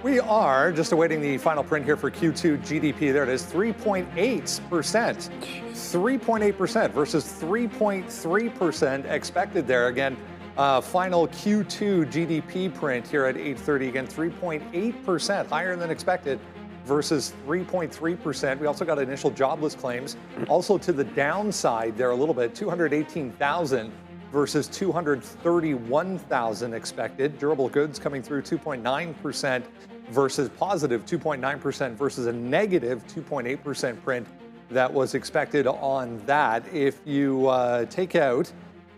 We are just awaiting the final print here for Q2 GDP. There it is, 3.8%. 3.8% versus 3.3% expected there. Again, final Q2 GDP print here at 8:30. Again, 3.8% higher than expected versus 3.3%. We also got initial jobless claims. Also to the downside there a little bit, 218,000 versus 231,000 expected. Durable goods coming through 2.9% versus positive 2.9% versus a negative 2.8% print that was expected on that. If you take out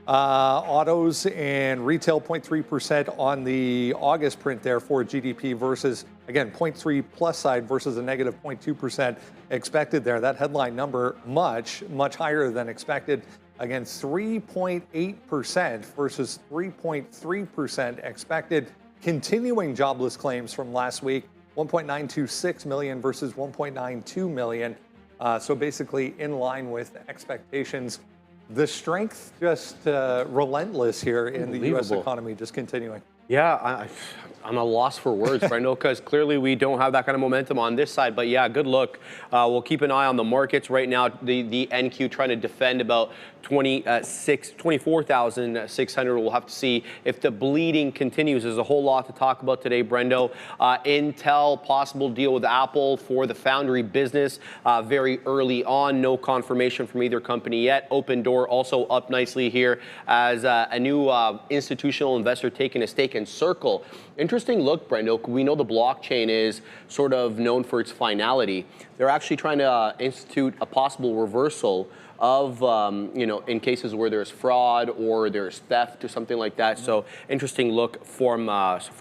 autos and retail, 0.3% on the August print there for GDP versus, again, 0.3 plus side versus a negative 0.2% expected there. That headline number much higher than expected. Again, 3.8% versus 3.3% expected. Continuing jobless claims from last week, 1.926 million versus 1.92 million. So basically in line with expectations. The strength just relentless here in the U.S. economy, just continuing. Yeah, I'm at a loss for words, Brendo, because clearly we don't have that kind of momentum on this side. But yeah, good look. We'll keep an eye on the markets right now. The NQ trying to defend about 24,600. We'll have to see if the bleeding continues. There's a whole lot to talk about today, Brendo. Intel, possible deal with Apple for the foundry business very early on. No confirmation from either company yet. OpenDoor also up nicely here as a new institutional investor taking a stake in Circle. Interesting look, Brendo. We know the blockchain is sort of known for its finality. They're actually trying to institute a possible reversal of, in cases where there's fraud or there's theft or something like that. So interesting look from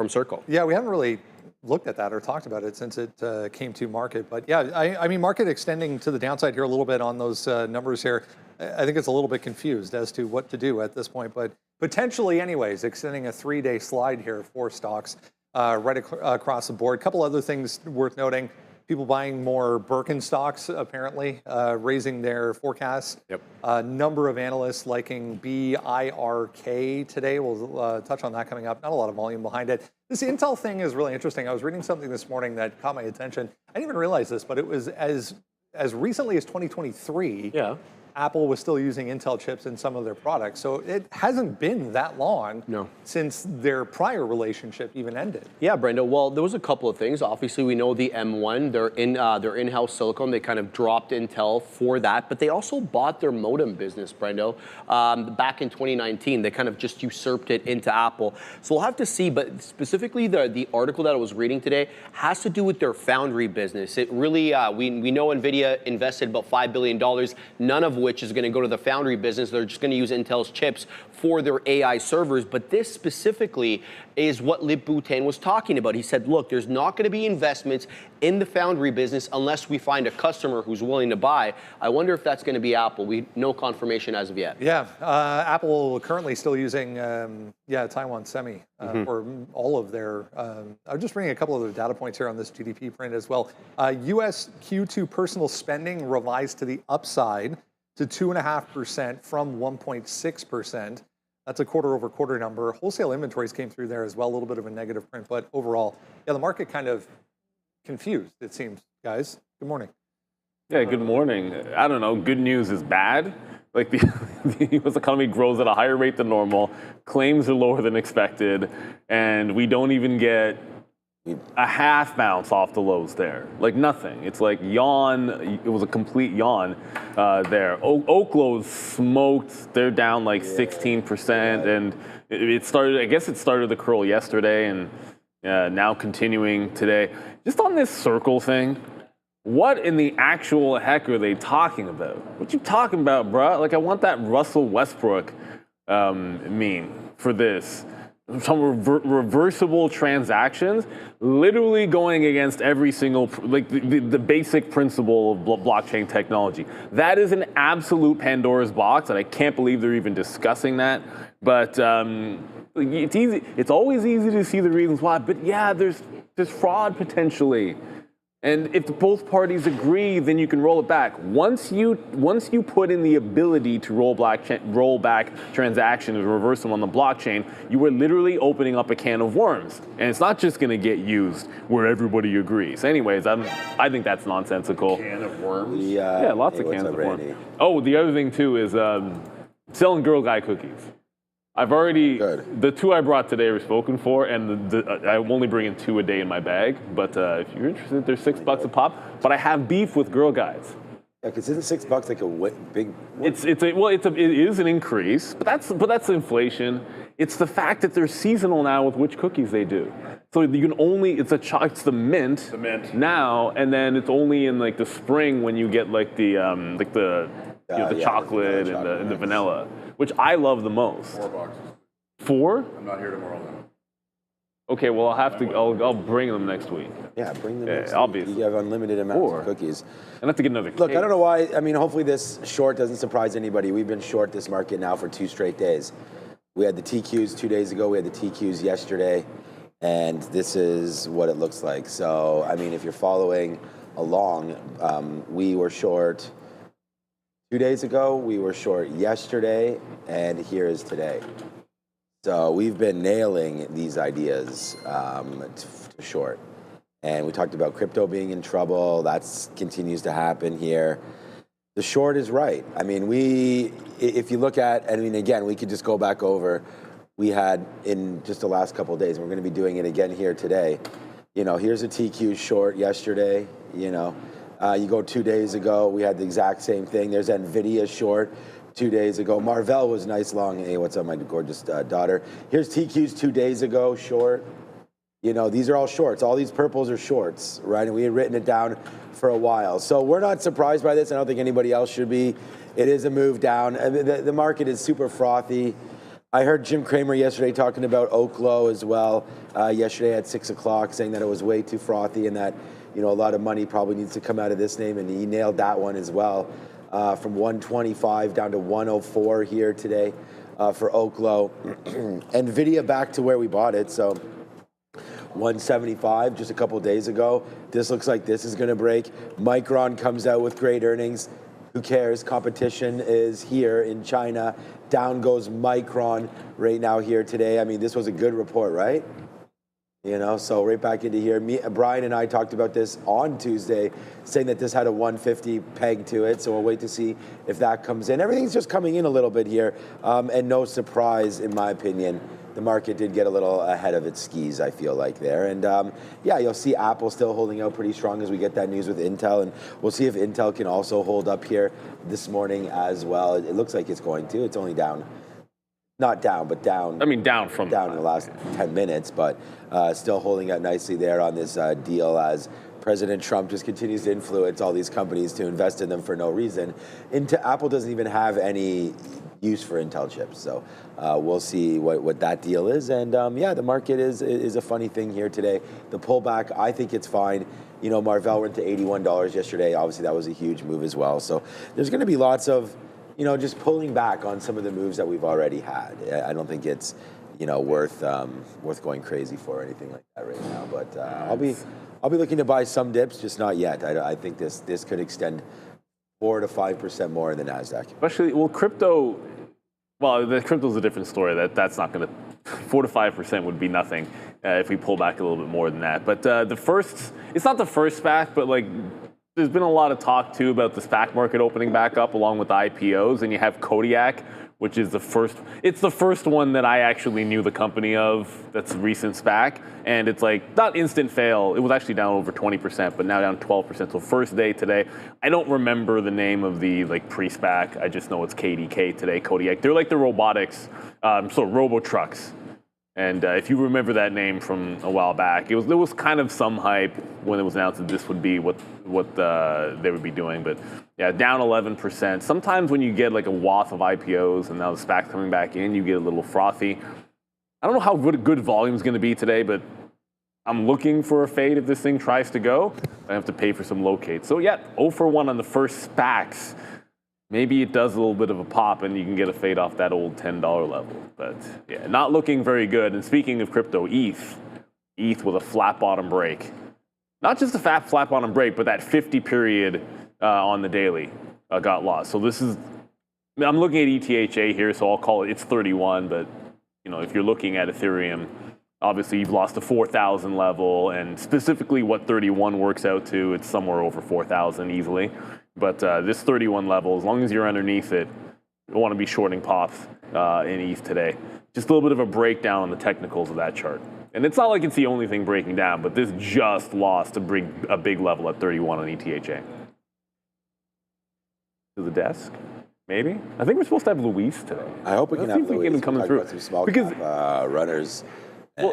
Circle. Yeah, we haven't really looked at that or talked about it since it came to market. But yeah, I mean, market extending to the downside here a little bit on those numbers here. I think it's a little bit confused as to what to do at this point, but potentially anyways, extending a 3-day slide here for stocks right across the board. A couple other things worth noting. People buying more Birkin stocks, apparently, raising their forecasts. Yep. A number of analysts liking BIRK today. We'll touch on that coming up. Not a lot of volume behind it. This Intel thing is really interesting. I was reading something this morning that caught my attention. I didn't even realize this, but it was as recently as 2023. Yeah. Apple was still using Intel chips in some of their products. So it hasn't been that long since their prior relationship even ended. Yeah, Brendo. Well, there was a couple of things. Obviously, we know the M1, their in-house silicon. They kind of dropped Intel for that. But they also bought their modem business, Brendo, back in 2019. They kind of just usurped it into Apple. So we'll have to see. But specifically, the article that I was reading today has to do with their foundry business. It really, we know NVIDIA invested about $5 billion, none of which is going to go to the foundry business. They're just going to use Intel's chips for their AI servers. But this specifically is what Lip Boutin was talking about. He said, look, there's not going to be investments in the foundry business unless we find a customer who's willing to buy. I wonder if that's going to be Apple. No confirmation as of yet. Yeah, Apple currently still using Taiwan Semi for all of their, I'm just reading a couple of the data points here on this GDP print as well. US Q2 personal spending revised to the upside to 2.5% from 1.6%. That's a quarter-over-quarter number. Wholesale inventories came through there as well, a little bit of a negative print, but overall, yeah, the market kind of confused, it seems, guys. Good morning. Yeah, good morning. I don't know, good news is bad. Like the US economy grows at a higher rate than normal, claims are lower than expected, and we don't even get a half bounce off the lows there. Like nothing. It's like yawn. It was a complete yawn there. Oklo's smoked. They're down like 16%, and it started. I guess it started the curl yesterday, and now continuing today. Just on this Circle thing, what in the actual heck are they talking about? What you talking about, bruh? Like I want that Russell Westbrook meme for this. Some reversible transactions, literally going against every single, like the basic principle of blockchain technology. That is an absolute Pandora's box, and I can't believe they're even discussing that. But it's easy. It's always easy to see the reasons why. But yeah, there's fraud potentially. And if both parties agree, then you can roll it back. Once you put in the ability to roll back transactions and reverse them on the blockchain, you are literally opening up a can of worms. And it's not just going to get used where everybody agrees. Anyways, I think that's nonsensical. Can of worms? Yeah, lots of cans of worms. Oh, the other thing too is selling Girl Guide cookies. I've already, the two I brought today were spoken for, and I'm only bringing 2 a day in my bag. But if you're interested, they're $6 a pop. But I have beef with Girl Guides. Yeah, because isn't $6 like a big? It is an increase, but that's inflation. It's the fact that they're seasonal now with which cookies they do. So you can only it's the mint. The mint now, and then it's only in like the spring when you get like the chocolate and the vanilla, which I love the most. 4 boxes. 4? I'm not here tomorrow then. Okay, well I'll bring them next week. Yeah, bring them next obviously. week. You have unlimited amounts of cookies. And I have to get another cake. Look, I don't know why. I mean, hopefully this short doesn't surprise anybody. We've been short this market now for 2 straight days. We had the TQs 2 days ago. We had the TQs yesterday. And this is what it looks like. So, I mean, if you're following along, we were short 2 days ago, we were short yesterday, and here is today. So we've been nailing these ideas to short. And we talked about crypto being in trouble. That continues to happen here. The short is right. I mean, if you look at, I mean, again, we could just go back over. We had in just the last couple of days, and we're going to be doing it again here today. You know, here's a TQ short yesterday. You know, you go 2 days ago, we had the exact same thing. There's NVDA short 2 days ago. Marvell was nice long. Hey, what's up, my gorgeous daughter? Here's TQs 2 days ago short. You know, these are all shorts. All these purples are shorts, right? And we had written it down for a while. So we're not surprised by this. I don't think anybody else should be. It is a move down. The market is super frothy. I heard Jim Cramer yesterday talking about Oklo as well, yesterday at 6 o'clock, saying that it was way too frothy and that, you know, a lot of money probably needs to come out of this name, and he nailed that one as well, from 125 down to 104 here today for Oklo. NVIDIA back to where we bought it, so 175 just a couple of days ago. This looks like this is going to break. Micron comes out with great earnings. Who cares? Competition is here in China. Down goes Micron right now here today. I mean, this was a good report, right? You know, so right back into here. Brian and I talked about this on Tuesday, saying that this had a 150 peg to it. So we'll wait to see if that comes in. Everything's just coming in a little bit here. And no surprise, in my opinion. The market did get a little ahead of its skis, I feel like there. And yeah, you'll see Apple still holding out pretty strong as we get that news with Intel. And we'll see if Intel can also hold up here this morning as well. It looks like it's going to. It's only down. Not down, but down. I mean, down in the last 10 minutes, but still holding out nicely there on this deal as President Trump just continues to influence all these companies to invest in them for no reason. Apple doesn't even have any use for Intel chips, so we'll see what that deal is. And yeah, the market is a funny thing here today. The pullback, I think it's fine. You know, Marvell went to $81 yesterday. Obviously, that was a huge move as well. So there's going to be lots of, you know, just pulling back on some of the moves that we've already had. I don't think it's, you know, worth going crazy for or anything like that right now. But I'll be looking to buy some dips, just not yet. I think this could extend 4 to 5% more in the Nasdaq. Especially, well, crypto. Well, the crypto's a different story. That's not going to 4 to 5% would be nothing if we pull back a little bit more than that. But it's not the first SPAC, but like. There's been a lot of talk, too, about the SPAC market opening back up along with IPOs. And you have Kodiak, which is the first. It's the first one that I actually knew the company of that's recent SPAC. And it's like, not instant fail. It was actually down over 20%, but now down 12%. So first day today. I don't remember the name of the like pre-SPAC. I just know it's KDK today, Kodiak. They're like the robotics, so robo-trucks. And if you remember that name from a while back, there was kind of some hype when it was announced that this would be what they would be doing. But yeah, down 11%. Sometimes when you get like a waft of IPOs and now the SPAC's coming back in, you get a little frothy. I don't know how good volume is going to be today, but I'm looking for a fade if this thing tries to go. I have to pay for some locates. So yeah, 0 for 1 on the first SPACs. Maybe it does a little bit of a pop and you can get a fade off that old $10 level. But yeah, not looking very good. And speaking of crypto, ETH with a flat bottom break. not just a fat flat bottom break, but that 50 period on the daily got lost. So this is, I'm looking at ETHA here, so I'll call it, it's 31, but you know, if you're looking at Ethereum, obviously you've lost the 4,000 level, and specifically what 31 works out to, it's somewhere over 4,000 easily. But this 31 level, as long as you're underneath it, you want to be shorting pops in ETH today. Just a little bit of a breakdown on the technicals of that chart. And it's not like it's the only thing breaking down, but this just lost a big level at 31 on ETHA. To the desk, maybe? I think we're supposed to have Luis today. I hope we can have Luis. Him coming through. Some small because cap, runners and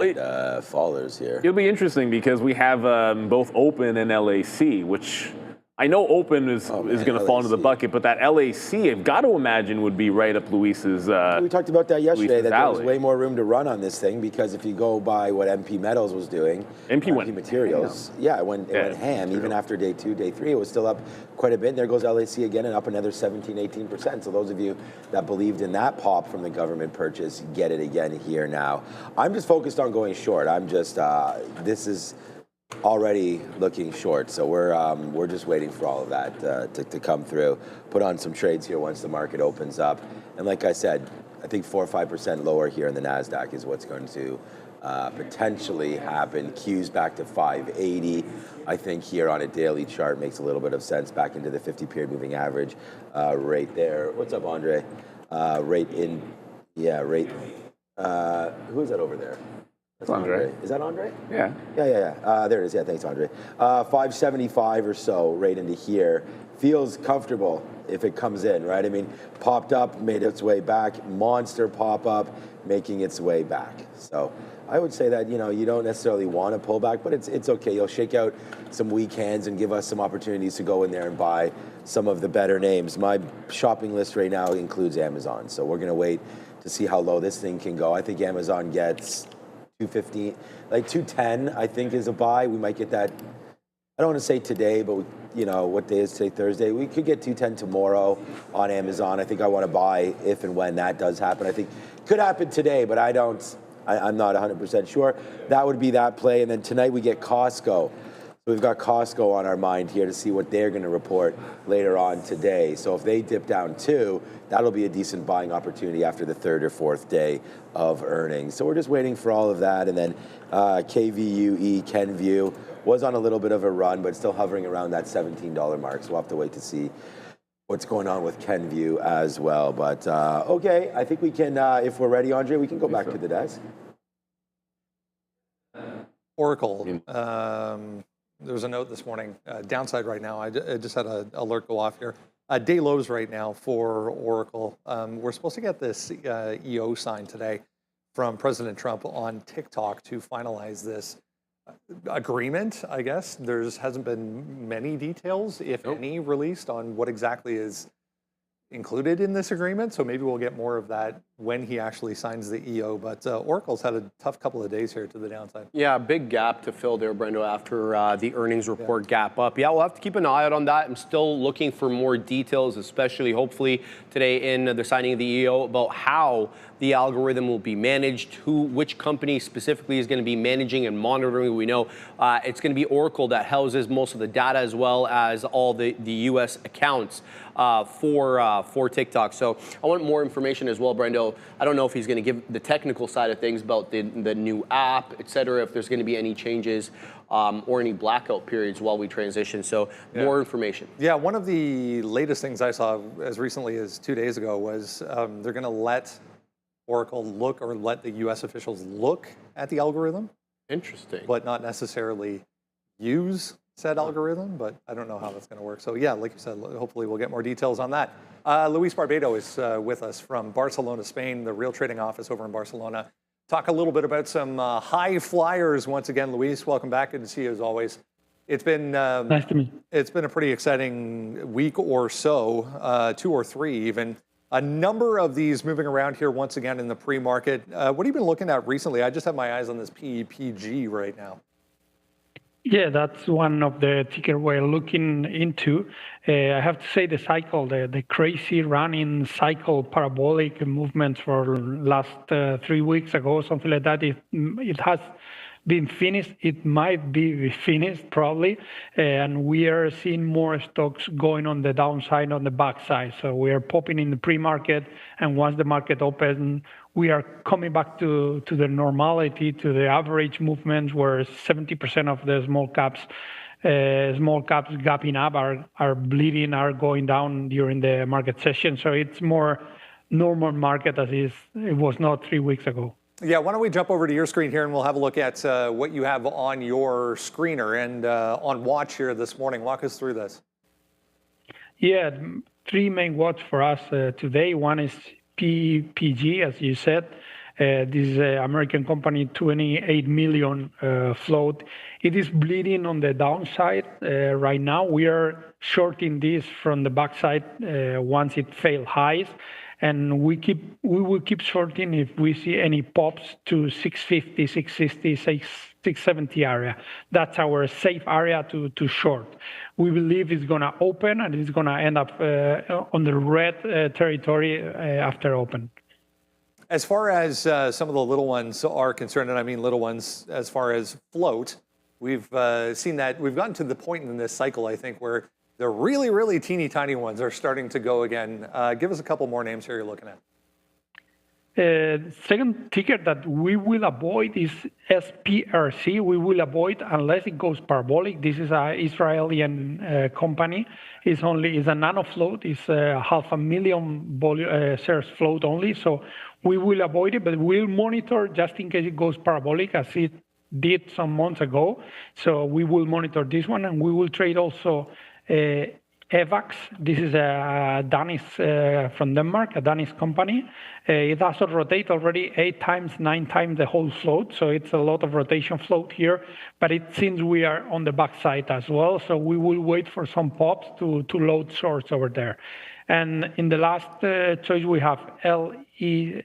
fallers here. It'll be interesting because we have both Open and LAC, which I know Open is going to fall into the bucket, but that LAC, I've got to imagine, would be right up Luis's. We talked about that yesterday, that there was alley. way more room to run on this thing, because if you go by what MP Metals was doing, MP went Materials, it went ham. Even after day 2, day 3, it was still up quite a bit. There goes LAC again, and up another 17, 18%. So those of you that believed in that pop from the government purchase, get it again here now. I'm just focused on going short. I'm just, this is already looking short, so we're just waiting for all of that to come through. Put on some trades here once the market opens up, and like I said, I think 4 or 5% lower here in the Nasdaq is what's going to potentially happen. Q's back to 580. I think here on a daily chart makes a little bit of sense. Back into the 50-period moving average right there. What's up, Andre? Who's that over there? That's Andre. Is that Andre? Yeah. Yeah. There it is. Yeah, thanks, Andre. 575 or so right into here. Feels comfortable if it comes in, right? I mean, popped up, made its way back. Monster pop-up, making its way back. So I would say that, you don't necessarily want to pull back, but it's okay. You'll shake out some weak hands and give us some opportunities to go in there and buy some of the better names. My shopping list right now includes Amazon, so we're going to wait to see how low this thing can go. I think Amazon gets 215, like 210, I think is a buy. We might get that, I don't want to say today, but what day is today? Thursday. We could get 210 tomorrow on Amazon. I think I want to buy if and when that does happen. I think it could happen today, but I'm not 100% sure. That would be that play. And then tonight we get Costco. So we've got Costco on our mind here to see what they're going to report later on today. So if they dip down too, that'll be a decent buying opportunity after the 3rd or 4th day of earnings. So we're just waiting for all of that. And then KVUE, Kenvue, was on a little bit of a run, but still hovering around that $17 mark. So we'll have to wait to see what's going on with Kenvue as well. But okay, I think we can, if we're ready, Andre, we can go back to the desk. Oracle. There was a note this morning, downside right now. I just had an alert go off here. Day lows right now for Oracle. We're supposed to get this EO sign today from President Trump on TikTok to finalize this agreement, I guess. Hasn't been many details, if any, released on what exactly is included in this agreement. So maybe we'll get more of that when he actually signs the EO. But Oracle's had a tough couple of days here to the downside. Yeah, big gap to fill there, Brendo, after the earnings report gap up. Yeah, we'll have to keep an eye out on that. I'm still looking for more details, especially hopefully today in the signing of the EO, about how the algorithm will be managed, which company specifically is going to be managing and monitoring. We know it's going to be Oracle that houses most of the data, as well as all the U.S. accounts for TikTok. So I want more information as well, Brendo. I don't know if he's going to give the technical side of things about the new app, et cetera, if there's going to be any changes or any blackout periods while we transition. So more information. Yeah, one of the latest things I saw as recently as 2 days ago was they're going to let Oracle look, or let the U.S. officials look at the algorithm. Interesting. But not necessarily use said algorithm, but I don't know how that's going to work. So yeah, like you said, hopefully we'll get more details on that. Luis Barbado is with us from Barcelona, Spain, the real trading office over in Barcelona. Talk a little bit about some high flyers once again. Luis, welcome back. Good to see you as always. It's been nice to meet. It's been a pretty exciting week or so, 2 or 3 even. A number of these moving around here once again in the pre-market. What have you been looking at recently? I just have my eyes on this pepg right now. Yeah, that's one of the ticker we're looking into. I have to say the cycle, the crazy running cycle, parabolic movements for last 3 weeks ago, something like that, it has been finished. It might be finished probably, and we are seeing more stocks going on the downside, on the backside. So we are popping in the pre-market, and once the market opens, we are coming back to the normality, to the average movements where 70% of the small caps gapping up are bleeding, are going down during the market session. So it's more normal market as it was not 3 weeks ago. Yeah, why don't we jump over to your screen here and we'll have a look at what you have on your screener and on watch here this morning. Walk us through this. Yeah, 3 main watch for us today. One is pepg, as you said. This is an American company, 28 million float. It is bleeding on the downside right now. We are shorting this from the backside once it failed highs. And we will keep shorting if we see any pops to 650, 660, 670 area. That's our safe area to short. We believe it's going to open and it's going to end up on the red territory after open. As far as some of the little ones are concerned, and I mean little ones as far as float, we've seen that we've gotten to the point in this cycle, I think, where the really, really teeny tiny ones are starting to go again. Give us a couple more names here you're looking at. Second ticker that we will avoid is sprc. We will avoid unless it goes parabolic. This is an Israeli company. It's a nano float. It's 500,000 shares float only. So we will avoid it, but we'll monitor just in case it goes parabolic as it did some months ago. So we will monitor this one, and we will trade also evac. This is a Danish from Denmark, a Danish company. It has to rotate already 8 times, 9 times the whole float. So it's a lot of rotation float here, but it seems we are on the backside as well. So we will wait for some pops to load shorts over there. And in the last choice, we have LAC,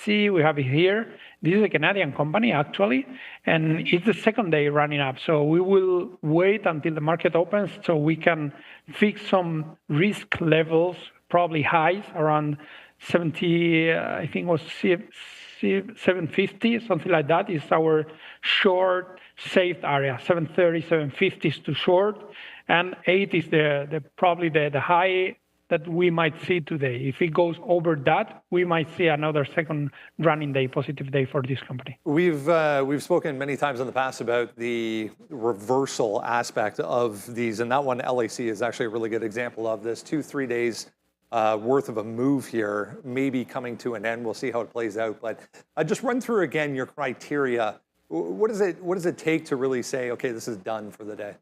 we have it here. This is a Canadian company, actually, and it's the second day running up. So we will wait until the market opens so we can fix some risk levels, probably highs around 70, I think it was 750, something like that is our short saved area. 730, 750 is to short, and 8 is probably the high that we might see today. If it goes over that, we might see another second running day, positive day for this company. We've spoken many times in the past about the reversal aspect of these, and that one, LAC, is actually a really good example of this. 2-3 days worth of a move here, maybe coming to an end. We'll see how it plays out. But just run through again your criteria. What does it take to really say, okay, this is done for the day?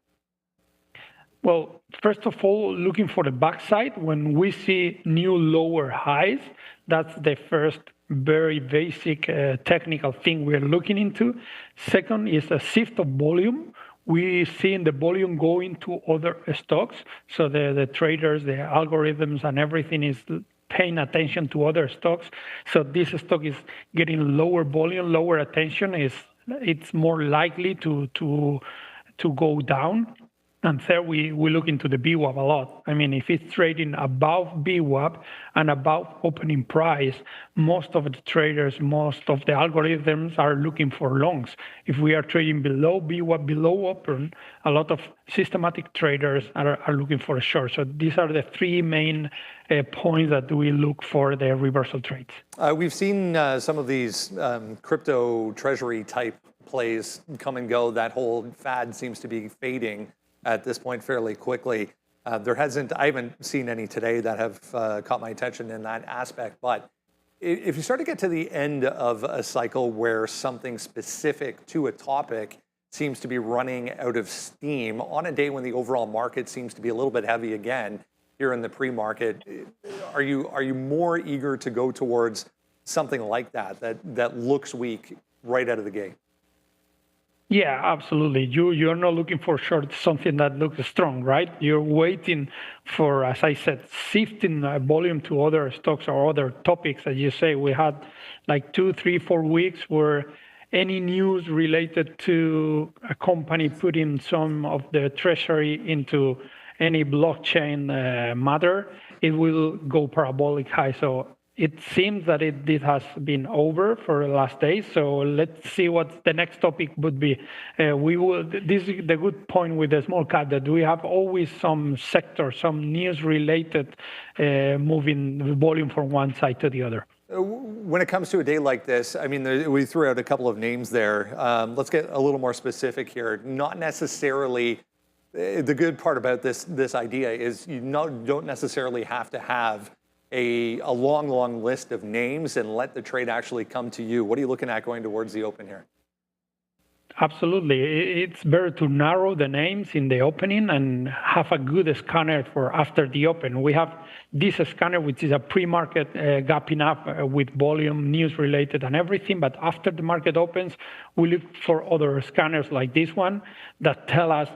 Well, first of all, looking for the backside. When we see new lower highs, that's the first very basic technical thing we're looking into. Second is a shift of volume. We see in the volume going to other stocks. So the traders, the algorithms and everything is paying attention to other stocks. So this stock is getting lower volume, lower attention. It's more likely to go down. And third, we look into the VWAP a lot. I mean, if it's trading above VWAP and above opening price, most of the traders, most of the algorithms are looking for longs. If we are trading below VWAP, below open, a lot of systematic traders are looking for a short. So these are the 3 main points that we look for the reversal trades. We've seen some of these crypto treasury type plays come and go. That whole fad seems to be fading at this point fairly quickly. I haven't seen any today that have caught my attention in that aspect. But if you start to get to the end of a cycle where something specific to a topic seems to be running out of steam on a day when the overall market seems to be a little bit heavy again here in the pre-market, are you more eager to go towards something like that looks weak right out of the gate? Yeah, absolutely. You're not looking for short something that looks strong, right? You're waiting for, as I said, shifting volume to other stocks or other topics. As you say, we had like 2, 3, 4 weeks where any news related to a company putting some of the treasury into any blockchain matter, it will go parabolic high. So it seems that this has been over for the last days. So let's see what the next topic would be. This is the good point with the small cap, that we have always some sector, some news related moving volume from one side to the other. When it comes to a day like this, I mean, we threw out a couple of names there. Let's get a little more specific here. Not necessarily, the good part about this idea is you don't necessarily have to have a long list of names and let the trade actually come to you. What are you looking at going towards the open here? Absolutely. It's better to narrow the names in the opening and have a good scanner for after the open. We have this scanner, which is a pre-market gapping up with volume, news related and everything. But after the market opens, we look for other scanners like this one that tell us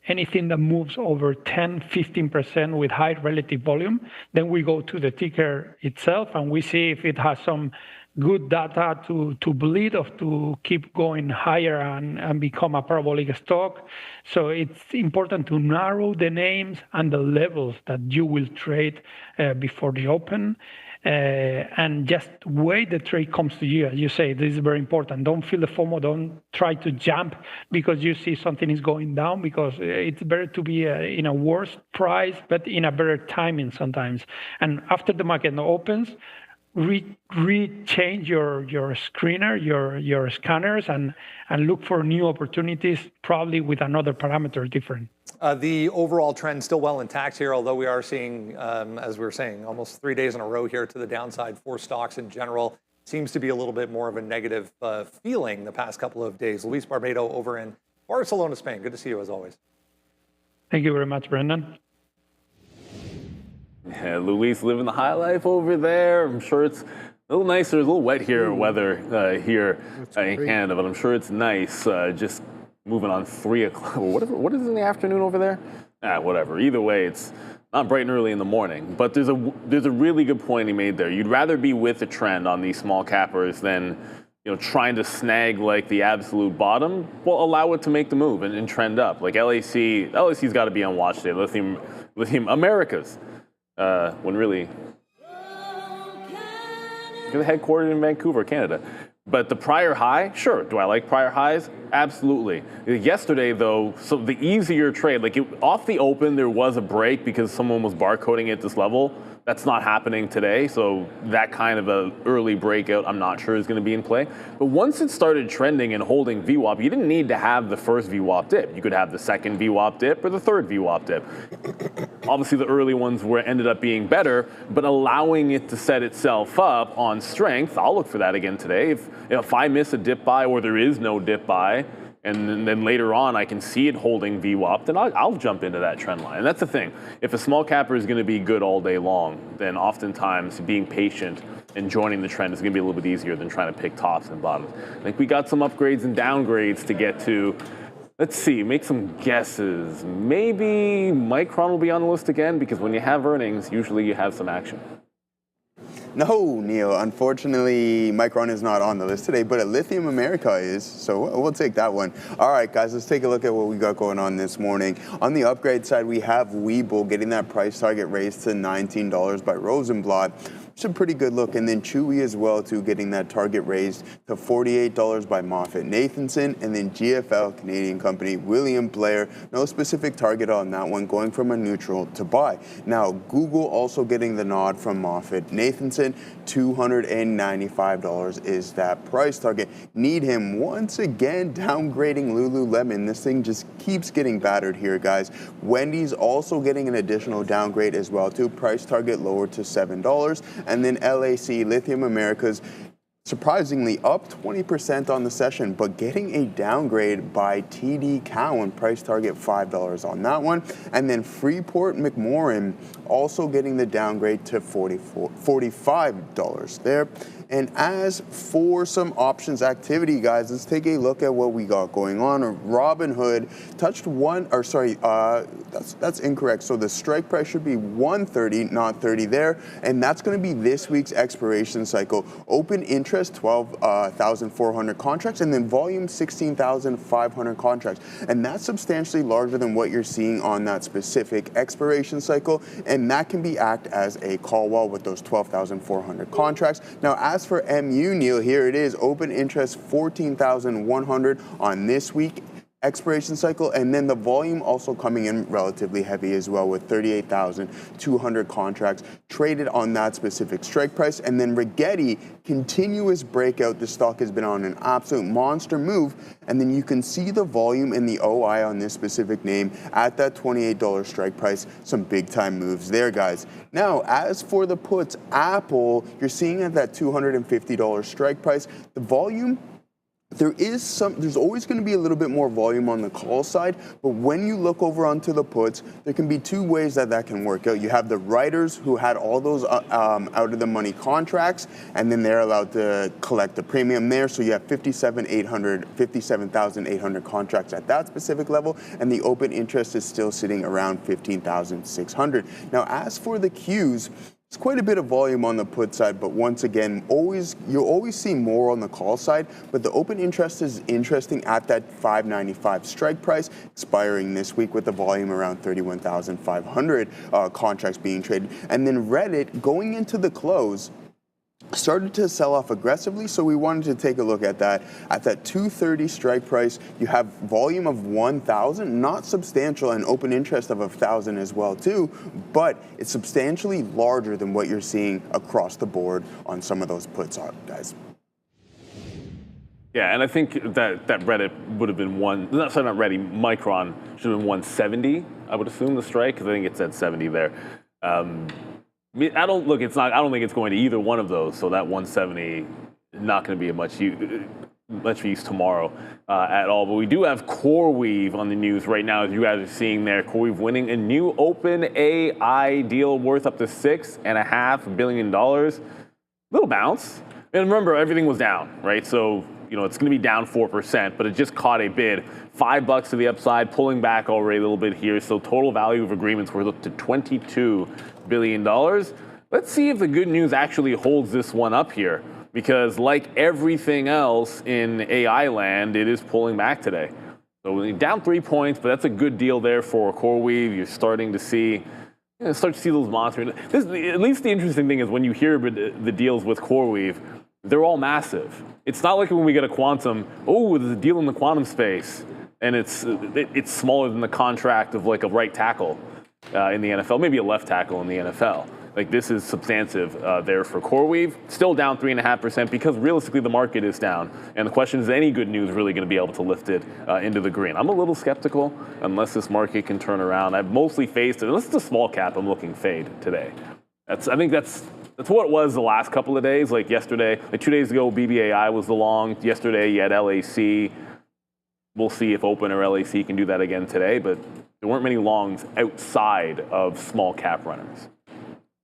anything that moves over 10, 15% with high relative volume. Then we go to the ticker itself and we see if it has some good data to bleed or to keep going higher and become a parabolic stock. So it's important to narrow the names and the levels that you will trade before the open. And just wait the trade comes to you. As you say, this is very important. Don't feel the FOMO. Don't try to jump because you see something is going down, because it's better to be in a worse price, but in a better timing sometimes. And after the market opens, change your screener, your scanners, and look for new opportunities, probably with another parameter different. The overall trend still well intact here, although we are seeing, as we were saying, almost 3 days in a row here to the downside for stocks in general. Seems to be a little bit more of a negative feeling the past couple of days. Luis Barbato over in Barcelona, Spain. Good to see you as always. Thank you very much, Brendan. Yeah, Luis living the high life over there. I'm sure it's a little nicer, a little wet here weather here in Canada, but I'm sure it's nice. Just moving on 3 o'clock. What is it in the afternoon over there? Whatever. Either way, it's not bright and early in the morning. But there's a really good point he made there. You'd rather be with the trend on these small cappers than trying to snag like the absolute bottom. Well, allow it to make the move and trend up. Like LAC's got to be on watch day. Lithium Americas. When really, they're headquartered in Vancouver, Canada. But the prior high, sure. Do I like prior highs? Absolutely. Yesterday, though, so the easier trade, off the open, there was a break because someone was barcoding at this level. That's not happening today, so that kind of an early breakout, I'm not sure is going to be in play. But once it started trending and holding VWAP, you didn't need to have the first VWAP dip. You could have the second VWAP dip or the third VWAP dip. Obviously, the early ones ended up being better, but allowing it to set itself up on strength, I'll look for that again today. If I miss a dip buy or there is no dip buy, and then later on I can see it holding VWAP, then I'll jump into that trend line. And that's the thing. If a small capper is going to be good all day long, then oftentimes being patient and joining the trend is going to be a little bit easier than trying to pick tops and bottoms. We got some upgrades and downgrades to get to. Let's see, make some guesses. Maybe Micron will be on the list again, because when you have earnings, usually you have some action. No, Neil. Unfortunately, Micron is not on the list today, but Lithium Americas is, so we'll take that one. All right, guys, let's take a look at what we got going on this morning. On the upgrade side, we have Webull getting that price target raised to $19 by Rosenblatt. It's a pretty good look. And then Chewy as well, too, getting that target raised to $48 by MoffettNathanson. And then GFL, Canadian company, William Blair, no specific target on that one, going from a neutral to buy. Now, Google also getting the nod from MoffettNathanson. $295 is that price target. Needham once again downgrading Lululemon. This thing just keeps getting battered here, guys. Wendy's also getting an additional downgrade as well, too. Price target lowered to $7. And then LAC, Lithium Americas, surprisingly up 20% on the session, but getting a downgrade by TD Cowen, price target $5 on that one. And then Freeport McMoran also getting the downgrade to $45 there. And as for some options activity, guys, let's take a look at what we got going on. Robinhood touched that's incorrect. So the strike price should be 130, not 30 there. And that's going to be this week's expiration cycle. Open interest interest 12,400 contracts, and then volume 16,500 contracts. And that's substantially larger than what you're seeing on that specific expiration cycle, and that can be act as a call wall with those 12,400 contracts. Now, as for MU, Neil, here it is, open interest 14,100 on this week expiration cycle, and then the volume also coming in relatively heavy as well with 38,200 contracts traded on that specific strike price. And then Rigetti, continuous breakout. The stock has been on an absolute monster move, and then you can see the volume in the OI on this specific name at that $28 strike price. Some big time moves there, guys. Now, as for the puts, Apple, you're seeing at that $250 strike price. The volume, there's always going to be a little bit more volume on the call side, but when you look over onto the puts, there can be two ways that can work out. You have the writers who had all those out of the money contracts, and then they're allowed to collect the premium there. So you have 57,800 contracts at that specific level, and the open interest is still sitting around 15,600. Now, as for the Qs, it's quite a bit of volume on the put side, but once again, you'll always see more on the call side, but the open interest is interesting at that 595 strike price, expiring this week with the volume around 31,500 contracts being traded. And then Reddit, going into the close, started to sell off aggressively, so we wanted to take a look at that. At that 230 strike price, you have volume of 1,000, not substantial, and open interest of 1,000 as well too, but it's substantially larger than what you're seeing across the board on some of those puts, guys. Yeah, and I think that Reddit would have been not Reddit, Micron should have been 170, I would assume, the strike, because I think it said 70 there. I don't think it's going to either one of those. So that 170 not going to be much use tomorrow at all. But we do have CoreWeave on the news right now, as you guys are seeing there. CoreWeave winning a new OpenAI deal worth up to $6.5 billion. Little bounce. And remember, everything was down, right? So it's going to be down 4%, but it just caught a bid. $5 to the upside, pulling back already a little bit here. So total value of agreements worth up to $22 billion. Let's see if the good news actually holds this one up here, because like everything else in AI land, it is pulling back today. So down 3 points, but that's a good deal there for CoreWeave. You're starting to see those monsters. At least the interesting thing is when you hear the deals with CoreWeave, they're all massive. It's not like when we get a quantum, there's a deal in the quantum space, and it's smaller than the contract of like a right tackle in the NFL, maybe a left tackle in the NFL. Like, this is substantive there for CoreWeave. Still down 3.5% because realistically the market is down. And the question is any good news really going to be able to lift it into the green? I'm a little skeptical unless this market can turn around. I've mostly faced it. Unless it's a small cap, I'm looking fade today. I think that's what it was the last couple of days. Like yesterday, 2 days ago, BBAI was the long. Yesterday, you had LAC. We'll see if Open or LAC can do that again today. But there weren't many longs outside of small cap runners.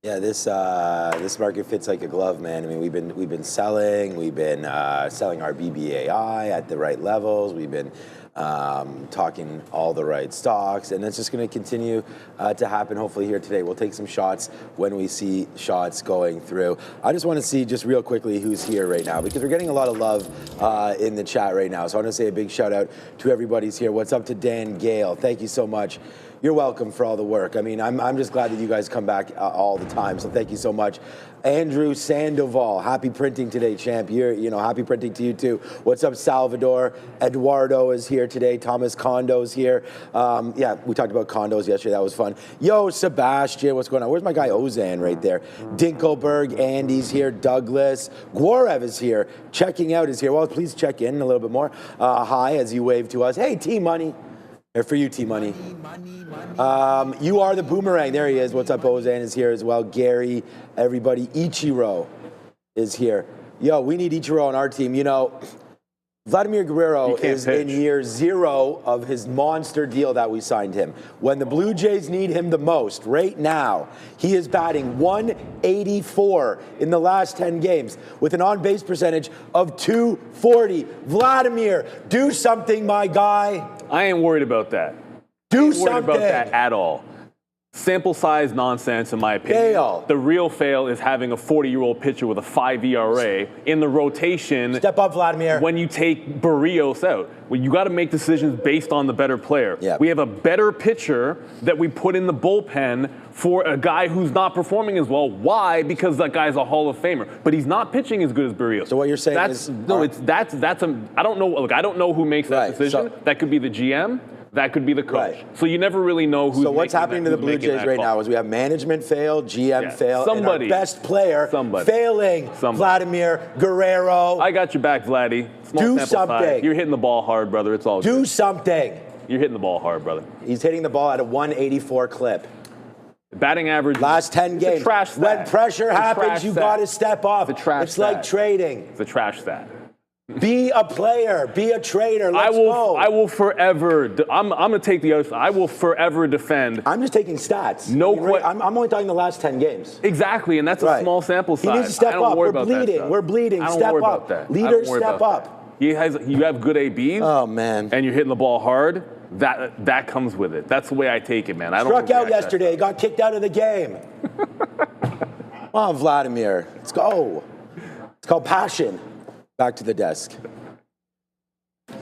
Yeah, this market fits like a glove, man. I mean, we've been selling selling our BBAI at the right levels. We've been talking all the right stocks, and it's just going to continue to happen. Hopefully here today, we'll take some shots when we see shots going through. I just want to see just real quickly who's here right now, because we're getting a lot of love in the chat right now. So I want to say a big shout out to everybody's here. What's up to Dan Gale? Thank you so much. You're welcome for all the work. I mean, I'm just glad that you guys come back all the time. So thank you so much. Andrew Sandoval, happy printing today, champ. Happy printing to you too. What's up, Salvador? Eduardo is here today. Thomas Condo's here. Yeah, we talked about condos yesterday. That was fun. Yo, Sebastian, what's going on? Where's my guy Ozan right there? Dinkelberg, Andy's here. Douglas, Gworev is here. Checking out is here. Well, please check in a little bit more. Hi, as you wave to us. Hey, T-Money. Here for you, T-Money. You are the boomerang. There he is. What's up? Ozan is here as well. Gary, everybody. Ichiro is here. Yo, we need Ichiro on our team. Vladimir Guerrero is in year 0 of his monster deal that we signed him. When the Blue Jays need him the most, right now, he is batting .184 in the last 10 games with an on-base percentage of .240. Vladimir, do something, my guy. I ain't worried about that. Do something. Worried about that at all. Sample size nonsense, in my opinion. Fail. The real fail is having a 40-year-old pitcher with a 5 ERA in the rotation. Step up, Vladimir. When you take Barrios out, well, you got to make decisions based on the better player. Yeah. We have a better pitcher that we put in the bullpen for a guy who's not performing as well. Why? Because that guy's a Hall of Famer, but he's not pitching as good as Barrios. So what you're saying that's, is no, it's that's a. I don't know. Look, I don't know who makes that Right, decision. so- that could be the GM. That could be the coach. Right. So you never really know who's. So what's making happening that, to the who's Blue making Jays that right call. now is we have management fail, GM Yeah. fail, Somebody. and our best player failing. Somebody. Vladimir Guerrero. I got your back, Vladdy. Small Do sample something. size. You're hitting the ball hard, brother. It's all Do good. something. You're hitting the ball hard, brother. He's hitting the ball at a 184 clip. Batting average. Last 10 it's games. A trash stat. When pressure It's a happens, trash you stat. got to step up. It's a trash It's like stat. trading. It's a trash stat. Be a player. Be a trader. Let's go. I will forever. I'm going to take the other side. I will forever defend. I'm just taking stats. No I'm only talking the last 10 games. Exactly, and that's a Right. small sample size. He needs to step I don't up. worry We're about that bleeding. stuff. We're bleeding. I don't Step worry up. about that. I don't Leaders, worry step about up. that. You have good ABs. Oh, man. And you're hitting the ball hard. That comes with it. That's the way I take it, man. I don't Struck out react that yesterday. Got kicked out of the game. Come on, Vladimir. Let's go. It's called passion. Back to the desk.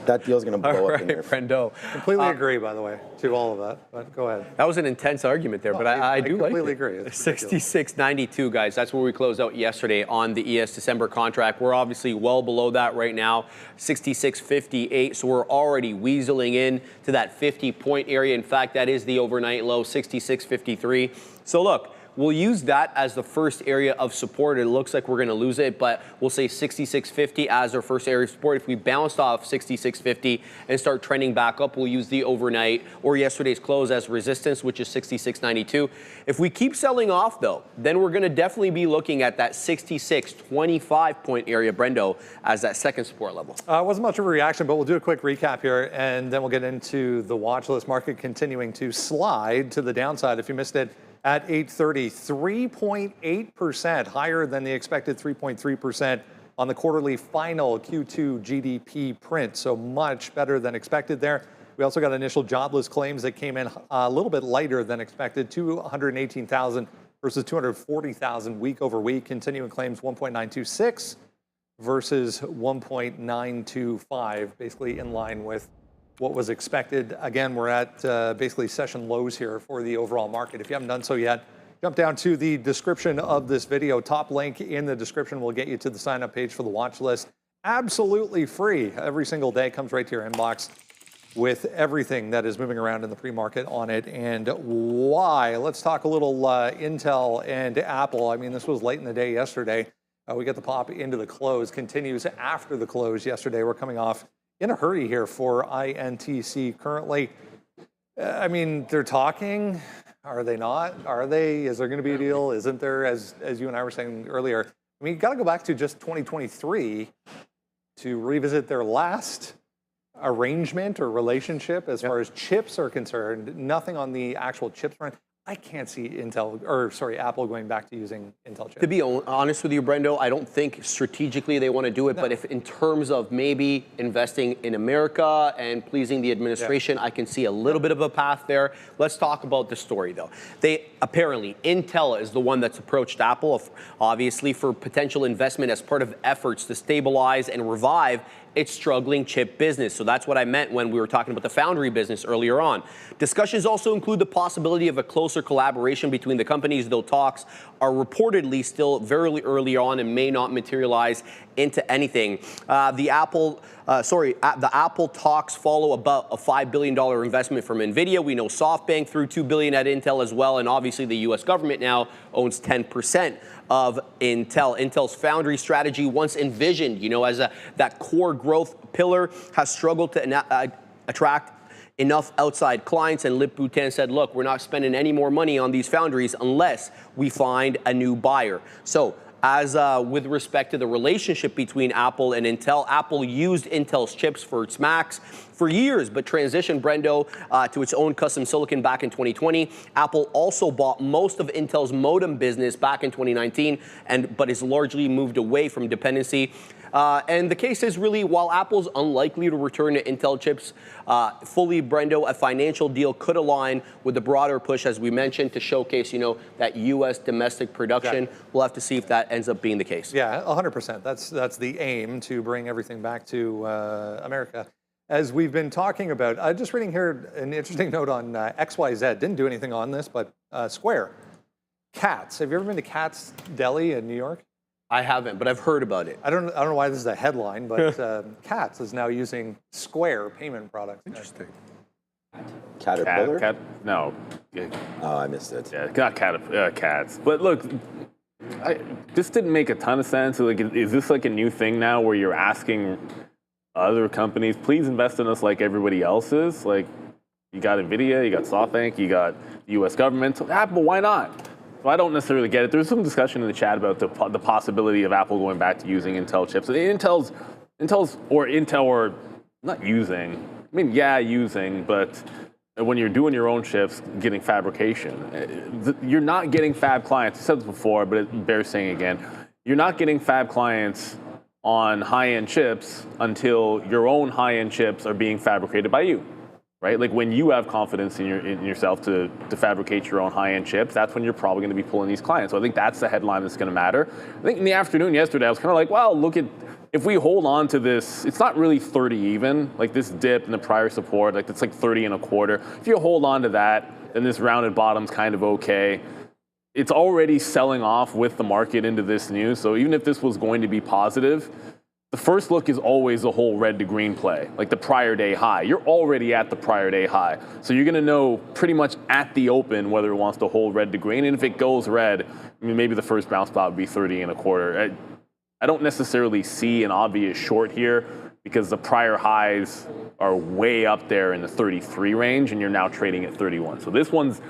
That deal's going to blow All up in right, there. Brendo. Completely agree, by the way, to all of that. But go ahead. That was an intense argument there, but I do like it. completely agree. It's ridiculous. 66.92, guys. That's where we closed out yesterday on the ES December contract. We're obviously well below that right now, 66.58. So we're already weaseling in to that 50-point area. In fact, that is the overnight low, 66.53. So look, we'll use that as the first area of support. It looks like we're going to lose it, but we'll say 66.50 as our first area of support. If we bounced off 66.50 and start trending back up, we'll use the overnight or yesterday's close as resistance, which is 66.92. If we keep selling off, though, then we're going to definitely be looking at that 66.25 point area, Brendo, as that second support level. Wasn't much of a reaction, but we'll do a quick recap here, and then we'll get into the watch list market continuing to slide to the downside. If you missed it, at 8:30, 3.8% higher than the expected 3.3% on the quarterly final Q2 GDP print. So much better than expected there. We also got initial jobless claims that came in a little bit lighter than expected, 218,000 versus 240,000 week over week. Continuing claims 1.926 versus 1.925, basically in line with what was expected. Again, we're at basically session lows here for the overall market. If you haven't done so yet, jump down to the description of this video. Top link in the description will get you to the sign up page for the watch list. Absolutely free. Every single day comes right to your inbox with everything that is moving around in the pre-market on it and why. Let's talk a little Intel and Apple. I mean, this was late in the day yesterday. We get the pop into the close, continues after the close yesterday. We're coming off in a hurry here for INTC currently. I mean, they're talking. Are they not? Are they? Is there going to be a deal? Isn't there? As you and I were saying earlier, I mean, you got to go back to just 2023 to revisit their last arrangement or relationship as far as chips are concerned. Nothing on the actual chips front. I can't see Apple going back to using Intel chips. To be honest with you, Brendo, I don't think strategically they want to do it, but if in terms of maybe investing in America and pleasing the administration, I can see a little bit of a path there. Let's talk about the story, though. Apparently, Intel is the one that's approached Apple, obviously, for potential investment as part of efforts to stabilize and revive its struggling chip business. So that's what I meant when we were talking about the foundry business earlier on. Discussions also include the possibility of a closer collaboration between the companies, though talks are reportedly still very early on and may not materialize into anything. The Apple talks follow about a $5 billion investment from NVIDIA. We know SoftBank threw $2 billion at Intel as well, and obviously the U.S. government now owns 10% of Intel. Intel's foundry strategy, once envisioned, as that core growth pillar, has struggled to attract enough outside clients, and Lip Bhutan said, look, we're not spending any more money on these foundries unless we find a new buyer. So as with respect to the relationship between Apple and Intel. Apple used Intel's chips for its Macs for years, but transitioned, Brendo, to its own custom silicon back in 2020. Apple also bought most of Intel's modem business back in 2019, but has largely moved away from dependency. And the case is really, while Apple's unlikely to return to Intel chips fully, Brendo, a financial deal could align with the broader push, as we mentioned, to showcase, that U.S. domestic production. Yeah. We'll have to see if that ends up being the case. Yeah, 100%. That's the aim, to bring everything back to America. As we've been talking about, just reading here an interesting note on XYZ. Didn't do anything on this, but Square. Katz. Have you ever been to Katz Deli in New York? I haven't, but I've heard about it. I don't know why this is a headline, but Katz is now using Square payment products. Interesting. Caterpillar? No. Oh, I missed it. Yeah, not cats. But look, this didn't make a ton of sense. Like, is this like a new thing now where you're asking other companies, please invest in us like everybody else is? Like, you got NVIDIA, you got SoftBank, you got the U.S. government. So Apple, why not? So I don't necessarily get it. There's some discussion in the chat about the possibility of Apple going back to using Intel chips. Intel or not using. I mean, yeah, using, but when you're doing your own chips, getting fabrication, you're not getting fab clients. I said this before, but it bears saying again. You're not getting fab clients on high-end chips until your own high-end chips are being fabricated by you. Right? Like when you have confidence in yourself to fabricate your own high-end chips, that's when you're probably going to be pulling these clients. So I think that's the headline that's going to matter. I think in the afternoon yesterday, I was kind of like, well, look at, if we hold on to this, it's not really 30 even, like this dip in the prior support, like it's like 30 and a quarter. If you hold on to that, then this rounded bottom's kind of okay. It's already selling off with the market into this news. So even if this was going to be positive, the first look is always the whole red to green play, like the prior day high. You're already at the prior day high. So you're going to know pretty much at the open whether it wants to hold red to green. And if it goes red, I mean, maybe the first bounce spot would be 30 and a quarter. I don't necessarily see an obvious short here because the prior highs are way up there in the 33 range and you're now trading at 31. So this one's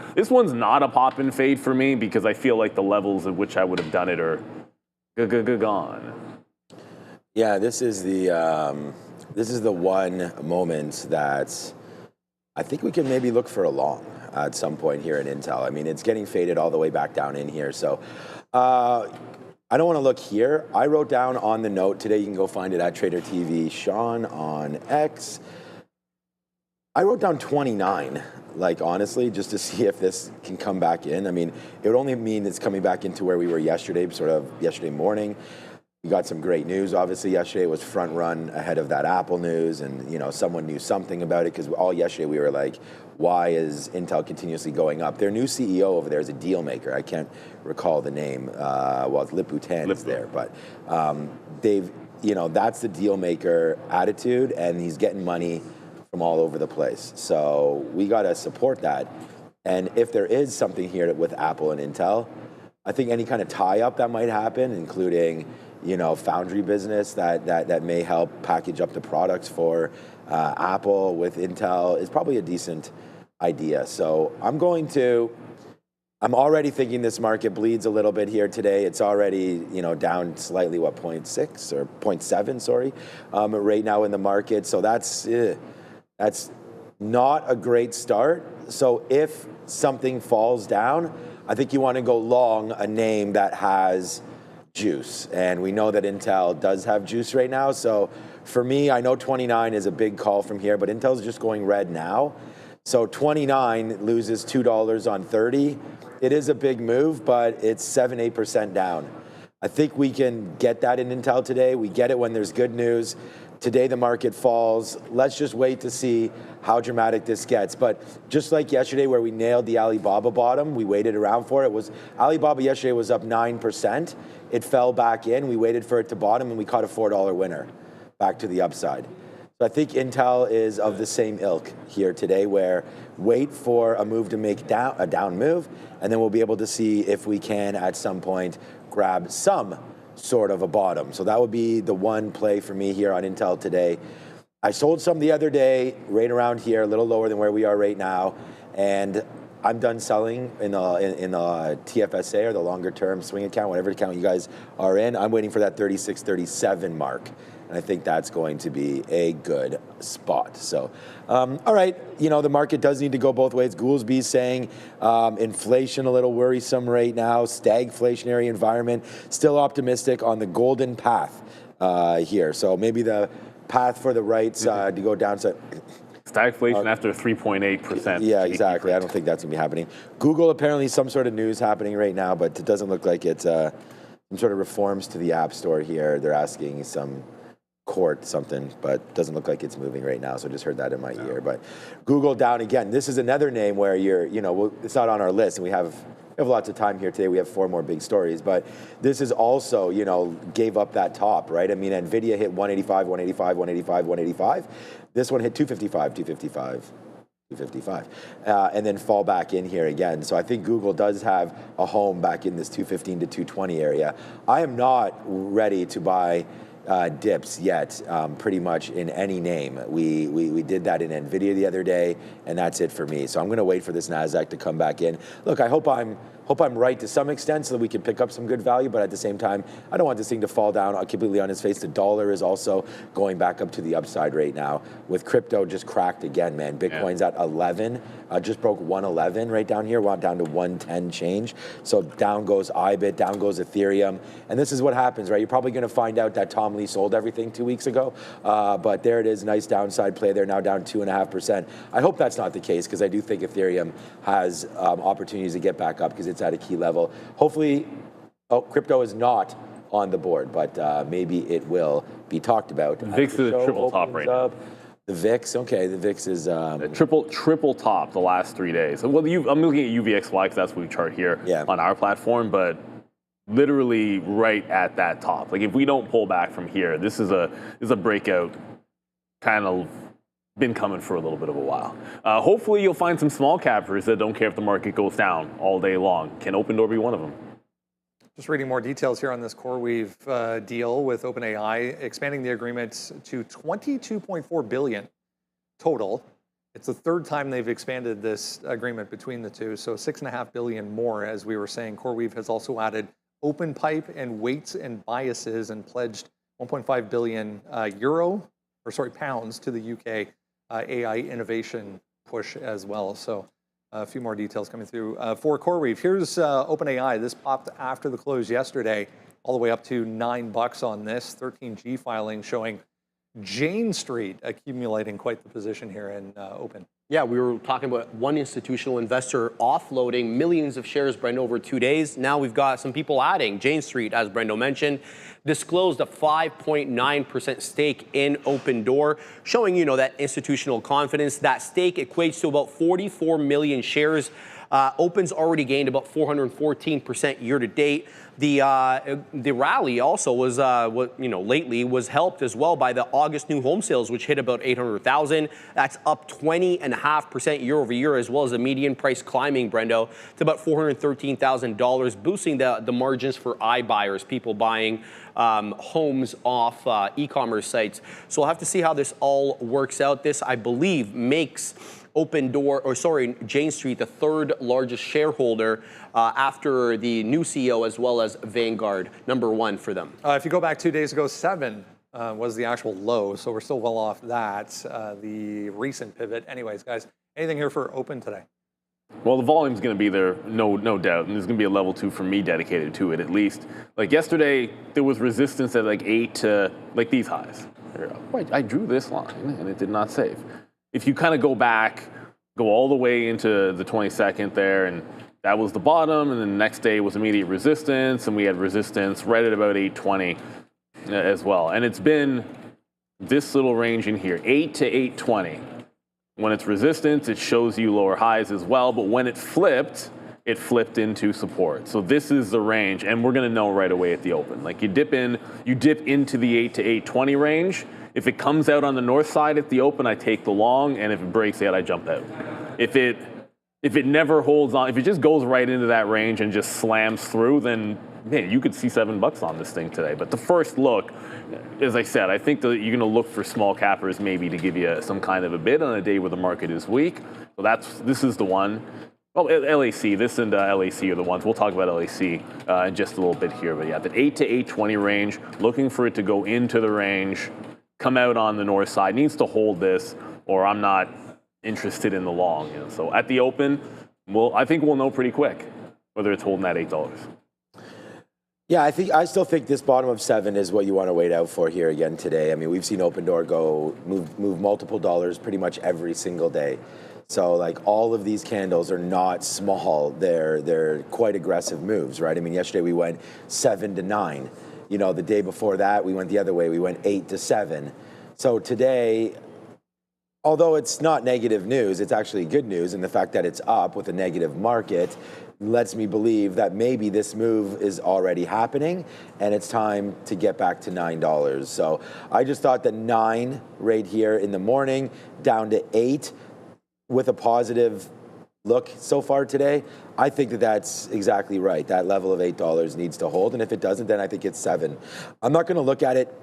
not a pop and fade for me because I feel like the levels at which I would have done it are gone. Yeah, this is the one moment that I think we can maybe look for a long at some point here in Intel. I mean, it's getting faded all the way back down in here. So I don't want to look here. I wrote down on the note today, you can go find it at Trader TV, Sean on X. I wrote down 29, like honestly, just to see if this can come back in. I mean, it would only mean it's coming back into where we were yesterday, sort of yesterday morning. We got some great news. Obviously, yesterday was front run ahead of that Apple news, and someone knew something about it because all yesterday we were like, why is Intel continuously going up? Their new CEO over there is a deal maker. I can't recall the name. It's Liputan is there, but they've, that's the deal maker attitude, and he's getting money from all over the place. So we got to support that. And if there is something here with Apple and Intel, I think any kind of tie-up that might happen, including foundry business that may help package up the products for Apple with Intel is probably a decent idea. So I'm already thinking this market bleeds a little bit here today. It's already, down slightly, 0.6 or 0.7, sorry, right now in the market. So that's not a great start. So if something falls down, I think you want to go long a name that has juice. And we know that Intel does have juice right now. So for me, I know 29 is a big call from here, but Intel's just going red now. So 29 loses $2 on 30. It is a big move, but it's 7-8% down. I think we can get that in Intel today. We get it when there's good news. Today the market falls. Let's just wait to see how dramatic this gets. But just like yesterday where we nailed the Alibaba bottom, we waited around for it. Alibaba yesterday was up 9%. It fell back in. We waited for it to bottom and we caught a $4 winner back to the upside. So I think Intel is of the same ilk here today where wait for a move to make a down move, and then we'll be able to see if we can at some point grab some sort of a bottom. So that would be the one play for me here on Intel today. I sold some the other day right around here, a little lower than where we are right now. And I'm done selling in the TFSA or the longer term swing account, whatever account you guys are in. I'm waiting for that 36, 37 mark. And I think that's going to be a good spot. So, all right, the market does need to go both ways. Goolsby's saying inflation a little worrisome right now, stagflationary environment, still optimistic on the golden path here. So maybe the path for the rights to go down. So, stagflation after 3.8%. Yeah, exactly. I don't think that's going to be happening. Google, apparently some sort of news happening right now, but it doesn't look like it's some sort of reforms to the App Store here. They're asking some court something, but doesn't look like it's moving right now. So I just heard that in my ear. But Google down again. This is another name where it's not on our list, and we have lots of time here today. We have 4 more big stories, but this is also, gave up that top, right? I mean, NVIDIA hit 185, 185, 185, 185. This one hit 255, 255. 255, and then fall back in here again. So I think Google does have a home back in this 215 to 220 area. I am not ready to buy dips yet, pretty much in any name. We did that in NVIDIA the other day, and that's it for me. So I'm going to wait for this Nasdaq to come back in. Look, I hope I'm right to some extent so that we can pick up some good value, but at the same time, I don't want this thing to fall down completely on its face. The dollar is also going back up to the upside right now, with crypto just cracked again, man. Bitcoin's at 11, just broke 111 right down here, went down to 110 change. So down goes IBIT, down goes Ethereum. And this is what happens, right? You're probably going to find out that Tom Lee sold everything 2 weeks ago, but there it is, nice downside play there, now down 2.5%. I hope that's not the case, because I do think Ethereum has opportunities to get back up because it's at a key level. Hopefully, crypto is not on the board, but maybe it will be talked about. VIX is a triple top right now. The VIX, okay, the VIX is triple top the last 3 days. Well, I'm looking at UVXY because that's what we chart here on our platform, but literally right at that top. Like if we don't pull back from here, this is a breakout, kind of been coming for a little bit of a while. Hopefully you'll find some small cappers that don't care if the market goes down all day long. Can OpenDoor be one of them? Just reading more details here on this CoreWeave deal with OpenAI, expanding the agreement to $22.4 billion total. It's the 3rd time they've expanded this agreement between the two, so $6.5 billion more, as we were saying. CoreWeave has also added OpenPipe and weights and biases and pledged 1.5 billion pounds to the UK AI innovation push as well. So a few more details coming through for CoreWeave. Here's OpenAI. This popped after the close yesterday, all the way up to $9 on this 13G filing, showing Jane Street accumulating quite the position here in Open. Yeah, we were talking about one institutional investor offloading millions of shares, Brendo, over 2 days. Now we've got some people adding. Jane Street, as Brendo mentioned, disclosed a 5.9% stake in OpenDoor, showing, that institutional confidence. That stake equates to about 44 million shares. Open's already gained about 414% year to date. The rally also was, lately was helped as well by the August new home sales, which hit about 800,000. That's up 20.5% year over year, as well as the median price climbing, Brendo, to about $413,000, boosting the margins for iBuyers, people buying homes off e-commerce sites. So we'll have to see how this all works out. This, I believe, makes Jane Street the 3rd largest shareholder after the new CEO, as well as Vanguard, #1 for them. If you go back 2 days ago, 7 was the actual low, so we're still well off that, the recent pivot. Anyways, guys, anything here for Open today? Well, the volume's going to be there, no doubt, and there's going to be a level 2 for me dedicated to it at least. Like yesterday, there was resistance at like 8 to like these highs. I drew this line, and it did not save. If you kind of go all the way into the 22nd there, and that was the bottom, and then the next day was immediate resistance, and we had resistance right at about 820 as well. And it's been this little range in here, 8 to 820. When it's resistance, it shows you lower highs as well, but when it flipped into support. So this is the range, and we're going to know right away at the open. Like you dip into the 8 to 820 range. If it comes out on the north side at the open, I take the long, and if it breaks out, I jump out. If it never holds on, if it just goes right into that range and just slams through, then man, you could see $7 on this thing today. But the first look, as I said, I think that you're going to look for small cappers maybe to give you some kind of a bid on a day where the market is weak. So this is the one. Well, LAC, this and LAC are the ones. We'll talk about LAC in just a little bit here. But yeah, the 8 to 820 range, looking for it to go into the range, come out on the north side, needs to hold this, or I'm not interested in the long. You know? So at the open, I think we'll know pretty quick whether it's holding that $8. Yeah, I still think this bottom of 7 is what you want to wait out for here again today. I mean, we've seen OpenDoor move multiple dollars pretty much every single day. So like all of these candles are not small. They're quite aggressive moves, right? I mean, yesterday we went 7 to 9. You know, the day before that we went the other way. We went 8 to 7. So today, although it's not negative news, it's actually good news, and the fact that it's up with a negative market lets me believe that maybe this move is already happening and it's time to get back to $9. So I just thought that 9 right here in the morning down to 8 with a positive look so far today. I think that that's exactly right. That level of $8 needs to hold, and if it doesn't, then I think it's 7. I'm not going to look at it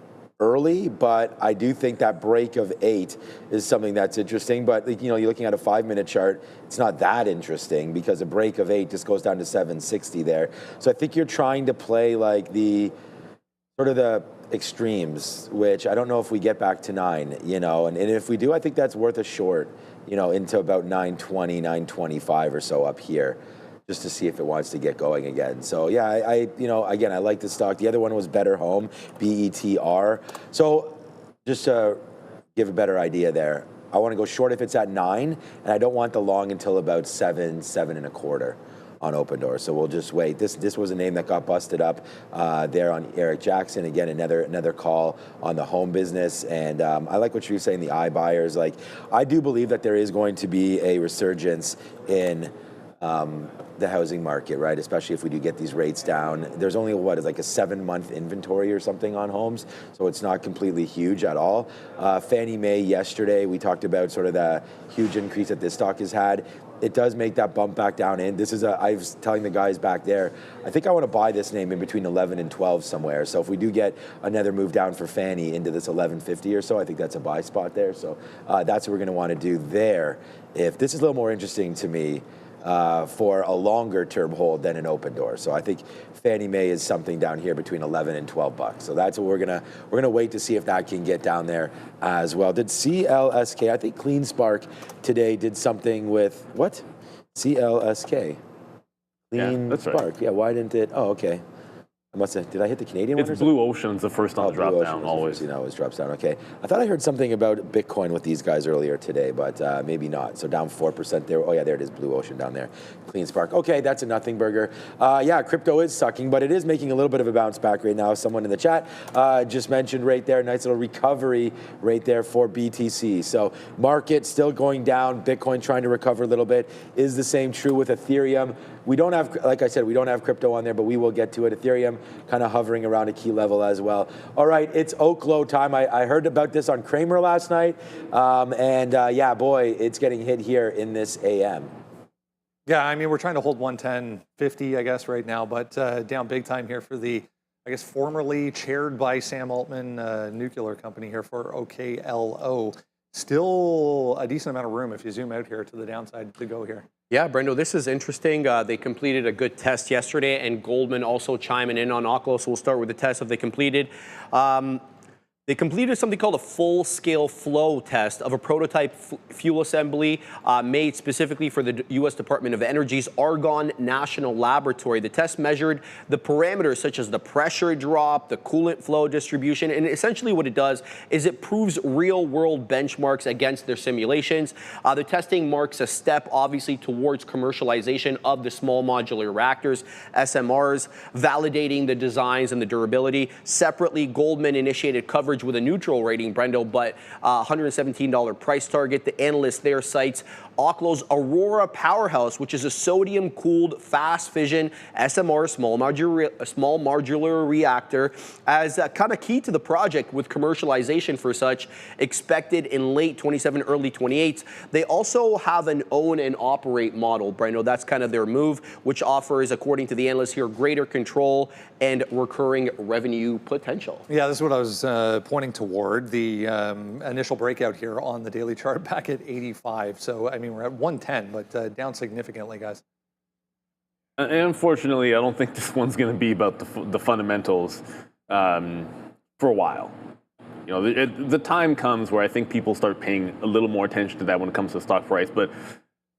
early, but I do think that break of 8 is something that's interesting. But you know, you're looking at a 5-minute chart, it's not that interesting because a break of 8 just goes down to 760 there. So I think you're trying to play like the sort of the extremes, which I don't know if we get back to 9, you know, and if we do, I think that's worth a short, you know, into about 920, 925 or so up here, just to see if it wants to get going again. So yeah, I you know, again, I like the stock. The other one was Better Home, BETR. So just to give a better idea there, I want to go short if it's at 9, and I don't want the long until about 7, 7.25 on OpenDoor. So we'll just wait. This was a name that got busted up there on Eric Jackson. Again, another call on the home business. And I like what you were saying, the iBuyers. Like, I do believe that there is going to be a resurgence in the housing market, right? Especially if we do get these rates down. There's only what is like a 7-month inventory or something on homes, so it's not completely huge at all. Fannie Mae yesterday, we talked about sort of the huge increase that this stock has had. It does make that bump back down in. This is I was telling the guys back there, I think I want to buy this name in between 11 and 12 somewhere. So if we do get another move down for Fannie into this 1150 or so, I think that's a buy spot there. So that's what we're going to want to do there. If this is a little more interesting to me, for a longer term hold than an OpenDoor. So I think Fannie Mae is something down here between 11 and 12 bucks. So that's what we're gonna wait to see if that can get down there as well. Did CLSK, I think CleanSpark today did something with what? CLSK. Clean that's Spark. right. Yeah, why didn't it? Oh, okay. I must have, did I hit the Canadian one? It's Blue Ocean's the first on the drop down, always. You know, always drops down. Okay. I thought I heard something about Bitcoin with these guys earlier today, but maybe not. So down 4% there. Oh, yeah, there it is. Blue Ocean down there. Clean Spark. Okay, that's a nothing burger. Yeah, crypto is sucking, but it is making a little bit of a bounce back right now. Someone in the chat just mentioned right there, nice little recovery right there for BTC. So market still going down. Bitcoin trying to recover a little bit. Is the same true with Ethereum? We don't have, like I said, we don't have crypto on there, but we will get to it. Ethereum kind of hovering around a key level as well. All right, it's Oklo time. I heard about this on Kramer last night. Yeah, boy, it's getting hit here in this AM. Yeah, I mean, we're trying to hold 110.50, I guess, right now, but down big time here for the, I guess, formerly chaired by Sam Altman nuclear company here for OKLO. Still a decent amount of room if you zoom out here to the downside to go here. Yeah, Brendo, this is interesting. They completed a good test yesterday, and Goldman also chiming in on Oklo, so we'll start with the test that they completed. They completed something called a full-scale flow test of a prototype fuel assembly made specifically for the U.S. Department of Energy's Argonne National Laboratory. The test measured the parameters such as the pressure drop, the coolant flow distribution, and essentially what it does is it proves real-world benchmarks against their simulations. The testing marks a step, obviously, towards commercialization of the small modular reactors, SMRs, validating the designs and the durability. Separately, Goldman initiated coverage with a neutral rating, Brendo, but $117 price target. The analyst there cites Oklo's Aurora Powerhouse, which is a sodium-cooled fast fission SMR small modular reactor, as kind of key to the project, with commercialization for such expected in late 27, early 28. They also have an own and operate model, Brendo. That's kind of their move, which offers, according to the analyst here, greater control and recurring revenue potential. Yeah, this is what I was pointing toward the initial breakout here on the daily chart back at 85. So, I mean, we're at 110, but down significantly, guys. And unfortunately, I don't think this one's going to be about the fundamentals for a while. You know, the time comes where I think people start paying a little more attention to that when it comes to stock price. But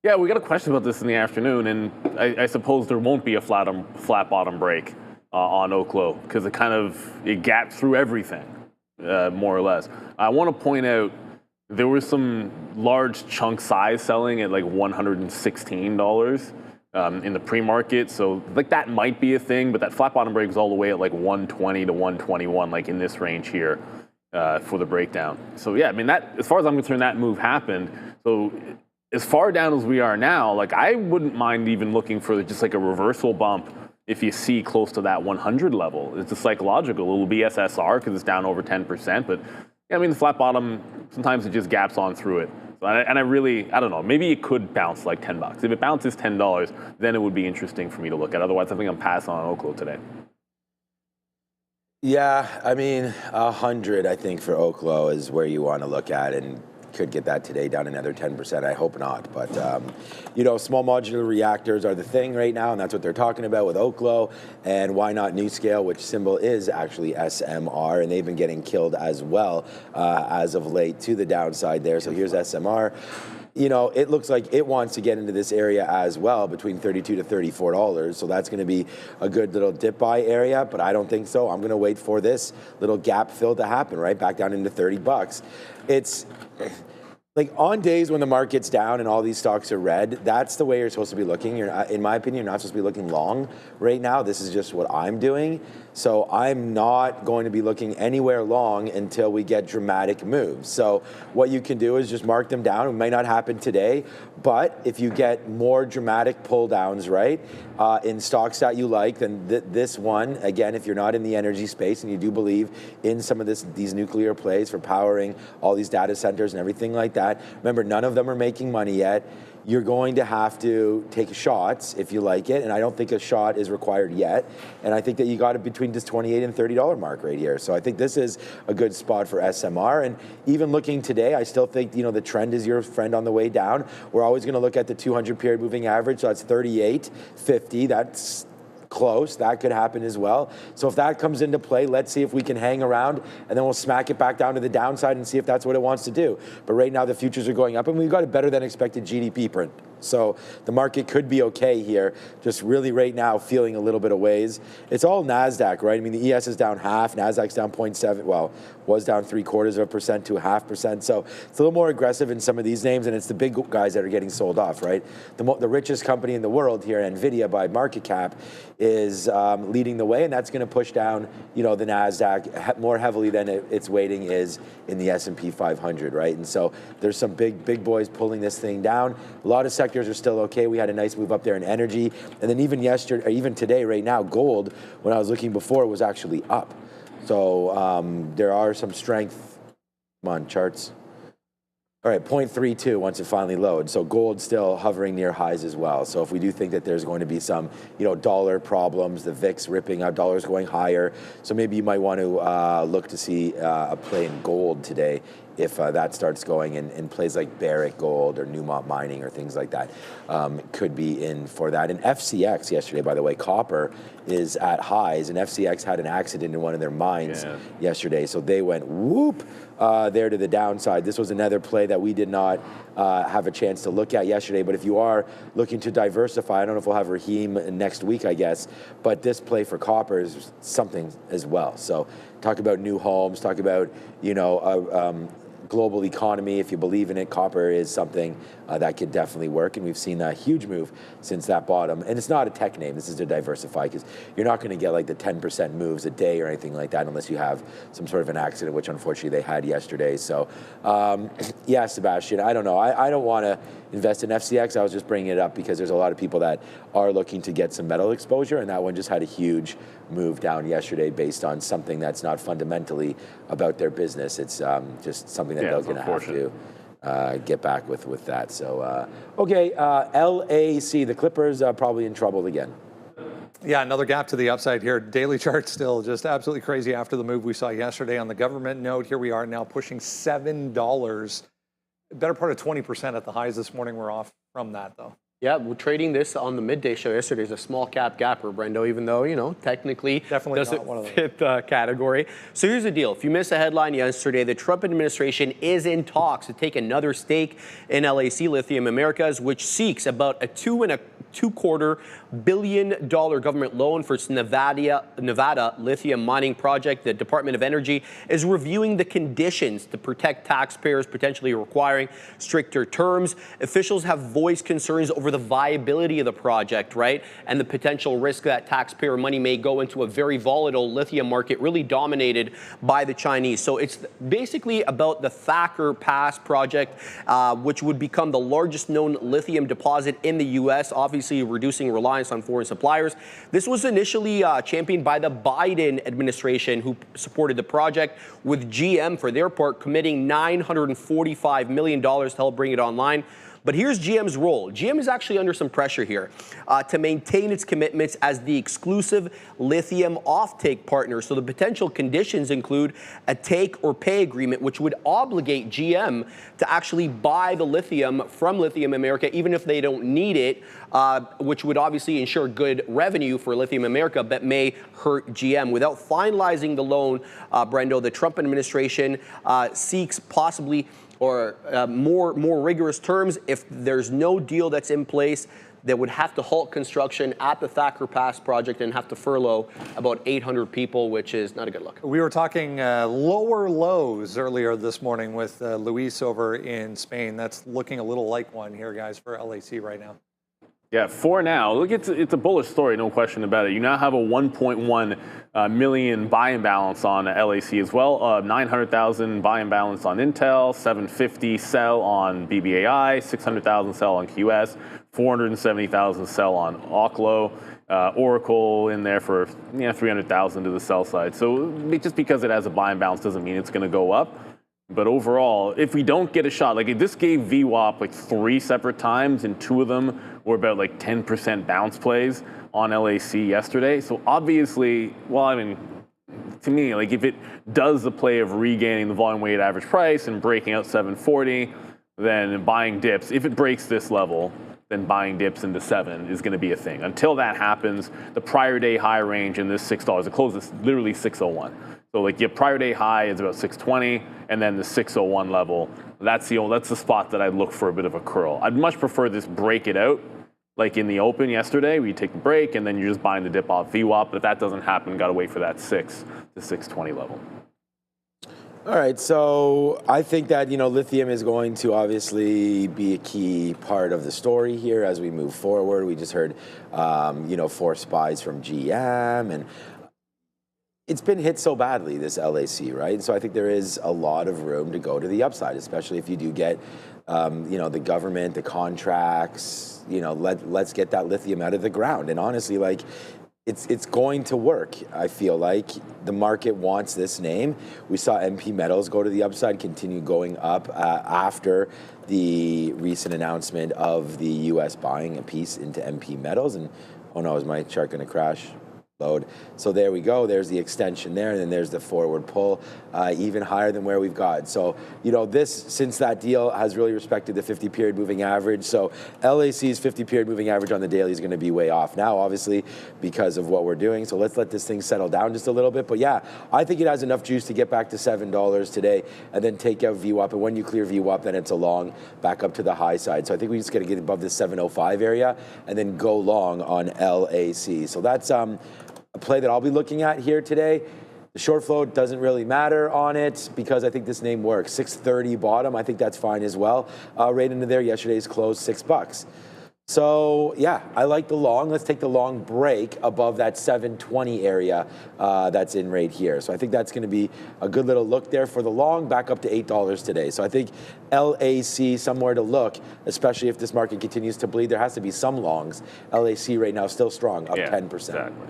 yeah, we got a question about this in the afternoon, and I suppose there won't be a flat bottom break on Oklo because it gapped through everything, more or less. I want to point out there was some large chunk size selling at like $116. In the pre-market, so like that might be a thing, but that flat bottom break was all the way at like 120 to 121, like in this range here for the breakdown. So yeah, I mean that, as far as I'm concerned, that move happened. So as far down as we are now, like I wouldn't mind even looking for just like a reversal bump if you see close to that 100 level. It's a psychological, it'll be SSR because it's down over 10%, but yeah, I mean the flat bottom, sometimes it just gaps on through it. And I don't know, maybe it could bounce like $10. If it bounces $10, then it would be interesting for me to look at. Otherwise, I think I'm passing on Oklo today. Yeah, I mean, 100, I think, for Oklo is where you want to look at, and could get that today down another 10%. I hope not. But, you know, small modular reactors are the thing right now, and that's what they're talking about with Oklo. And why not NuScale, which symbol is actually SMR, and they've been getting killed as well as of late to the downside there. So here's SMR. You know, it looks like it wants to get into this area as well, between $32 to $34. So that's going to be a good little dip buy area, but I don't think so. I'm going to wait for this little gap fill to happen, right? Back down into $30. It's like on days when the market's down and all these stocks are red, that's the way you're supposed to be looking. In my opinion, you're not supposed to be looking long right now. This is just what I'm doing. So I'm not going to be looking anywhere long until we get dramatic moves. So what you can do is just mark them down. It may not happen today, but if you get more dramatic pull downs, right, in stocks that you like, then this one, again, if you're not in the energy space and you do believe in some of these nuclear plays for powering all these data centers and everything like that, remember, none of them are making money yet. You're going to have to take shots if you like it, and I don't think a shot is required yet. And I think that you got it between this $28 and $30 mark right here. So I think this is a good spot for SMR. And even looking today, I still think, you know, the trend is your friend on the way down. We're always going to look at the 200 period moving average, so that's 38.50. That's close. That could happen as well. So if that comes into play, let's see if we can hang around, and then we'll smack it back down to the downside and see if that's what it wants to do. But right now the futures are going up, and we've got a better than expected GDP print. So the market could be okay here, just really right now feeling a little bit of ways. It's all Nasdaq, right? I mean, the ES is down half, Nasdaq's down 0.7, well, was down 0.75% to 0.5%. So it's a little more aggressive in some of these names, and it's the big guys that are getting sold off, right? The richest company in the world here, NVDA by market cap, is leading the way, and that's going to push down, you know, the Nasdaq more heavily than its weighting is in the S&P 500, right? And so there's some big boys pulling this thing down. A lot of sectors are still okay. We had a nice move up there in energy, and then even yesterday, or even today, right now, gold, when I was looking before, was actually up. So there are some strength. Come on, charts. All right, 0.32 once it finally loads. So gold still hovering near highs as well. So if we do think that there's going to be some, you know, dollar problems, the VIX ripping out, dollars going higher. So maybe you might want to look to see a play in gold today if that starts going in plays like Barrick Gold or Newmont Mining or things like that. Could be in for that. And FCX yesterday, by the way, copper is at highs, and FCX had an accident in one of their mines yesterday. So they went whoop there to the downside. This was another play that we did not have a chance to look at yesterday. But if you are looking to diversify, I don't know if we'll have Raheem next week, I guess, but this play for copper is something as well. So talk about new homes, talk about, you know, global economy. If you believe in it, copper is something that could definitely work, and we've seen a huge move since that bottom. And it's not a tech name, this is to diversify, because you're not going to get like the 10% moves a day or anything like that unless you have some sort of an accident, which unfortunately they had yesterday. So yeah, Sebastian, I don't know. I don't want to invest in FCX. I was just bringing it up because there's a lot of people that are looking to get some metal exposure, and that one just had a huge move down yesterday based on something that's not fundamentally about their business. It's just something that they're going to have to get back with that. So, okay, LAC, the Clippers are probably in trouble again. Yeah, another gap to the upside here. Daily chart still just absolutely crazy after the move we saw yesterday on the government note. Here we are now pushing $7. Better part of 20% at the highs this morning. We're off from that, though. Yeah, we're trading this on the midday show yesterday as a small cap gapper, Brendo, even though, you know, technically Definitely doesn't not one of those. fit the category. So here's the deal. If you missed a headline yesterday, the Trump administration is in talks to take another stake in LAC, Lithium Americas, which seeks about a $2.25 billion government loan for its Nevada lithium mining project. The Department of Energy is reviewing the conditions to protect taxpayers, potentially requiring stricter terms. Officials have voiced concerns over the viability of the project, right? And the potential risk that taxpayer money may go into a very volatile lithium market, really dominated by the Chinese. So it's basically about the Thacker Pass project, which would become the largest known lithium deposit in the U.S., obviously reducing reliance on foreign suppliers. This was initially championed by the Biden administration, who supported the project, with GM, for their part, committing $945 million to help bring it online. But here's GM's role. GM is actually under some pressure here to maintain its commitments as the exclusive lithium offtake partner. So the potential conditions include a take or pay agreement, which would obligate GM to actually buy the lithium from Lithium America, even if they don't need it, which would obviously ensure good revenue for Lithium America, but may hurt GM. Without finalizing the loan, Brendo, the Trump administration seeks possibly or more rigorous terms. If there's no deal that's in place, they would have to halt construction at the Thacker Pass project and have to furlough about 800 people, which is not a good look. We were talking lower lows earlier this morning with Luis over in Spain. That's looking a little like one here, guys, for LAC right now. Yeah, for now, look, it's a bullish story, no question about it. You now have a 1.1 million buy-in balance on LAC as well, 900,000 buy-in balance on Intel, 750 sell on BBAI, 600,000 sell on QS, 470,000 sell on Oklo, Oracle in there for 300,000 to the sell side. So just because it has a buy-in balance doesn't mean it's going to go up. But overall, if we don't get a shot, like this gave VWAP like 3 separate times, and 2 of them were about like 10% bounce plays on LAC yesterday. So obviously, well, I mean, to me, like if it does the play of regaining the volume weighted average price and breaking out 740, then buying dips, if it breaks this level, then buying dips into 7 is going to be a thing. Until that happens, the prior day high range in this $6, the close is literally 601. So like your prior day high is about 620, and then the 601 level, that's the spot that I'd look for a bit of a curl. I'd much prefer this break it out, like in the open yesterday, where you take the break and then you're just buying the dip off VWAP. But if that doesn't happen, got to wait for that 6 to 620 level. All right, so I think that, lithium is going to obviously be a key part of the story here as we move forward. We just heard, 4 spies from GM, and it's been hit so badly, this LAC, right? So I think there is a lot of room to go to the upside, especially if you do get, the government, the contracts, let's get that lithium out of the ground. And honestly, like, it's going to work. I feel like the market wants this name. We saw MP Metals go to the upside, continue going up after the recent announcement of the U.S. buying a piece into MP Metals. And oh no, is my chart going to crash? Load. So there we go. There's the extension there, and then there's the forward pull, even higher than where we've got. So, this, since that deal has really respected the 50-period moving average. So LAC's 50-period moving average on the daily is going to be way off now, obviously, because of what we're doing. So let's let this thing settle down just a little bit. But yeah, I think it has enough juice to get back to $7 today and then take out VWAP. And when you clear VWAP, then it's a long back up to the high side. So I think we just got to get above the 705 area and then go long on LAC. So that's a play that I'll be looking at here today. The short flow doesn't really matter on it because I think this name works. 630 bottom, I think that's fine as well. Right into there, yesterday's close, $6. So yeah, I like the long. Let's take the long break above that 720 area that's in right here. So I think that's going to be a good little look there for the long, back up to $8 today. So I think LAC somewhere to look, especially if this market continues to bleed. There has to be some longs. LAC right now still strong, up 10%. Exactly.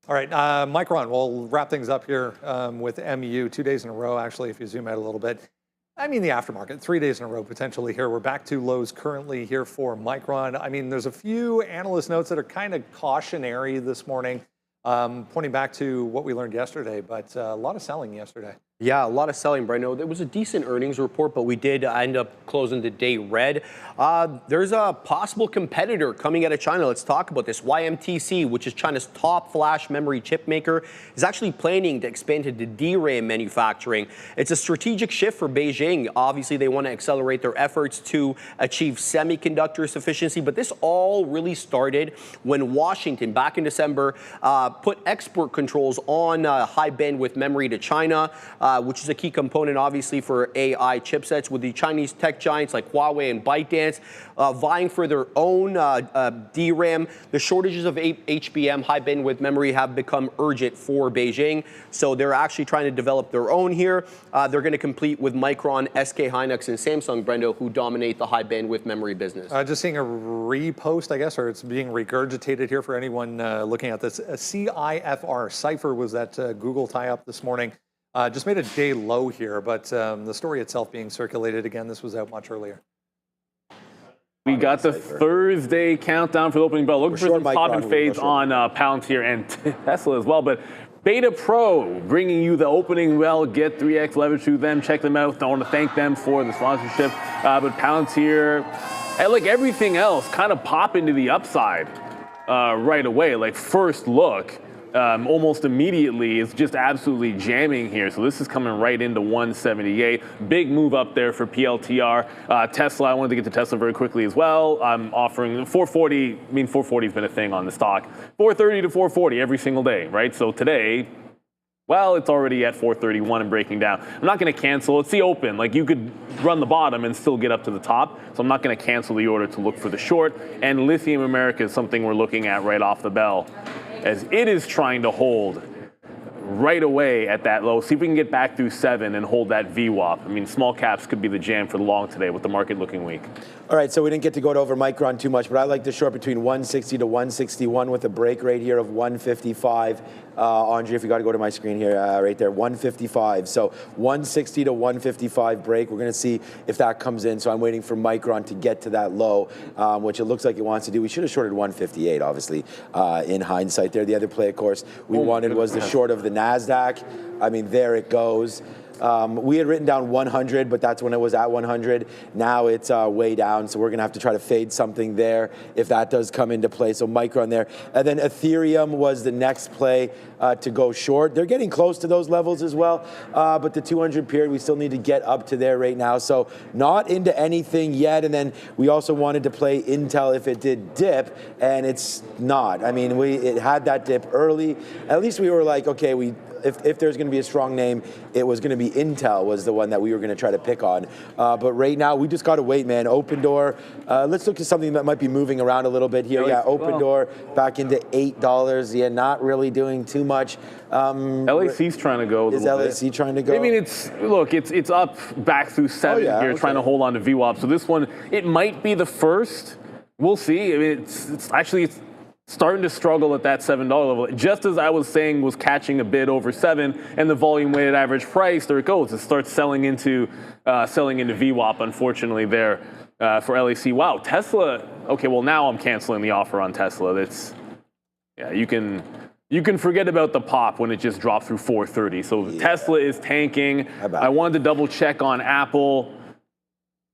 All right, Micron, we'll wrap things up here with MU 2 days in a row, actually, if you zoom out a little bit. I mean, the aftermarket, 3 days in a row potentially here. We're back to lows currently here for Micron. I mean, there's a few analyst notes that are kind of cautionary this morning, pointing back to what we learned yesterday, but a lot of selling yesterday. Yeah, a lot of selling, Breno. There was a decent earnings report, but we did end up closing the day red. There's a possible competitor coming out of China. Let's talk about this. YMTC, which is China's top flash memory chip maker, is actually planning to expand into DRAM manufacturing. It's a strategic shift for Beijing. Obviously, they want to accelerate their efforts to achieve semiconductor sufficiency, but this all really started when Washington, back in December, put export controls on high bandwidth memory to China, which is a key component, obviously, for AI chipsets, with the Chinese tech giants like Huawei and ByteDance vying for their own DRAM. The shortages of HBM, high bandwidth memory, have become urgent for Beijing, so they're actually trying to develop their own here. They're going to compete with Micron, SK Hynix, and Samsung, Brendo, who dominate the high bandwidth memory business. Just seeing a repost, I guess, or it's being regurgitated here for anyone looking at this. CIFR, Cipher was that Google tie-up this morning. Just made a day low here, but the story itself being circulated again, this was out much earlier. We got the Thursday countdown for the opening bell. Looking for some top and fades on Palantir and Tesla as well. But Beta Pro bringing you the opening bell. Get 3x leverage to them. Check them out. I want to thank them for the sponsorship. But Palantir, and like everything else, kind of pop into the upside right away. Like first look. Almost immediately is just absolutely jamming here. So this is coming right into 178. Big move up there for PLTR. Tesla, I wanted to get to Tesla very quickly as well. I'm offering 440. I mean, 440 has been a thing on the stock. 430 to 440 every single day, right? So today, well, it's already at 431 and breaking down. I'm not going to cancel. It's the open. Like you could run the bottom and still get up to the top. So I'm not going to cancel the order to look for the short. And Lithium Americas is something we're looking at right off the bell, as it is trying to hold right away at that low. See if we can get back through 7 and hold that VWAP. I mean, small caps could be the jam for the long today with the market looking weak. All right, so we didn't get to go over Micron too much, but I like the short between 160 to 161 with a break rate here of 155. Andre, if you got to go to my screen here, right there, 155. So 160 to 155 break. We're going to see if that comes in. So I'm waiting for Micron to get to that low, which it looks like it wants to do. We should have shorted 158, obviously, in hindsight there. The other play, of course, we wanted was the short of the Nasdaq. I mean, there it goes. We had written down 100, but that's when it was at 100. Now it's way down, so we're going to have to try to fade something there if that does come into play. So Micron there. And then Ethereum was the next play to go short. They're getting close to those levels as well, but the 200 period, we still need to get up to there right now. So not into anything yet. And then we also wanted to play Intel if it did dip, and it's not. I mean, it had that dip early. At least we were like, okay, if there's going to be a strong name, it was going to be Intel was the one that we were going to try to pick on. But right now, we just got to wait, man. OpenDoor. Let's look at something that might be moving around a little bit here. Yeah, OpenDoor back into $8. Yeah, not really doing too much. LAC's trying to go. Is LAC trying to go? I mean, it's up back through 7 here, trying to hold on to VWAP. So this one, it might be the first. We'll see. I mean, it's starting to struggle at that $7 level. Just as I was saying was catching a bid over 7 and the volume weighted average price, there it goes. It starts selling into VWAP, unfortunately, there for LAC. Wow, Tesla. Okay, well, now I'm canceling the offer on Tesla. You can forget about the pop when it just dropped through 430. So Tesla is tanking. I wanted to double check on Apple.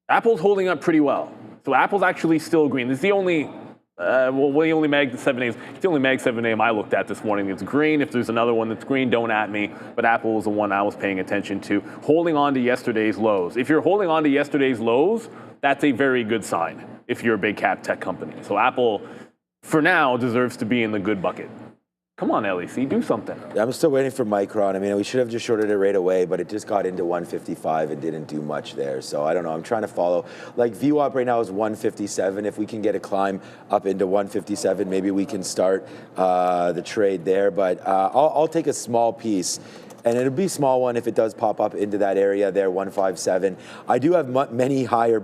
Apple's holding up pretty well. So Apple's actually still green. This is the only the only Mag 7A. It's the only Mag 7A I looked at this morning. It's green. If there's another one that's green, don't at me. But Apple was the one I was paying attention to. Holding on to yesterday's lows. If you're holding on to yesterday's lows, that's a very good sign if you're a big cap tech company. So Apple, for now, deserves to be in the good bucket. Come on, LEC, do something. I'm still waiting for Micron. I mean, we should have just shorted it right away, but it just got into 155 and didn't do much there. So I don't know. I'm trying to follow. Like VWAP right now is 157. If we can get a climb up into 157, maybe we can start the trade there. But I'll take a small piece. And it'll be a small one if it does pop up into that area there, 157. I do have many higher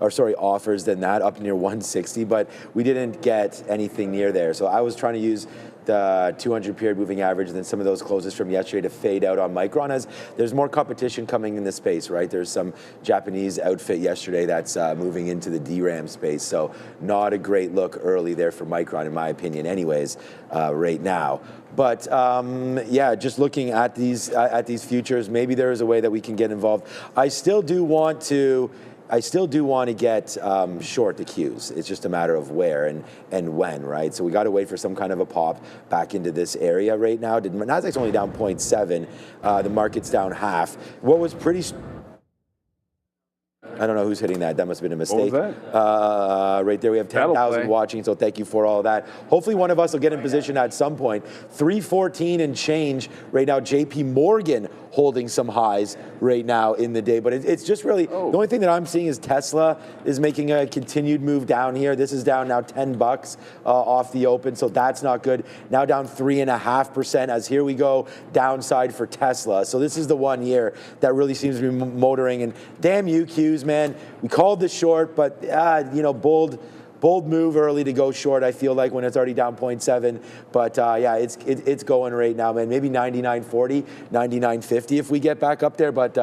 offers than that, up near 160, but we didn't get anything near there. So I was trying to use the 200 period moving average, and then some of those closes from yesterday to fade out on Micron as there's more competition coming in the space, right? There's some Japanese outfit yesterday that's moving into the DRAM space, so not a great look early there for Micron, in my opinion, anyways, right now. But yeah, just looking at these futures, maybe there is a way that we can get involved. I still do want to get short the Qs. It's just a matter of where and when, right? So we got to wait for some kind of a pop back into this area right now. Nasdaq's only down 0.7. The market's down half. What was pretty... I don't know who's hitting that. That must have been a mistake. What was that? Right there, we have 10,000 watching, so thank you for all of that. Hopefully one of us will get in position at some point. 314 and change right now. JP Morgan holding some highs right now in the day. But it's just really, the only thing that I'm seeing is Tesla is making a continued move down here. This is down now $10 off the open, so that's not good. Now down 3.5% as here we go, downside for Tesla. So this is the one here that really seems to be motoring. And damn you, Qs, man. We called this short, but you know, bold move early to go short, I feel like, when it's already down 0.7. But yeah, it's going right now, man. Maybe 99.40, 99.50 if we get back up there. But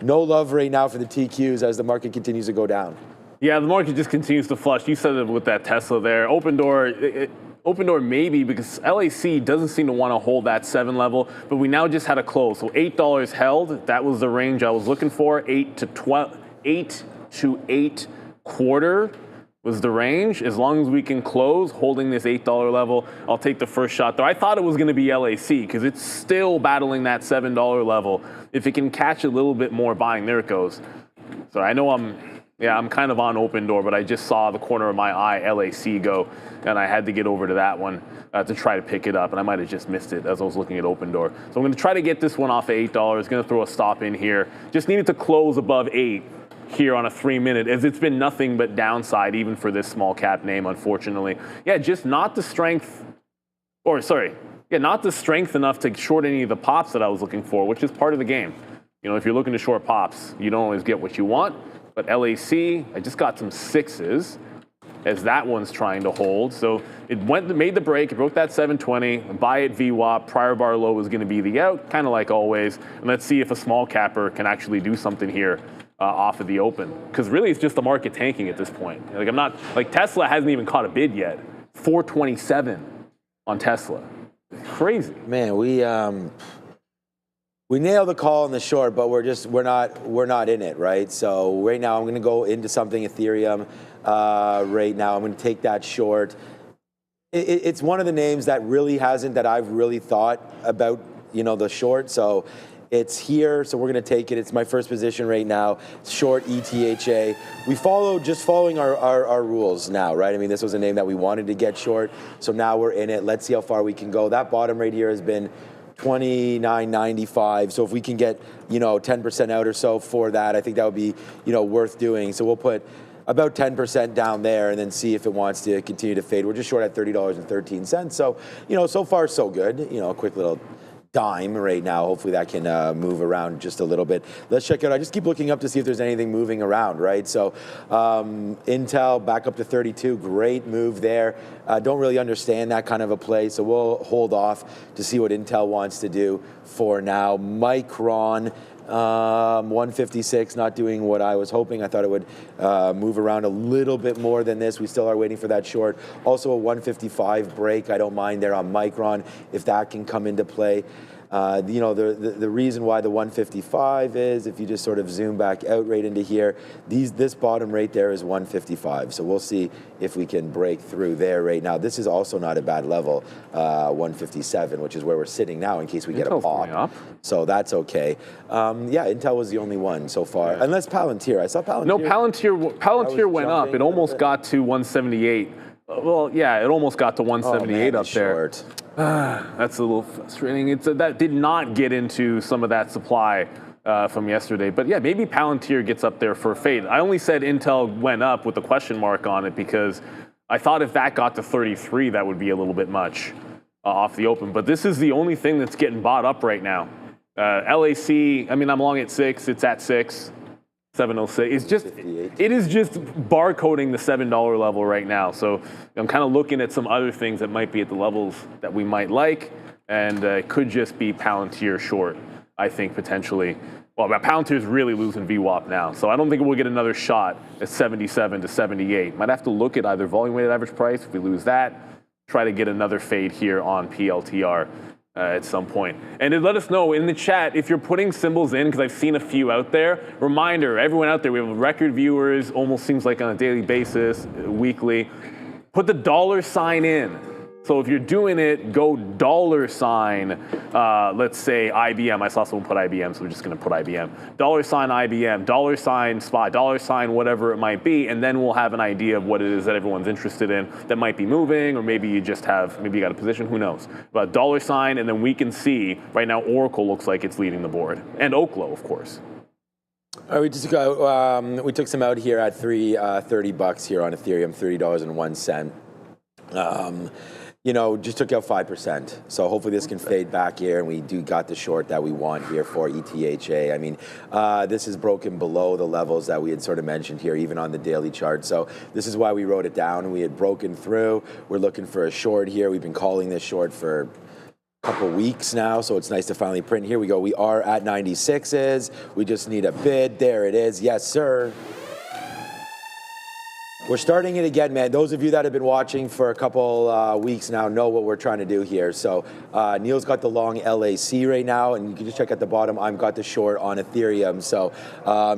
no love right now for the TQs as the market continues to go down. Yeah, the market just continues to flush. You said it with that Tesla there. OpenDoor maybe, because LAC doesn't seem to want to hold that 7 level, but we now just had a close. So $8 held. That was the range I was looking for. 8 to 8.25 was the range. As long as we can close holding this $8 level, I'll take the first shot there. I thought it was going to be LAC because it's still battling that $7 level. If it can catch a little bit more buying, there it goes. So I know I'm kind of on OpenDoor, but I just saw the corner of my eye LAC go, and I had to get over to that one to try to pick it up, and I might have just missed it as I was looking at OpenDoor. So I'm going to try to get this one off at $8. Going to throw a stop in here. Just needed to close above 8 here on a 3-minute, as it's been nothing but downside even for this small cap name, unfortunately. Yeah, just not the strength, not the strength enough to short any of the pops that I was looking for, which is part of the game. You know, if you're looking to short pops, you don't always get what you want. But LAC, I just got some 6s as that one's trying to hold. So it made the break, it broke that 720, buy it VWAP, prior bar low was gonna be the out, kind of like always. And let's see if a small capper can actually do something here off of the open. Because really it's just the market tanking at this point. Like Tesla hasn't even caught a bid yet. 427 on Tesla. It's crazy. Man, we nailed the call on the short, but we're not in it, right? So right now I'm going to go into something Ethereum. Right now I'm going to take that short. It's one of the names that I've really thought about, you know, the short. So it's here, so we're going to take it. It's my first position right now. Short ETHA. Following our rules now, right? I mean, this was a name that we wanted to get short, so now we're in it. Let's see how far we can go. That bottom right here has been 29.95. So if we can get, you know, 10% out or so for that, I think that would be, you know, worth doing. So we'll put about 10% down there and then see if it wants to continue to fade. We're just short at $30.13. So, you know, so far so good. You know, a quick little dime right now. Hopefully that can move around just a little bit. Let's check out. I just keep looking up to see if there's anything moving around, right? So Intel back up to 32. Great move there. Don't really understand that kind of a play, so we'll hold off to see what Intel wants to do for now. Micron, 156, not doing what I was hoping. I thought it would move around a little bit more than this. We still are waiting for that short. Also a 155 break. I don't mind there on Micron if that can come into play. You know, the reason why the 155 is, if you just sort of zoom back out right into here, this bottom right there is 155. So we'll see if we can break through there right now. This is also not a bad level, 157, which is where we're sitting now in case we get a pop. So that's okay. Yeah, Intel was the only one so far, unless Palantir. I saw Palantir. No, Palantir went up. It almost got to 178. Well, yeah, it almost got to 178 up there. That's a little frustrating. That did not get into some of that supply from yesterday. But yeah, maybe Palantir gets up there for a fade. I only said Intel went up with a question mark on it because I thought if that got to 33, that would be a little bit much off the open. But this is the only thing that's getting bought up right now. LAC, I mean, I'm long at 6. It's at 6. 706. It's just, it is just barcoding the $7 level right now. So I'm kind of looking at some other things that might be at the levels that we might like, and it could just be Palantir short, I think, potentially. Well, Palantir's really losing VWAP now, so I don't think we'll get another shot at 77 to 78. Might have to look at either volume weighted average price. If we lose that, try to get another fade here on PLTR. At some point. And let us know in the chat if you're putting symbols in, because I've seen a few out there. Reminder, everyone out there, we have record viewers, almost seems like on a daily basis, weekly. Put the $sign in. So if you're doing it, go $, let's say IBM. I saw someone put IBM, so we're just going to put IBM. $sign IBM, $sign spot, $sign whatever it might be, and then we'll have an idea of what it is that everyone's interested in that might be moving, or maybe you just have, maybe you got a position, who knows. But $sign, and then we can see, right now Oracle looks like it's leading the board. And Oklo, of course. All right, we just got, we took some out here at $30 here on Ethereum, $30.01. You know, just took out 5%. So hopefully this can fade back here, and we do got the short that we want here for ETHA. I mean, this is broken below the levels that we had sort of mentioned here, even on the daily chart. So this is why we wrote it down. We had broken through. We're looking for a short here. We've been calling this short for a couple weeks now, so it's nice to finally print. Here we go. We are at 96s. We just need a bid. There it is. Yes, sir. We're starting it again, man. Those of you that have been watching for a couple weeks now know what we're trying to do here. So Neil's got the long LAC right now, and you can just check at the bottom. I've got the short on Ethereum. So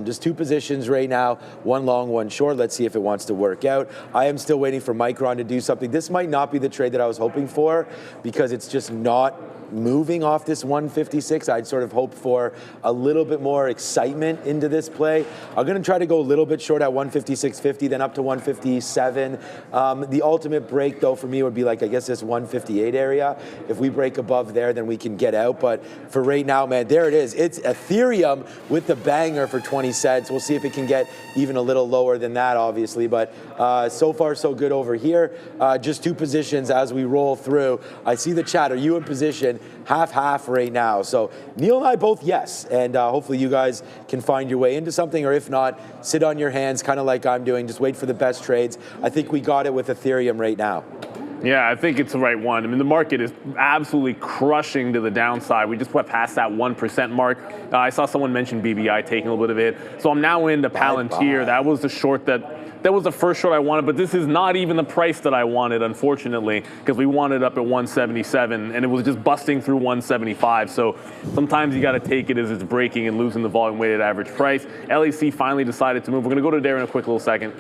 just two positions right now, one long, one short. Let's see if it wants to work out. I am still waiting for Micron to do something. This might not be the trade that I was hoping for, because it's just not moving off this 156. I'd sort of hope for a little bit more excitement into this play. I'm going to try to go a little bit short at 156.50, then up to 157. The ultimate break, though, for me would be like, I guess, this 158 area. If we break above there, then we can get out. But for right now, man, there it is. It's Ethereum with the banger for 20 cents. We'll see if it can get even a little lower than that, obviously. But so far, so good over here. Just two positions as we roll through. I see the chat. Are you in position? Half right now. So Neil and I both yes, and hopefully you guys can find your way into something, or if not, sit on your hands, kind of like I'm doing. Just wait for the best trades. I think we got it with Ethereum right now. Yeah, I think it's the right one. I mean, the market is absolutely crushing to the downside. We just went past that 1% mark. I saw someone mention BBI taking a little bit of it. So I'm now into Palantir. That was the short that was the first short I wanted, but this is not even the price that I wanted, unfortunately, because we wanted up at 177, and it was just busting through 175. So sometimes you got to take it as it's breaking and losing the volume weighted average price. LAC finally decided to move. We're going to go to there in a quick little second.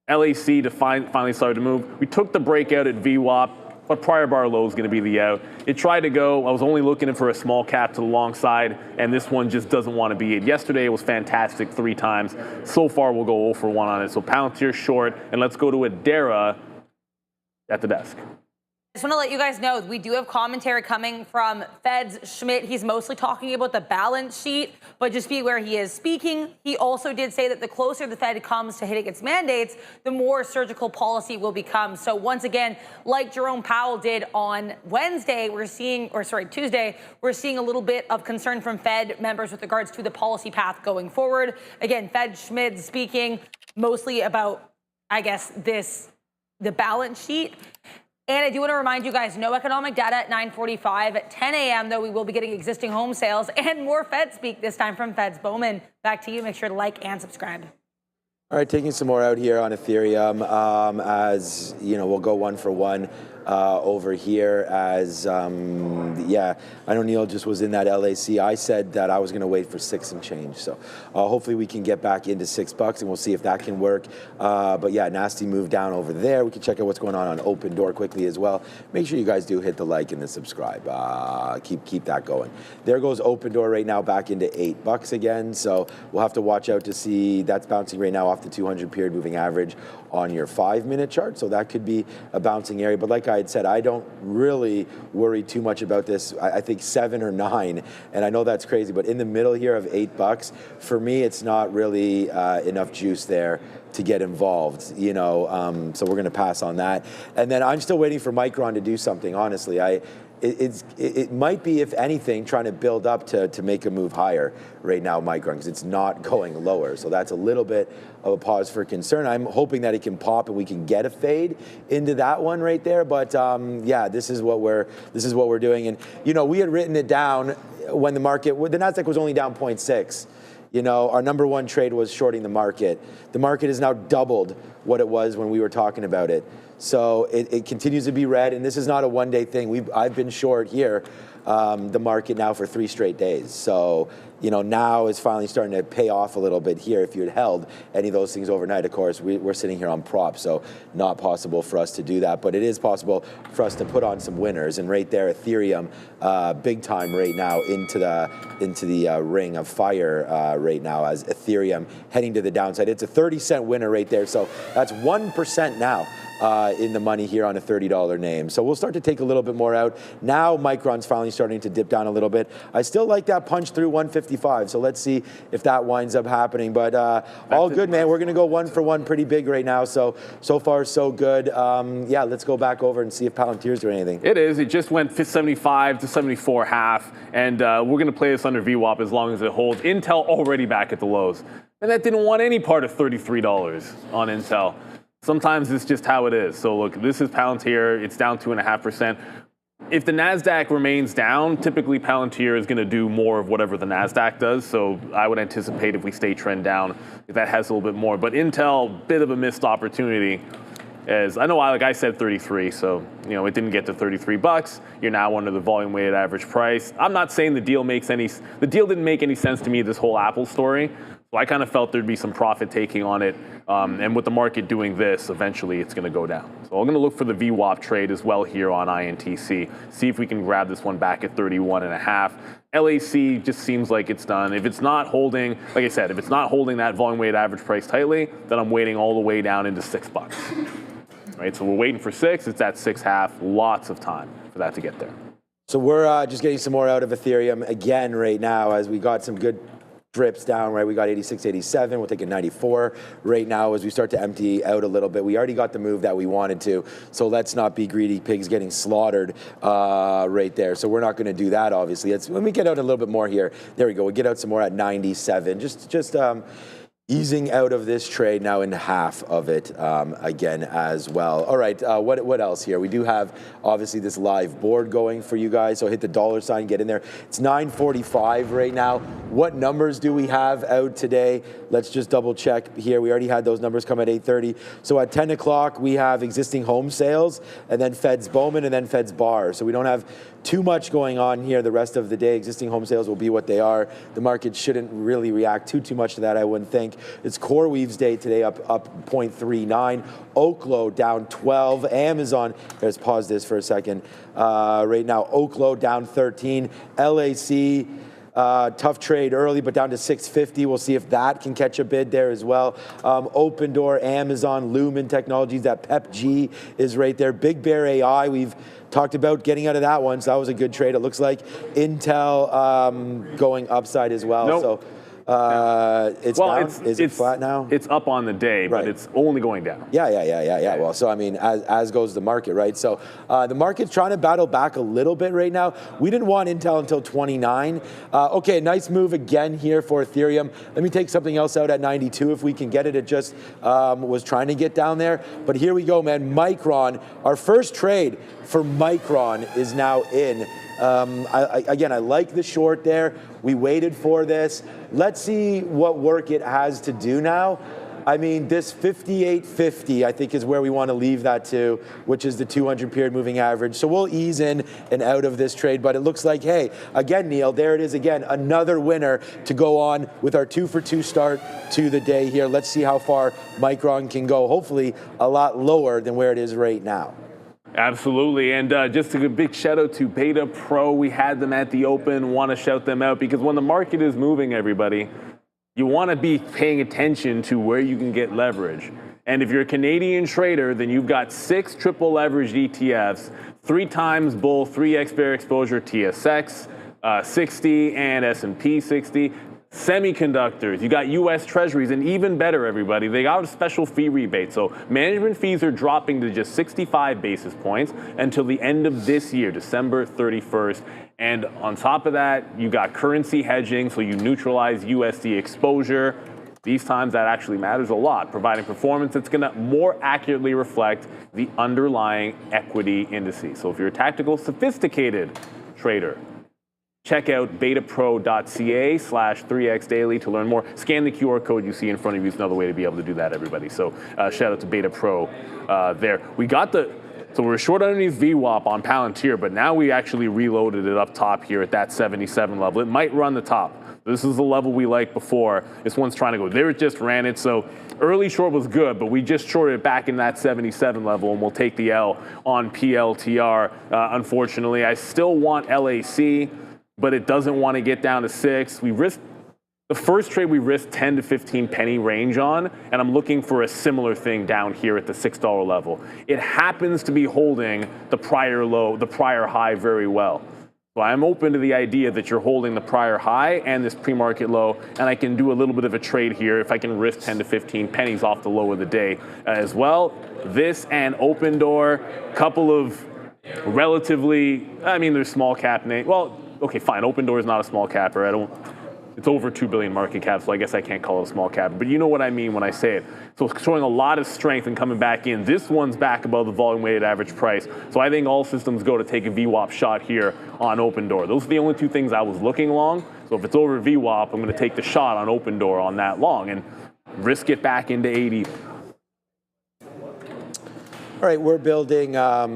LAC finally started to move. We took the breakout at VWAP, but prior bar low is going to be the out. It tried to go. I was only looking for a small cap to the long side, and this one just doesn't want to be it. Yesterday it was fantastic 3 times. So far we'll go 0 for 1 on it. So Palantir short, and let's go to Adara at the desk. I just want to let you guys know we do have commentary coming from Fed's Schmidt. He's mostly talking about the balance sheet, but just be aware he is speaking. He also did say that the closer the Fed comes to hitting its mandates, the more surgical policy will become. So once again, like Jerome Powell did on Tuesday, we're seeing a little bit of concern from Fed members with regards to the policy path going forward. Again, Fed Schmidt speaking mostly about, I guess, the balance sheet. And I do want to remind you guys, no economic data at 9:45. At 10 a.m., though, we will be getting existing home sales and more Fed speak, this time from Fed's Bowman. Back to you. Make sure to like and subscribe. All right, taking some more out here on Ethereum. As you know, we'll go 1 for 1 over here. As yeah, I know Neil just was in that LAC. I said that I was going to wait for 6 and change. So hopefully we can get back into $6, and we'll see if that can work. But yeah, nasty move down over there. We can check out what's going on OpenDoor quickly as well. Make sure you guys do hit the like and the subscribe. Keep that going. There goes OpenDoor right now back into $8 again. So we'll have to watch out to see that's bouncing right now off the 200 period moving average on your 5-minute chart. So that could be a bouncing area. But like I had said, I don't really worry too much about this. I think 7 or 9, and I know that's crazy, but in the middle here of $8, for me, it's not really enough juice there to get involved, you know. So we're going to pass on that. And then I'm still waiting for Micron to do something, honestly. it might be, if anything, trying to build up to make a move higher right now, Micron, because it's not going lower. So that's a little bit of a pause for concern. I'm hoping that it can pop and we can get a fade into that one right there. But yeah, this is what we're doing. And you know, we had written it down when the Nasdaq was only down 0.6. You know, our number one trade was shorting the market. The market has now doubled what it was when we were talking about it. So it continues to be red, and this is not a one-day thing. I've been short here, the market now for 3 straight days. So, you know, now is finally starting to pay off a little bit here. If you had held any of those things overnight, of course, we're sitting here on props, so not possible for us to do that. But it is possible for us to put on some winners. And right there, Ethereum, big time right now into the ring of fire right now as Ethereum heading to the downside. It's a 30-cent winner right there, so that's 1% now. In the money here on a $30 name. So we'll start to take a little bit more out. Now Micron's finally starting to dip down a little bit. I still like that punch through 155, so let's see if that winds up happening. But all good, man. We're going to go 1 for 1 pretty big right now. So far, so good. Yeah, let's go back over and see if Palantir's doing anything. It is. It just went 75 to 74.5, and we're going to play this under VWAP as long as it holds. Intel already back at the lows. And that didn't want any part of $33 on Intel. Sometimes it's just how it is. So look, this is Palantir. It's down 2.5%. If the Nasdaq remains down, typically Palantir is going to do more of whatever the Nasdaq does. So I would anticipate if we stay trend down, if that has a little bit more. But Intel, bit of a missed opportunity. As I know, like I said, 33. So you know, it didn't get to $33. You're now under the volume weighted average price. I'm not saying the deal didn't make any sense to me. This whole Apple story. So I kind of felt there'd be some profit taking on it. And with the market doing this, eventually it's going to go down. So I'm going to look for the VWAP trade as well here on INTC. See if we can grab this one back at 31.5. LAC just seems like it's done. If it's not holding, like I said, if it's not holding that volume weighted average price tightly, then I'm waiting all the way down into $6. Right, so we're waiting for 6. It's at 6.5. Lots of time for that to get there. So we're just getting some more out of Ethereum again right now as we got some good drips down, right? We got 86, 87. We'll take a 94 right now as we start to empty out a little bit. We already got the move that we wanted to, so let's not be greedy pigs getting slaughtered right there. So we're not going to do that, obviously. Let me get out a little bit more here. There we go. We'll get out some more at 97. Just easing out of this trade now in half of it again as well. All right, what else here? We do have obviously this live board going for you guys, so hit the $, get in there. It's 9:45 right now. What numbers do we have out today? Let's just double check here. We already had those numbers come at 8:30. So at 10 o'clock we have existing home sales, and then Fed's Bowman, and then Fed's Bar. So we don't have too much going on here the rest of the day. Existing home sales will be what they are. The market shouldn't really react too much to that, I wouldn't think. It's CoreWeave's day today, up 0.39. Oklo down 12. Amazon, let's pause this for a second. Right now, Oklo down 13. LAC, tough trade early, but down to 650. We'll see if that can catch a bid there as well. OpenDoor, Amazon, Lumen Technologies, that pepg is right there. Big Bear AI, we've talked about getting out of that one, so that was a good trade. It looks like Intel going upside as well. Nope. So it's down. Is it flat now? It's up on the day, but it's only going down. Yeah. Well, so I mean, as goes the market, right? So the market's trying to battle back a little bit right now. We didn't want Intel until 29. Okay, nice move again here for Ethereum. Let me take something else out at 92 if we can get it. It just was trying to get down there. But here we go, man. Micron, our first trade for Micron is now in. Again, I like the short there. We waited for this. Let's see what work it has to do now. I mean, this 58.50, I think, is where we want to leave that to, which is the 200 period moving average. So we'll ease in and out of this trade, but it looks like, hey, again, Neil, there it is again, another winner to go on with our 2-for-2 start to the day here. Let's see how far Micron can go. Hopefully a lot lower than where it is right now. Absolutely, and just a big shout out to Beta Pro. We had them at the open. Want to shout them out because when the market is moving, everybody, you want to be paying attention to where you can get leverage. And if you're a Canadian trader, then you've got 6 triple leveraged ETFs, 3 times bull, 3x bear exposure TSX 60 and S&P 60. Semiconductors, you got US Treasuries, and even better, everybody, they got a special fee rebate. So management fees are dropping to just 65 basis points until the end of this year, December 31st. And on top of that, you got currency hedging, so you neutralize USD exposure. These times that actually matters a lot, providing performance that's going to more accurately reflect the underlying equity indices. So if you're a tactical, sophisticated trader, check out betapro.ca/3xdaily to learn more. Scan the QR code you see in front of you. It's another way to be able to do that, everybody. So shout out to BetaPro there. We got so we're short underneath VWAP on Palantir, but now we actually reloaded it up top here at that 77 level. It might run the top. This is the level we liked before. This one's trying to go. There it just ran it. So early short was good, but we just shorted it back in that 77 level, and we'll take the L on PLTR. Unfortunately, I still want LAC, but it doesn't want to get down to 6. We risked the first trade, we risked 10 to 15 penny range on, and I'm looking for a similar thing down here at the $6 level. It happens to be holding the prior low, the prior high very well. So I'm open to the idea that you're holding the prior high and this pre-market low, and I can do a little bit of a trade here if I can risk 10 to 15 pennies off the low of the day as well. This and OpenDoor, couple of relatively, I mean, there's small cap name. Well, okay, fine. OpenDoor is not a small capper. It's over 2 billion market cap, so I guess I can't call it a small cap. But you know what I mean when I say it. So it's showing a lot of strength and coming back in. This one's back above the volume weighted average price. So I think all systems go to take a VWAP shot here on OpenDoor. Those are the only two things I was looking long. So if it's over VWAP, I'm going to take the shot on OpenDoor on that long and risk it back into 80. All right, we're building a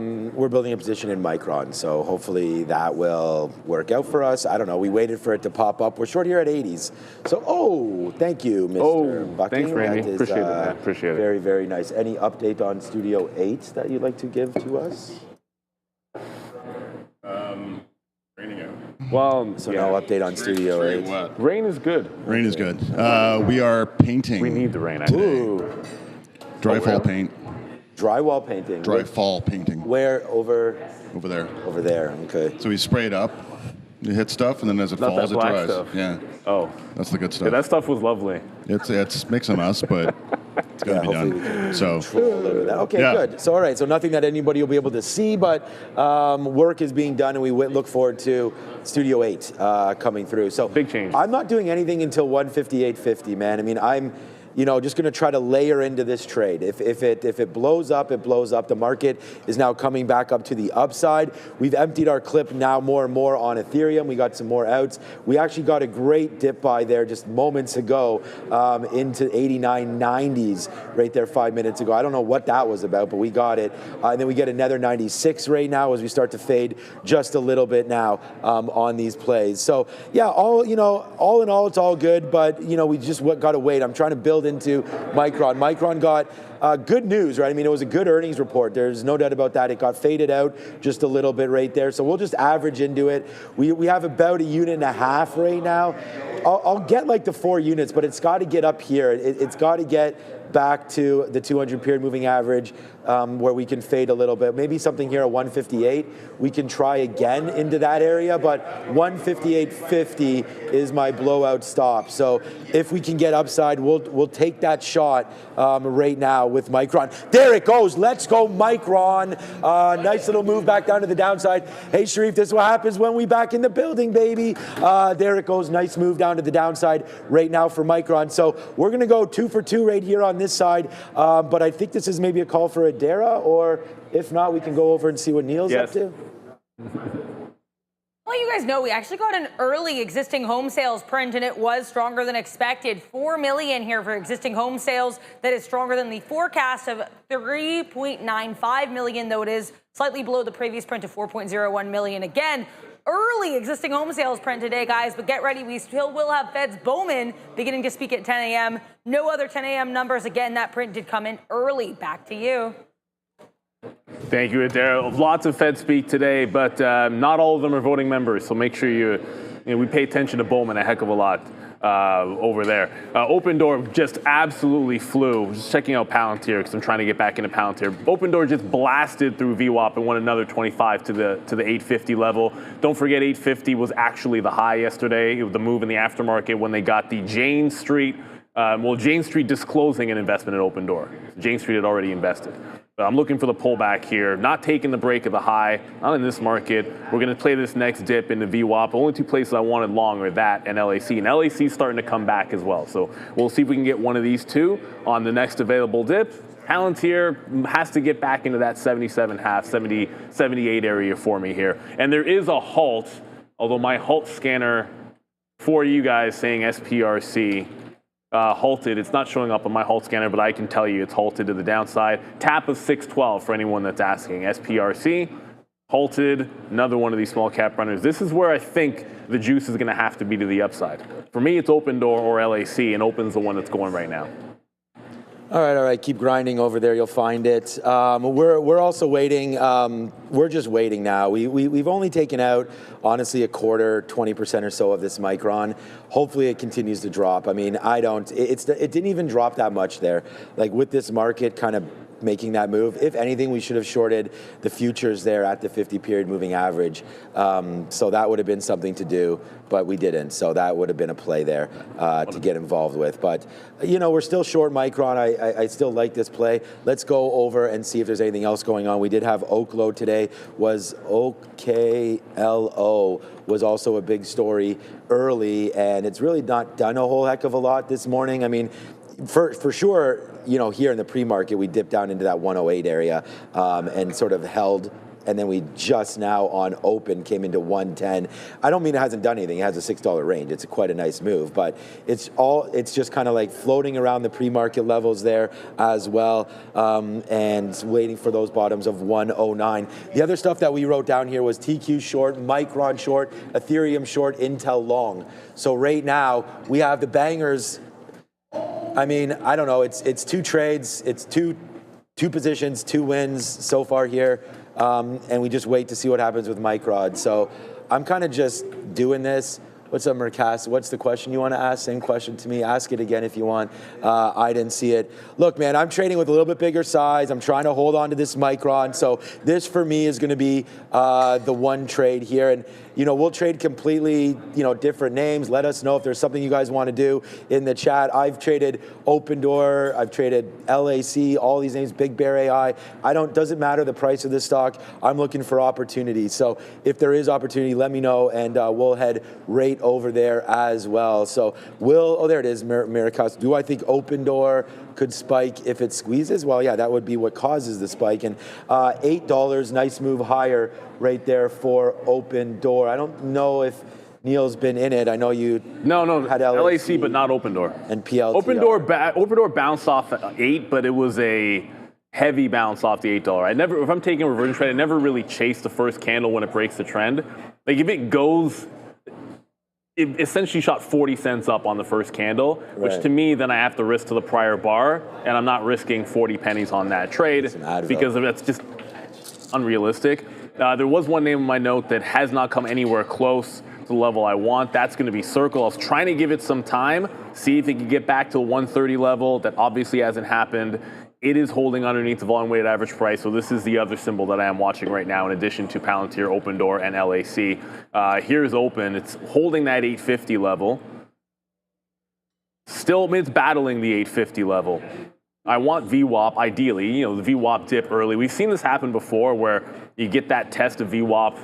position in Micron, so hopefully that will work out for us. I don't know. We waited for it to pop up. We're short here at 80s. So, thank you, Mr. Bucking. Thanks, Randy. That is, appreciate it. Appreciate it. Very, very nice. Any update on Studio 8 that you'd like to give to us? Raining out. Well, so no update on Studio 8. Rain is good. Rain is good. We are painting. We need the rain, actually. Ooh. Dry fall paint. Drywall painting. Dry fall painting. Where? Over there. Over there, okay. So we spray it up, you hit stuff, and then as it falls, it dries. Stuff. Yeah. Oh. That's the good stuff. Yeah, that stuff was lovely. It's makes a mess, but it's going to be done. So. Okay, good. So, all right. So nothing that anybody will be able to see, but work is being done, and we look forward to Studio 8 coming through. So big change. I'm not doing anything until 158.50, man. I mean, I'm just going to try to layer into this trade. If it blows up, it blows up. The market is now coming back up to the upside. We've emptied our clip now more and more on Ethereum. We got some more outs. We actually got a great dip buy there just moments ago into 89.90s right there 5 minutes ago. I don't know what that was about, but we got it. And then we get another 96 right now as we start to fade just a little bit now on these plays. So yeah, all in all, it's all good, but we just got to wait. I'm trying to build into Micron. Micron got good news, right? I mean, it was a good earnings report. There's no doubt about that. It got faded out just a little bit right there. So we'll just average into it. We have about 1.5 units right now. I'll get like the 4 units, but it's got to get up here. It's got to get back to the 200 period moving average where we can fade a little bit. Maybe something here at 158. We can try again into that area, but 158.50 is my blowout stop. So if we can get upside, we'll take that shot right now with Micron. There it goes. Let's go, Micron. Nice little move back down to the downside. Hey, Sharif, this is what happens when we back in the building, baby. There it goes. Nice move down to the downside right now for Micron. So we're going to go 2 for 2 right here on this side. But I think this is maybe a call for Adara, or if not, we can go over and see what Neil's up to. Well, you guys know we actually got an early existing home sales print, and it was stronger than expected. 4 million here for existing home sales. That is stronger than the forecast of 3.95 million, though it is slightly below the previous print of 4.01 million. Again, early existing home sales print today, guys, but get ready. We still will have Fed's Bowman beginning to speak at 10 a.m. No other 10 a.m. numbers. Again, that print did come in early. Back to you. Thank you, Adara. Lots of Fed speak today, but not all of them are voting members, so make sure we pay attention to Bowman a heck of a lot. over there. OpenDoor just absolutely flew. Just checking out Palantir because I'm trying to get back into Palantir. OpenDoor just blasted through VWAP and won another 25 to the 850 level. Don't forget 850 was actually the high yesterday. It was the move in the aftermarket when they got the Jane Street disclosing an investment in OpenDoor. Jane Street had already invested. I'm looking for the pullback here, not taking the break of the high, not in this market. We're going to play this next dip into VWAP. The only two places I wanted long are that and LAC. And LAC is starting to come back as well. So we'll see if we can get one of these two on the next available dip. Palantir has to get back into that 77.5, 70, 78 area for me here. And there is a halt, although my halt scanner for you guys saying SPRC halted. It's not showing up on my halt scanner, but I can tell you it's halted to the downside. Tap of 612 for anyone that's asking. SPRC halted, another one of these small cap runners. This is where I think the juice is going to have to be to the upside. For me, it's OpenDoor or LAC, and Open's the one that's going right now. All right. Keep grinding over there. You'll find it. We're also waiting. We're just waiting now. We've only taken out, honestly, a quarter, 20% or so of this Micron. Hopefully, it continues to drop. I mean, it didn't even drop that much there. Like with this market kind of making that move. If anything, we should have shorted the futures there at the 50-period moving average. So that would have been something to do, but we didn't. So that would have been a play there to get involved with. But, we're still short Micron. I still like this play. Let's go over and see if there's anything else going on. We did have Oklo today. Was OKLO was also a big story early, and it's really not done a whole heck of a lot this morning. I mean, for sure, here in the pre-market, we dipped down into that 108 area and sort of held, and then we just now on open came into 110. I don't mean it hasn't done anything. It has a $6 range. It's quite a nice move, but it's just kind of like floating around the pre-market levels there as well, and waiting for those bottoms of 109. The other stuff that we wrote down here was TQ short, Micron short, Ethereum short, Intel long. So right now we have the bangers. I mean, I don't know. It's two trades. It's two positions, 2 wins so far here, and we just wait to see what happens with Micron. So I'm kind of just doing this. What's up, Mercas? What's the question you want to ask? Same question to me. Ask it again if you want. I didn't see it. Look, man, I'm trading with a little bit bigger size. I'm trying to hold on to this Micron. So this, for me, is going to be the one trade here. And, we'll trade completely, different names. Let us know if there's something you guys want to do in the chat. I've traded OpenDoor. I've traded LAC, all these names, Big Bear AI. Doesn't matter the price of this stock. I'm looking for opportunity. So if there is opportunity, let me know, and we'll head right over there as well. So there it is, Maricas. Do I think OpenDoor could spike if it squeezes? Well, yeah, that would be what causes the spike. And $8, nice move higher right there for OpenDoor. I don't know if Neil's been in it. I know you had LAC, but not OpenDoor. And PLTR. OpenDoor bounced off at 8, but it was a heavy bounce off the $8. If I'm taking a reversion trade, I never really chase the first candle when it breaks the trend. Like if it goes, it essentially shot 40 cents up on the first candle, which to me, then I have to risk to the prior bar, and I'm not risking 40 pennies on that trade because that's just unrealistic. There was one name in my note that has not come anywhere close to the level I want. That's going to be Circle. I was trying to give it some time, see if it could get back to the 130 level. That obviously hasn't happened. It is holding underneath the volume weighted average price, so this is the other symbol that I am watching right now in addition to Palantir, OpenDoor, and LAC. Here's Open. It's holding that 850 level. Still, it's battling the 850 level. I want VWAP, ideally, the VWAP dip early. We've seen this happen before where you get that test of VWAP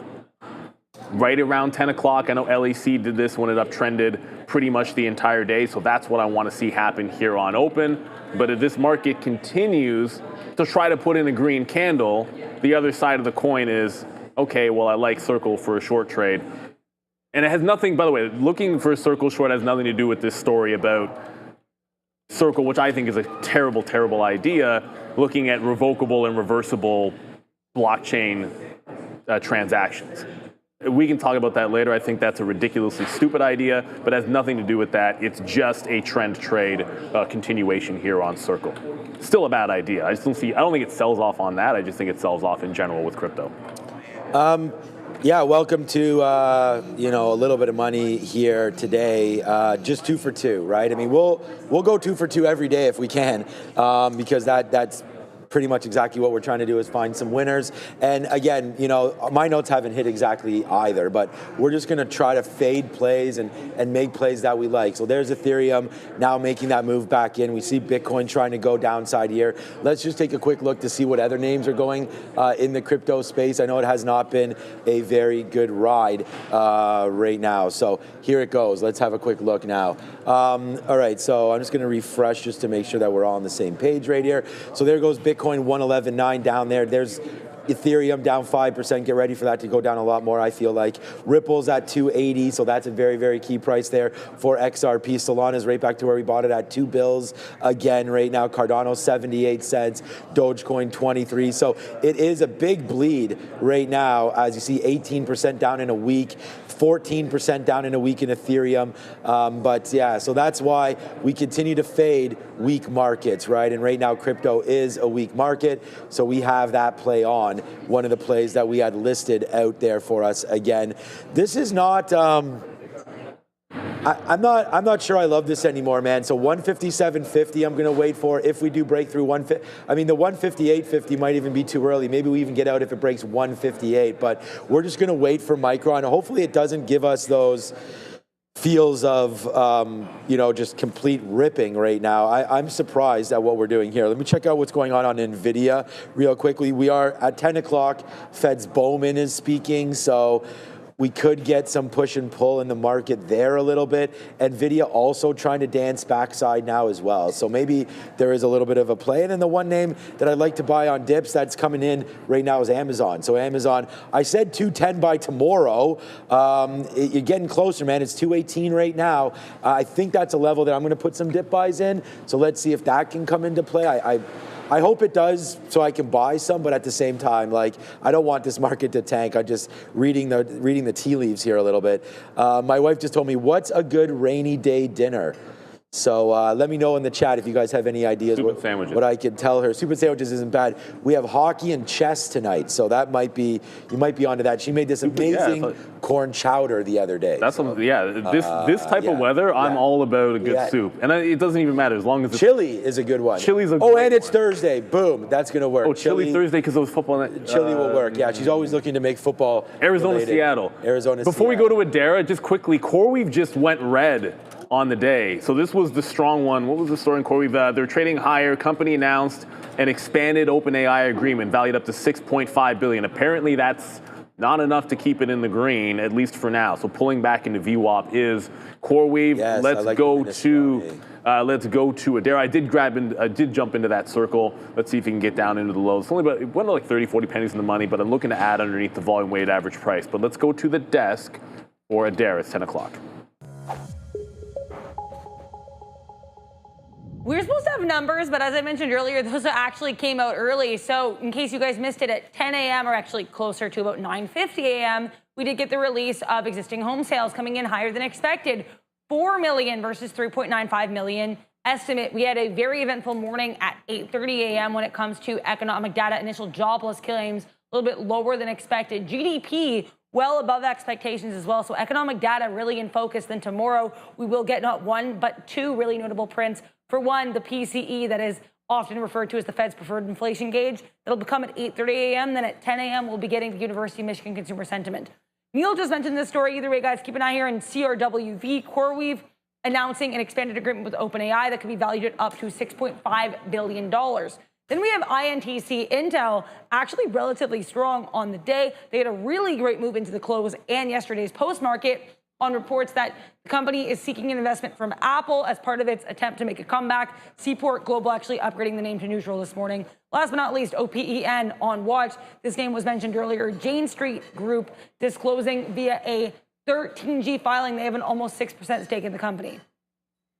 right around 10 o'clock. I know LAC did this when it uptrended pretty much the entire day, so that's what I want to see happen here on Open. But if this market continues to try to put in a green candle, the other side of the coin is, okay, well, I like Circle for a short trade. And it has nothing, by the way, looking for a Circle short has nothing to do with this story about Circle, which I think is a terrible, terrible idea, looking at revocable and reversible blockchain transactions. We can talk about that later. I think that's a ridiculously stupid idea, but has nothing to do with that. It's just a trend trade continuation here on Circle. Still a bad idea. I don't think it sells off on that. I just think it sells off in general with crypto. Yeah, welcome to a little bit of money here today. Just 2 for 2, right? I mean, we'll go 2 for 2 every day if we can, because that's pretty much exactly what we're trying to do, is find some winners. And again, my notes haven't hit exactly either, but we're just going to try to fade plays and make plays that we like. So there's Ethereum now making that move back in. We see Bitcoin trying to go downside here. Let's just take a quick look to see what other names are going in the crypto space. I know it has not been a very good ride right now. So here it goes. Let's have a quick look now. All right, so I'm just going to refresh just to make sure that we're all on the same page right here. So there goes Bitcoin 111.9 down there. There's Ethereum down 5%. Get ready for that to go down a lot more, I feel like. Ripple's at 280, so that's a very, very key price there for XRP. Solana's right back to where we bought it at $2 again right now. Cardano 78 cents. Dogecoin 23. So it is a big bleed right now, as you see, 18% down in a week, 14% down in a week in Ethereum. But yeah, so that's why we continue to fade weak markets, right? And right now, crypto is a weak market, so we have that play on. One of the plays that we had listed out there for us. Again, this is not. I'm not sure I love this anymore, man. So 157.50, I'm going to wait for if we do break through 150. I mean, the 158.50 might even be too early. Maybe we even get out if it breaks 158. But we're just going to wait for Micron. Hopefully, it doesn't give us those feels of just complete ripping right now. I'm surprised at what we're doing here. Let me check out what's going on NVIDIA real quickly. We are at 10 o'clock. Fed's Bowman is speaking, so we could get some push and pull in the market there a little bit. NVIDIA also trying to dance backside now as well. So maybe there is a little bit of a play. And then the one name that I'd like to buy on dips that's coming in right now is Amazon. So Amazon, I said 210 by tomorrow. You're getting closer, man. It's 218 right now. I think that's a level that I'm going to put some dip buys in. So let's see if that can come into play. I hope it does, so I can buy some, but at the same time, I don't want this market to tank. I'm just reading the tea leaves here a little bit. My wife just told me, what's a good rainy day dinner? So let me know in the chat if you guys have any ideas what I could tell her. Stupid sandwiches isn't bad. We have hockey and chess tonight, so that might be, you might be onto that. She made this amazing corn chowder the other day. That's this type of weather, I'm all about a good soup, and it doesn't even matter as long as it's chili is a good one. Chili's a and it's Thursday. Boom, that's gonna work. Oh, chili Thursday because it was football night. Chili will work. Yeah, she's always looking to make football. Arizona, Seattle. Before we go to Adara, just quickly, CoreWeave just went red on the day. So this was the strong one. What was the story in CoreWeave? They're trading higher. Company announced an expanded OpenAI agreement valued up to $6.5 billion. Apparently that's not enough to keep it in the green, at least for now. So pulling back into VWAP is CoreWeave. Yes, let's go to Adara. I did jump into that circle. Let's see if you can get down into the lows. It's only about, it went like 30, 40 pennies in the money, but I'm looking to add underneath the volume weighted average price. But let's go to the desk for Adara. It's 10 o'clock. We're supposed to have numbers, but as I mentioned earlier, those actually came out early. So in case you guys missed it, at 10 a.m. or actually closer to about 9:50 a.m., we did get the release of existing home sales coming in higher than expected. 4 million versus 3.95 million estimate. We had a very eventful morning at 8:30 a.m. when it comes to economic data. Initial jobless claims a little bit lower than expected. GDP well above expectations as well. So economic data really in focus. Then tomorrow we will get not one, but two really notable prints. For one, the PCE, that is often referred to as the Fed's preferred inflation gauge. That'll come at 8:30 a.m. Then at 10 a.m., we'll be getting the University of Michigan consumer sentiment. Neil just mentioned this story. Either way, guys, keep an eye here in CRWV. CoreWeave announcing an expanded agreement with OpenAI that could be valued at up to $6.5 billion. Then we have INTC. Intel, actually relatively strong on the day. They had a really great move into the close and yesterday's post-market on reports that the company is seeking an investment from Apple as part of its attempt to make a comeback. Seaport Global actually upgrading the name to neutral this morning. Last but not least, OPEN on watch. This name was mentioned earlier. Jane Street Group disclosing via a 13G filing they have an almost 6% stake in the company.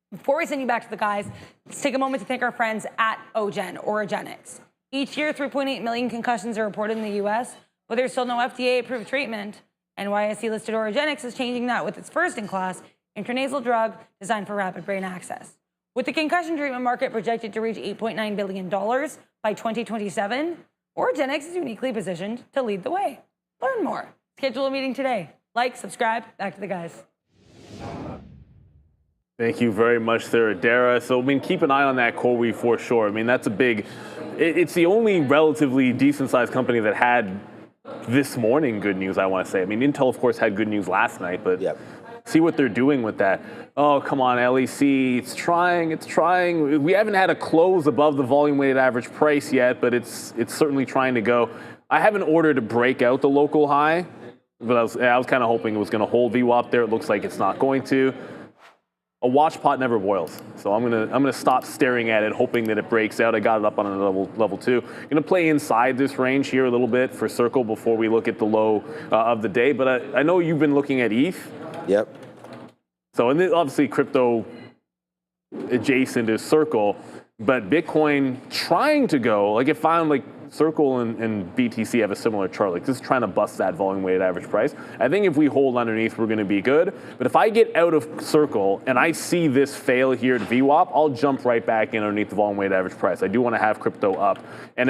Before we send you back to the guys, let's take a moment to thank our friends at OGen, Oragenics. Each year, 3.8 million concussions are reported in the U.S., but there's still no FDA-approved treatment. NYSE-listed Oragenics is changing that with its first-in-class intranasal drug designed for rapid brain access. With the concussion treatment market projected to reach $8.9 billion by 2027, Oragenics is uniquely positioned to lead the way. Learn more. schedule a meeting today. Like, subscribe. Back to the guys. Thank you very much, Sarah Dara. So, I mean, keep an eye on that CoreWeave for sure. I mean, that's a big, it's the only relatively decent-sized company that had this morning good news, I want to say. I mean, Intel, of course, had good news last night, but see what they're doing with that. Oh, come on, LEC, it's trying. We haven't had a close above the volume-weighted average price yet, but it's certainly trying to go. I haven't ordered to break out the local high, but I was kind of hoping it was going to hold VWAP there. It looks like it's not going to. A watch pot never boils, so I'm gonna stop staring at it, hoping that it breaks out. I got it up on a level 2. Gonna play inside this range here a little bit for Circle before we look at the low of the day. But I know you've been looking at ETH. Yep. So, and obviously crypto adjacent is Circle, but Bitcoin trying to go, like it found like Circle and BTC have a similar chart, like just trying to bust that volume weighted average price. I think if we hold underneath, we're going to be good. But if I get out of Circle and I see this fail here at VWAP, I'll jump right back in underneath the volume weighted average price. I do want to have crypto up. And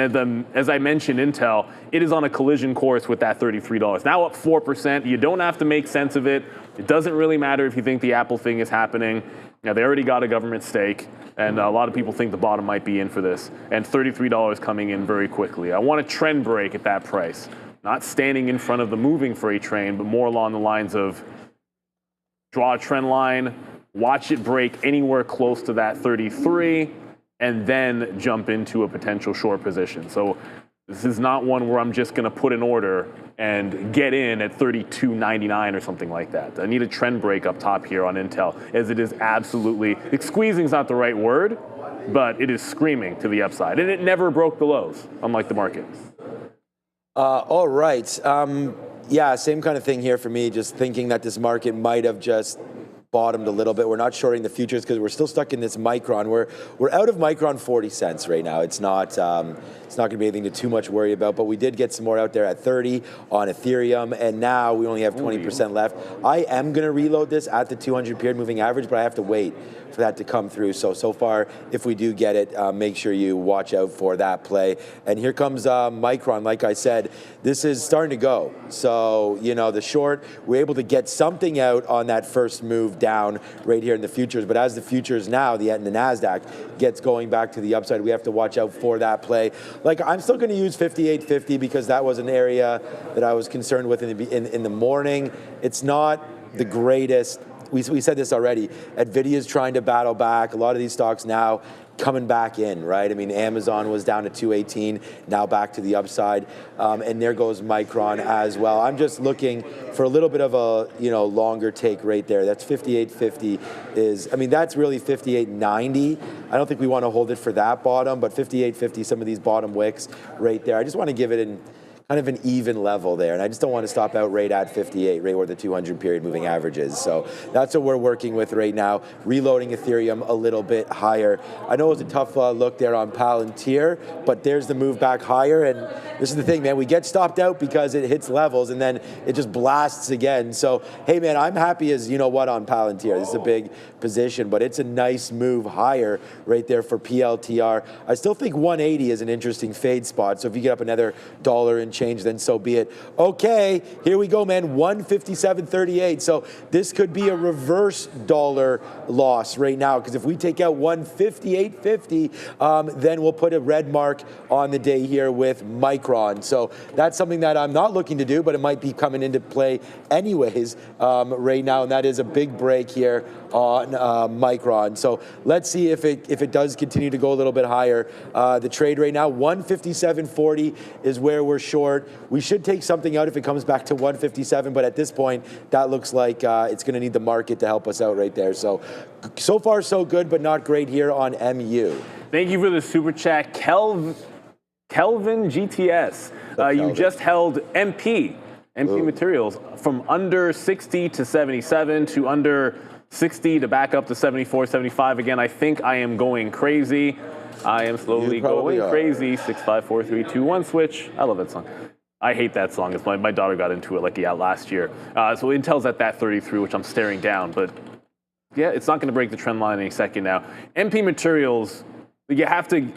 as I mentioned, Intel, it is on a collision course with that $33. Now up 4%. You don't have to make sense of it. It doesn't really matter if you think the Apple thing is happening. Now, they already got a government stake, and a lot of people think the bottom might be in for this. And $33 coming in very quickly. I want a trend break at that price. Not standing in front of the moving freight train, but more along the lines of draw a trend line, watch it break anywhere close to that 33, and then jump into a potential short position. So this is not one where I'm just going to put an order and get in at 32.99 or something like that. I need a trend break up top here on Intel, as it is absolutely, squeezing is not the right word, but it is screaming to the upside. And it never broke the lows, unlike the market. All right. Yeah, same kind of thing here for me, just thinking that this market might have just bottomed a little bit. We're not shorting the futures because we're still stuck in this Micron. We're out of Micron 40 cents right now. It's not going to be anything to too much worry about, but we did get some more out there at 30 on Ethereum, and now we only have 20% left. I am going to reload this at the 200 period moving average, but I have to wait for that to come through. So far, if we do get it, make sure you watch out for that play. And here comes Micron. Like I said, this is starting to go. So, you know, the short, we're able to get something out on that first move down right here in the futures. But as the futures now, the Nasdaq gets going back to the upside, we have to watch out for that play. Like, I'm still going to use 58.50 because that was an area that I was concerned with in the morning. It's not the greatest. We said this already. NVIDIA's trying to battle back. A lot of these stocks now coming back in, right? I mean, Amazon was down to 218, now back to the upside. And there goes Micron as well. I'm just looking for a little bit of a, you know, longer take right there. That's 58.50 is, I mean, that's really 58.90. I don't think we want to hold it for that bottom, but 58.50, some of these bottom wicks right there. I just want to give it kind of an even level there. And I just don't want to stop out right at 58, right where the 200 period moving average is. So that's what we're working with right now, reloading Ethereum a little bit higher. I know it was a tough look there on Palantir, but there's the move back higher. And this is the thing, man, we get stopped out because it hits levels and then it just blasts again. So, hey, man, I'm happy as you know what on Palantir. This is a big position, but it's a nice move higher right there for PLTR. I still think 180 is an interesting fade spot. So if you get up another $1 and change, then so be it. Okay, here we go, man. 157.38. So this could be a reverse dollar loss right now, because if we take out 158.50, then we'll put a red mark on the day here with Micron. So that's something that I'm not looking to do, but it might be coming into play anyways right now, and that is a big break here on Micron. So let's see if it does continue to go a little bit higher. The trade right now, 157.40 is where we're short. We should take something out if it comes back to 157, but at this point, that looks like it's going to need the market to help us out right there. So far so good, but not great here on MU. Thank you for the super chat, Kelvin GTS. You just held MP Materials from under 60 to 77 to under 60 to back up to 74, 75 again. I think I am going crazy. I am slowly going crazy. 6, 5, 4, 3, 2, 1 switch. I love that song. I hate that song. It's my daughter got into it like last year. So Intel's at that 33, which I'm staring down. But yeah, it's not going to break the trend line any second now. MP Materials, you have to.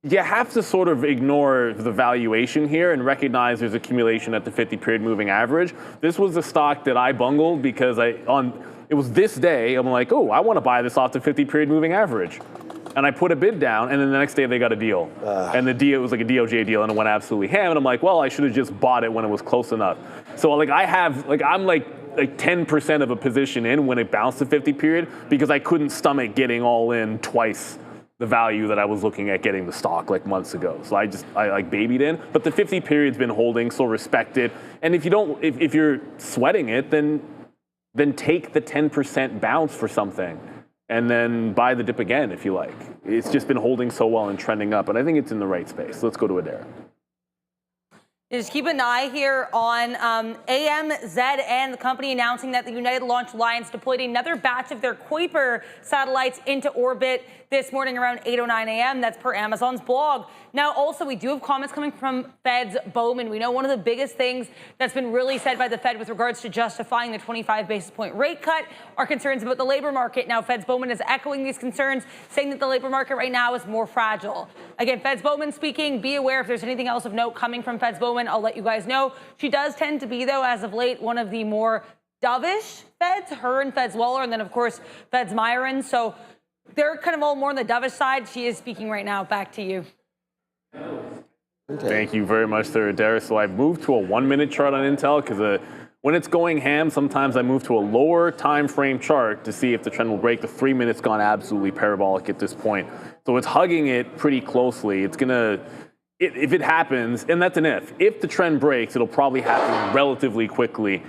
you have to sort of ignore the valuation here and recognize there's accumulation at the 50-period moving average. This was a stock that I bungled because it was this day, I'm like, oh, I want to buy this off the 50-period moving average. And I put a bid down, and then the next day they got a deal. And the deal was like a DOJ deal, and it went absolutely ham. And I'm like, well, I should have just bought it when it was close enough. So like I'm like 10% of a position in when it bounced the 50 period because I couldn't stomach getting all in twice the value that I was looking at getting the stock like months ago. So I like babied in. But the 50 period's been holding, so respect it. And if you're sweating it, then take the 10% bounce for something. And then buy the dip again if you like. It's just been holding so well and trending up, and I think it's in the right space. Let's go to Adair. Just keep an eye here on AMZN, the company announcing that the United Launch Alliance deployed another batch of their Kuiper satellites into orbit this morning around 8:09 a.m. That's per Amazon's blog. Now, also, we do have comments coming from Fed's Bowman. We know one of the biggest things that's been really said by the Fed with regards to justifying the 25 basis point rate cut are concerns about the labor market. Now, Fed's Bowman is echoing these concerns, saying that the labor market right now is more fragile. Again, Fed's Bowman speaking. Be aware if there's anything else of note coming from Fed's Bowman, I'll let you guys know. She does tend to be, though, as of late, one of the more dovish Feds, her and Fed's Waller, and then, of course, Fed's Myron. So they're kind of all more on the dovish side. She is speaking right now. Back to you. Okay. Thank you very much, Sir Adair. So I moved to a 1-minute chart on Intel because when it's going ham, sometimes I move to a lower time frame chart to see if the trend will break. The 3 minutes gone absolutely parabolic at this point. So it's hugging it pretty closely. It's gonna, if it happens, and that's an if the trend breaks, it'll probably happen relatively quickly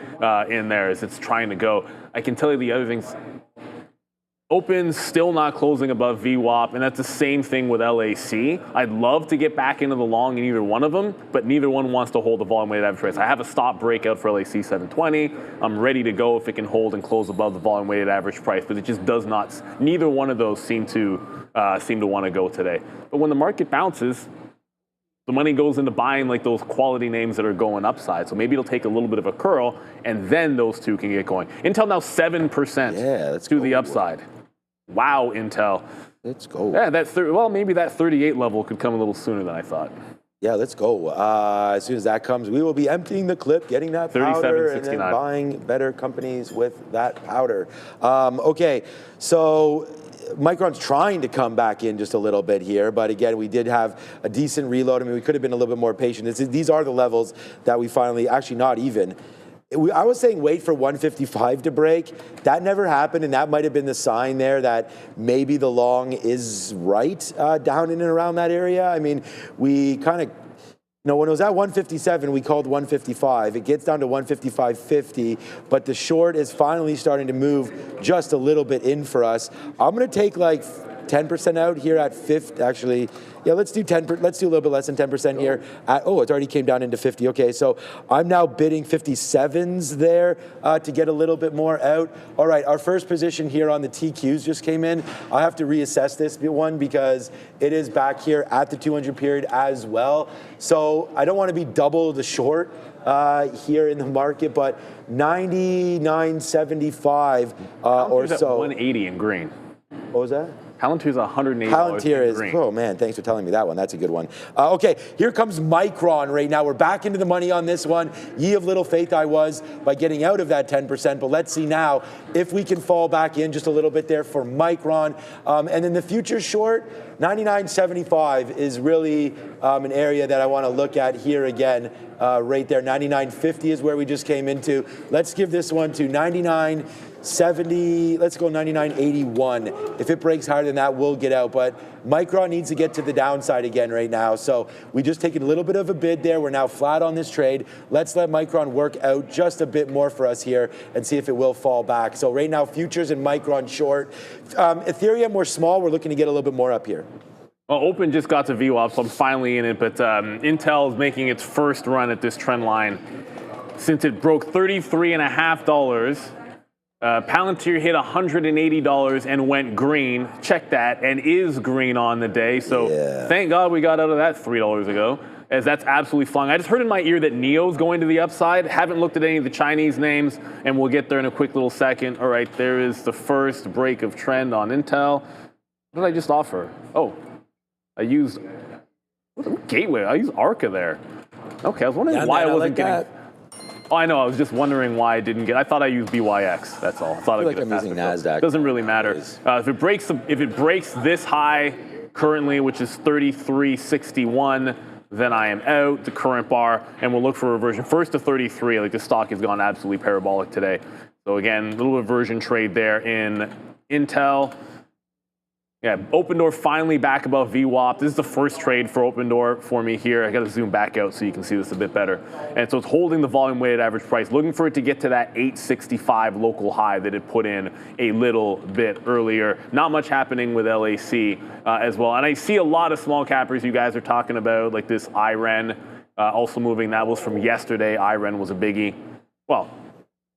in there as it's trying to go. I can tell you the other things. Open's still not closing above VWAP, and that's the same thing with LAC. I'd love to get back into the long in either one of them, but neither one wants to hold the volume weighted average price. I have a stop breakout for LAC 720. I'm ready to go if it can hold and close above the volume weighted average price, but it just does not. Neither one of those seem to want to go today. But when the market bounces, the money goes into buying like those quality names that are going upside. So maybe it'll take a little bit of a curl, and then those two can get going. Intel now 7% to the upside. Wow, Intel. Let's go. Yeah, maybe that 38 level could come a little sooner than I thought. Yeah, let's go. As soon as that comes, we will be emptying the clip, getting that powder, and then buying better companies with that powder. Okay, so Micron's trying to come back in just a little bit here, but again, we did have a decent reload. I mean, we could have been a little bit more patient. These are the levels that we finally, actually not even. I was saying wait for 155 to break. That never happened, and that might have been the sign there that maybe the long is right down in and around that area. I mean, we kind of, when it was at 157, we called 155. It gets down to 155.50, but the short is finally starting to move just a little bit in for us. I'm going to take like 10% out here at 50. Actually, yeah, let's do 10. Let's do a little bit less than 10% here. It already came down into 50. Okay, so I'm now bidding 57s there to get a little bit more out. All right, our first position here on the TQs just came in. I have to reassess this one because it is back here at the 200 period as well. So I don't want to be double the short here in the market, but 99.75 or so. 180 in green. What was that? Palantir's $180. Palantir is, oh man, thanks for telling me that one. That's a good one. Okay, here comes Micron right now. We're back into the money on this one. Ye of little faith I was by getting out of that 10%, but let's see now if we can fall back in just a little bit there for Micron. And then the future short, 99.75 is really an area that I want to look at here again, right there. 99.50 is where we just came into. Let's give this one to 99.70, let's go 99.81. If it breaks higher than that, we'll get out. But Micron needs to get to the downside again right now. So we just taken a little bit of a bid there. We're now flat on this trade. Let's let Micron work out just a bit more for us here and see if it will fall back. So right now, futures and Micron short. Ethereum, we're small. We're looking to get a little bit more up here. Well, Open just got to VWAP, so I'm finally in it. But Intel is making its first run at this trend line since it broke $33.50. Palantir hit $180 and went green. Check that, and is green on the day. So Thank God we got out of that $3 ago, as that's absolutely flying. I just heard in my ear that NIO's going to the upside. Haven't looked at any of the Chinese names, and we'll get there in a quick little second. All right, there is the first break of trend on Intel. What did I just offer? Oh, I used gateway. I use ARCA there. Okay, I was wondering Yeah, why man, I wasn't like getting. Oh, I know. I was just wondering why I didn't get. I thought I used BYX. That's all. I thought feel I'd like get I'm using Nasdaq. Doesn't really matter. If it breaks this high currently, which is 33.61, then I am out the current bar, and we'll look for reversion first to 33. Like the stock has gone absolutely parabolic today. So again, little reversion trade there in Intel. Yeah, OpenDoor finally back above VWAP. This is the first trade for OpenDoor for me here. I got to zoom back out so you can see this a bit better. And so it's holding the volume weighted average price, looking for it to get to that 865 local high that it put in a little bit earlier. Not much happening with LAC as well. And I see a lot of small cappers you guys are talking about, like this IREN also moving. That was from yesterday. IREN was a biggie. Well,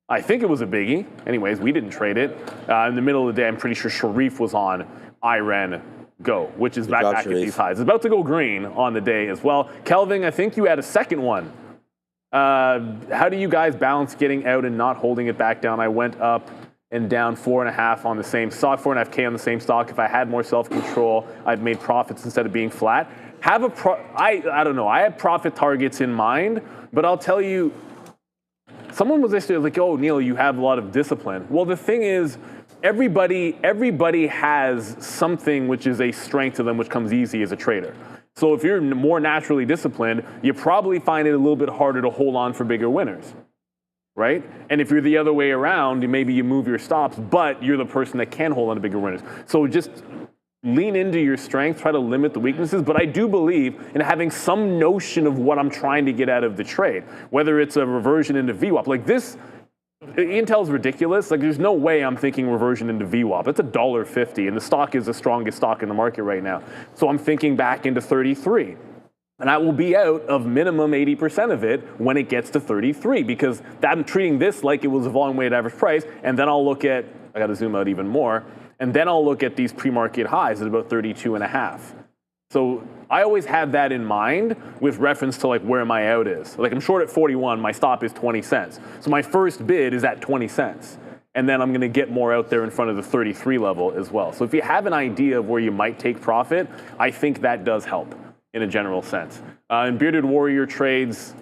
I think it was a biggie. Anyways, we didn't trade it. In the middle of the day, I'm pretty sure Sharif was on IREN Go, which is back at these highs. It's about to go green on the day as well. Kelvin, I think you had a second one. How do you guys balance getting out and not holding it back down? I went up and down 4.5 on the same stock, 4.5K on the same stock. If I had more self-control, I'd made profits instead of being flat. I don't know. I have profit targets in mind, but I'll tell you, someone was yesterday like, oh, Neil, you have a lot of discipline. Well, the thing is, everybody has something which is a strength to them, which comes easy as a trader. So if you're more naturally disciplined, you probably find it a little bit harder to hold on for bigger winners, right? And if you're the other way around, maybe you move your stops, but you're the person that can hold on to bigger winners. So just lean into your strength, try to limit the weaknesses, but I do believe in having some notion of what I'm trying to get out of the trade, whether it's a reversion into VWAP. Like this, Intel's ridiculous. Like there's no way I'm thinking reversion into VWAP. It's $1.50, and the stock is the strongest stock in the market right now. So I'm thinking back into 33. And I will be out of minimum 80% of it when it gets to 33, because I'm treating this like it was a volume weighted average price, and then I'll look at, I got to zoom out even more, and then I'll look at these pre-market highs at about 32.5. So I always have that in mind with reference to like where my out is. Like I'm short at 41, my stop is 20 cents. So my first bid is at 20 cents. And then I'm going to get more out there in front of the 33 level as well. So if you have an idea of where you might take profit, I think that does help in a general sense. In Bearded Warrior trades,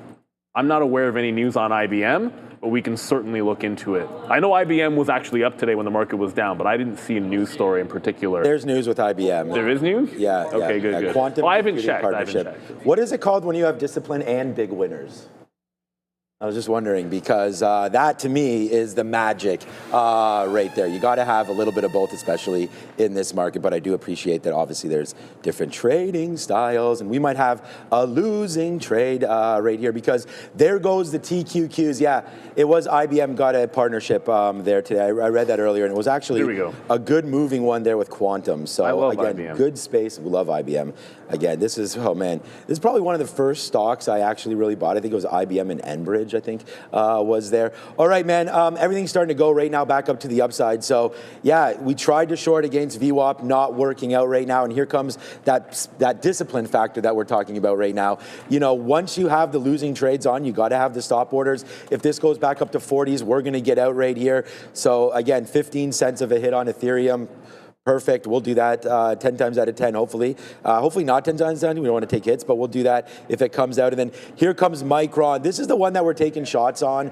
I'm not aware of any news on IBM, but we can certainly look into it. I know IBM was actually up today when the market was down, but I didn't see a news story in particular. There's news with IBM. There is news? Yeah. Okay, good. Quantum I haven't checked. partnership. What is it called when you have discipline and big winners? I was just wondering, because that to me is the magic right there. You got to have a little bit of both, especially in this market. But I do appreciate that obviously there's different trading styles, and we might have a losing trade right here, because there goes the TQQs. Yeah, it was IBM got a partnership there today. I read that earlier, and it was actually a good moving one there with Quantum. So I love again, IBM. Good space. We love IBM. Again, this is, oh man, this is probably one of the first stocks I actually really bought. I think it was IBM and Enbridge, I think, was there. All right, man, everything's starting to go right now back up to the upside. So yeah, we tried to short against VWAP, not working out right now. And here comes that discipline factor that we're talking about right now. You know, once you have the losing trades on, you got to have the stop orders. If this goes back up to 40s, we're going to get out right here. So again, 15 cents of a hit on Ethereum. Perfect. We'll do that 10 times out of 10, hopefully. Hopefully not 10 times out of 10. We don't want to take hits, but we'll do that if it comes out. And then here comes Micron. This is the one that we're taking shots on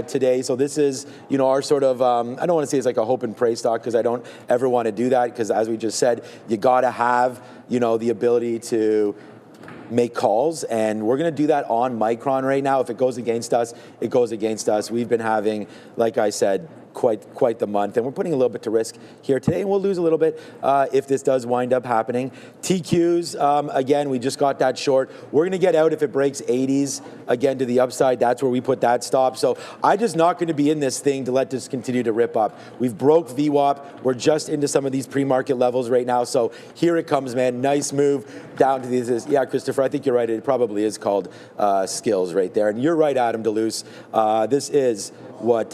today. So this is, you know, our sort of, I don't want to say it's like a hope and pray stock, because I don't ever want to do that, because as we just said, you got to have, you know, the ability to make calls, and we're going to do that on Micron right now. If it goes against us, it goes against us. We've been having, like I said, quite the month, and we're putting a little bit to risk here today, and we'll lose a little bit if this does wind up happening. TQs, again, we just got that short. We're going to get out if it breaks 80s again to the upside. That's where we put that stop. So I'm just not going to be in this thing to let this continue to rip up. We've broke VWAP. We're just into some of these pre-market levels right now. So here it comes, man. Nice move down to these. Yeah, Christopher, I think you're right. It probably is called skills right there. And you're right, Adam DeLuce. This is what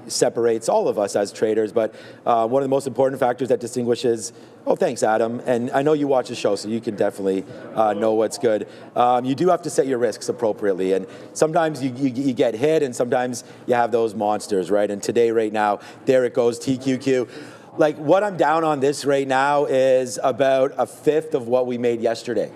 separates all of us as traders, but one of the most important factors that distinguishes, oh, thanks, Adam, and I know you watch the show, so you can definitely know what's good. You do have to set your risks appropriately, and sometimes you get hit, and sometimes you have those monsters, right? And today, right now, there it goes, TQQ. Like, what I'm down on this right now is about a fifth of what we made yesterday.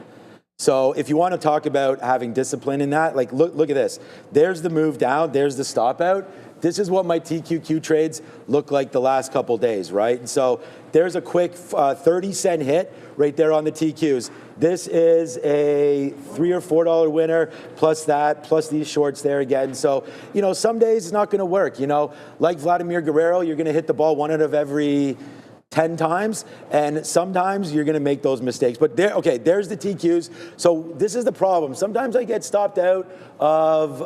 So if you want to talk about having discipline in that, like look at this. There's the move down, there's the stop out. This is what my TQQ trades look like the last couple days, right? And so there's a quick 30-cent hit right there on the TQs. This is a $3 or $4 winner, plus that, plus these shorts there again. So, you know, some days it's not going to work. You know, like Vladimir Guerrero, you're going to hit the ball 1 out of every 10 times, and sometimes you're going to make those mistakes. But there, okay, there's the TQs. So this is the problem. Sometimes I get stopped out of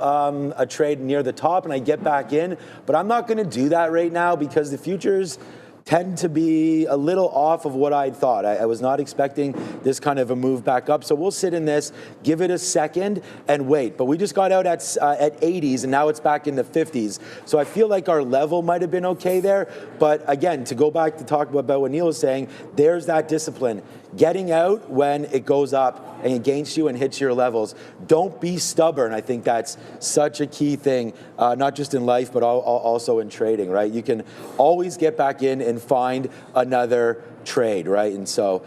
a trade near the top and I get back in, but I'm not going to do that right now because the futures tend to be a little off of what I thought. I was not expecting this kind of a move back up. So we'll sit in this, give it a second, and wait. But we just got out at 80s, and now it's back in the 50s. So I feel like our level might have been okay there. But again, to go back to talk about what Neil was saying, there's that discipline. Getting out when it goes up and against you and hits your levels. Don't be stubborn. I think that's such a key thing, not just in life, but also in trading, right? You can always get back in and find another trade, right? And so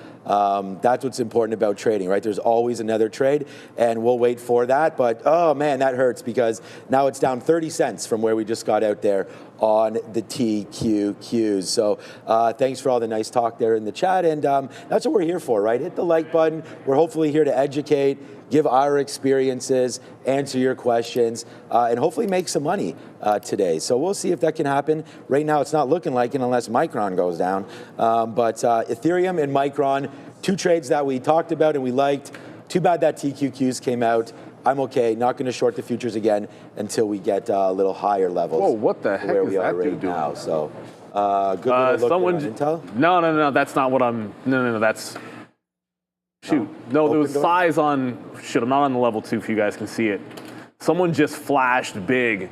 that's what's important about trading, right? There's always another trade, and we'll wait for that. But, oh, man, that hurts because now it's down 30 cents from where we just got out there on the TQQs. So thanks for all the nice talk there in the chat, and that's what we're here for, right? Hit the like button. We're hopefully here to educate, give our experiences, answer your questions, and hopefully make some money today. So we'll see if that can happen. Right now, it's not looking like it unless Micron goes down. But Ethereum and Micron, 2 trades that we talked about and we liked. Too bad that TQQs came out. I'm okay, not going to short the futures again until we get a little higher levels. Whoa, what the heck where is we that are right dude doing? now. So good little look someone at Intel. No, that's not what I'm. No, that's. Shoot. No, there was OpenDoor? size on. Shit, I'm not on the level 2 if you guys can see it. Someone just flashed big.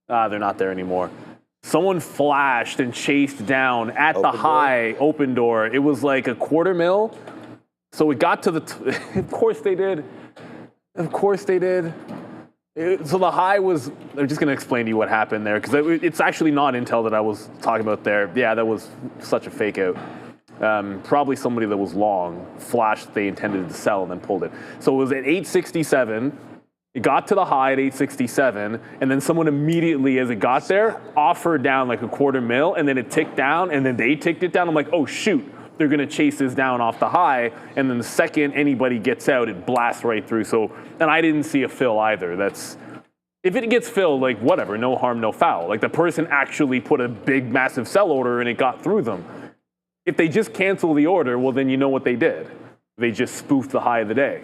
They're not there anymore. Someone flashed and chased down at the high OpenDoor. It was like a $quarter mil. So it got to the. Of course they did. Of course they did. So the high was. I'm just going to explain to you what happened there because it's actually not Intel that I was talking about there. Yeah, that was such a fake out. Probably somebody that was long flashed they intended to sell and then pulled it. So it was at 867. It got to the high at 867, and then someone immediately, as it got there, offered down like a $quarter mil, and then it ticked down, and then they ticked it down. I'm like, oh shoot, they're gonna chase this down off the high, and then the second anybody gets out, it blasts right through. So, and I didn't see a fill either. That's, if it gets filled, like whatever, no harm, no foul. Like the person actually put a big, massive sell order, and it got through them. If they just cancel the order, well, then you know what they did. They just spoofed the high of the day,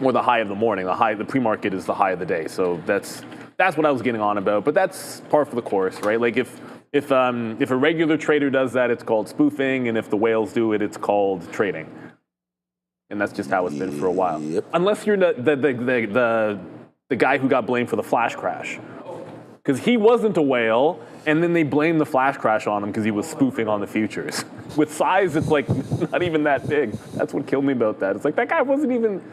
or the high of the morning. The pre-market is the high of the day. So that's what I was getting on about. But that's par for the course, right? Like if a regular trader does that, it's called spoofing, and if the whales do it, it's called trading. And that's just how it's been for a while. Yep. Unless you're the guy who got blamed for the flash crash, because he wasn't a whale. And then they blame the flash crash on him because he was spoofing on the futures. With size, it's like not even that big. That's what killed me about that. It's like that guy wasn't even.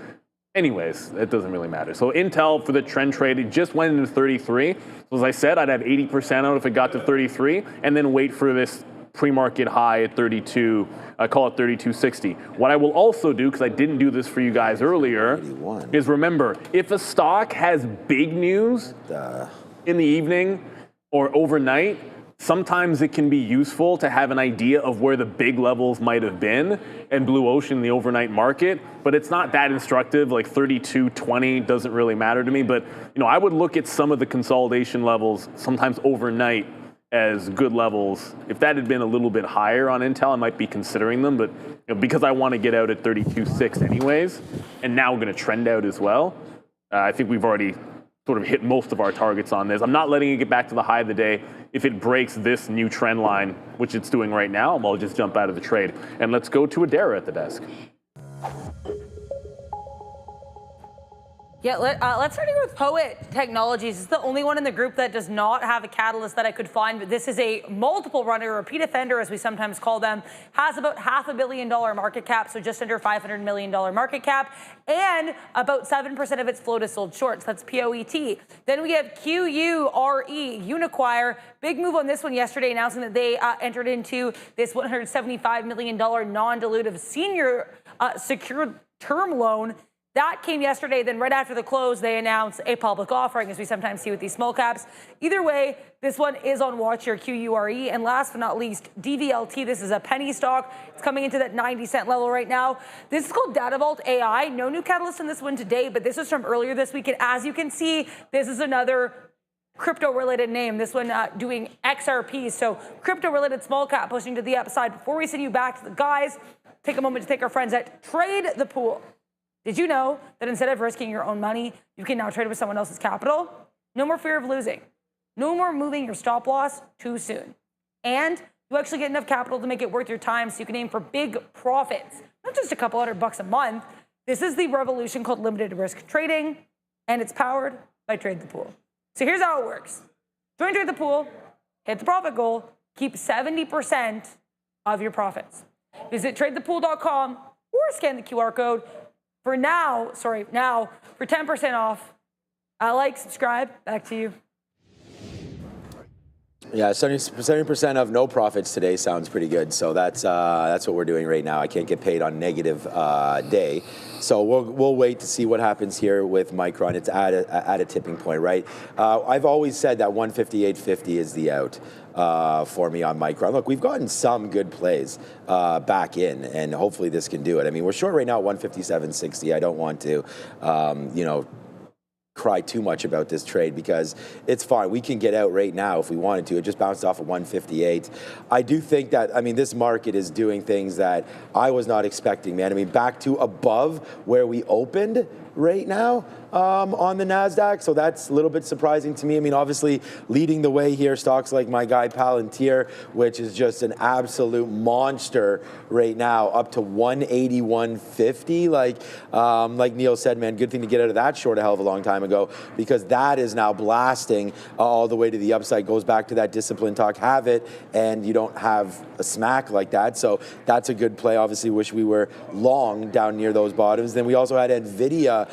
Anyways, it doesn't really matter. So Intel for the trend trade, it just went into 33. So as I said, I'd have 80% out if it got to 33, and then wait for this pre-market high at 32. I call it 32.60. What I will also do, because I didn't do this for you guys earlier, 81. Is remember, if a stock has big news in the evening or overnight, sometimes it can be useful to have an idea of where the big levels might have been and blue ocean, the overnight market, but it's not that instructive. Like 32.20 doesn't really matter to me, but I would look at some of the consolidation levels sometimes overnight as good levels. If that had been a little bit higher on Intel, I might be considering them, but because I want to get out at 32.6 anyways, and now we're going to trend out as well, I think we've already sort of hit most of our targets on this. I'm not letting it get back to the high of the day. If it breaks this new trend line, which it's doing right now, I'll just jump out of the trade. And let's go to Adara at the desk. Yeah, let's start here with Poet Technologies. It's the only one in the group that does not have a catalyst that I could find, but this is a multiple runner, repeat offender, as we sometimes call them, has about $500 million market cap, so just under $500 million market cap, and about 7% of its float is sold short, so that's POET. Then we have QURE, Uniquire, big move on this one yesterday, announcing that they entered into this $175 million non-dilutive senior secured term loan. That came yesterday. Then right after the close, they announced a public offering, as we sometimes see with these small caps. Either way, this one is on watch here, QURE. And last but not least, DVLT. This is a penny stock. It's coming into that 90-cent level right now. This is called DataVault AI. No new catalyst in this one today, but this was from earlier this week. And as you can see, this is another crypto-related name. This one doing XRP. So crypto-related small cap pushing to the upside. Before we send you back to the guys, take a moment to thank our friends at Trade the Pool. Did you know that instead of risking your own money, you can now trade with someone else's capital? No more fear of losing. No more moving your stop loss too soon. And you actually get enough capital to make it worth your time so you can aim for big profits. Not just a couple $100 a month. This is the revolution called limited risk trading, and it's powered by Trade the Pool. So here's how it works. Join Trade the Pool, hit the profit goal, keep 70% of your profits. Visit tradethepool.com or scan the QR code. For now, for 10% off. Like, subscribe. Back to you. Yeah, 70% of no profits today sounds pretty good. So that's what we're doing right now. I can't get paid on negative day. So we'll wait to see what happens here with Micron. It's at a tipping point, right? I've always said that 158.50 is the out for me on Micron. Look, we've gotten some good plays back in, and hopefully this can do it. I mean, we're short right now at 157.60. I don't want to, cry too much about this trade because it's fine. We can get out right now if we wanted to. It just bounced off of 158. I do think that, I mean, this market is doing things that I was not expecting, man. I mean, back to above where we opened right now on the Nasdaq. So that's a little bit surprising to me. I mean, obviously leading the way here, stocks like my guy Palantir, which is just an absolute monster right now, up to 181.50. Like Neil said, man, good thing to get out of that short a hell of a long time ago, because that is now blasting all the way to the upside. Goes back to that discipline talk, have it, and you don't have a smack like that. So that's a good play. Obviously wish we were long down near those bottoms. Then we also had NVDA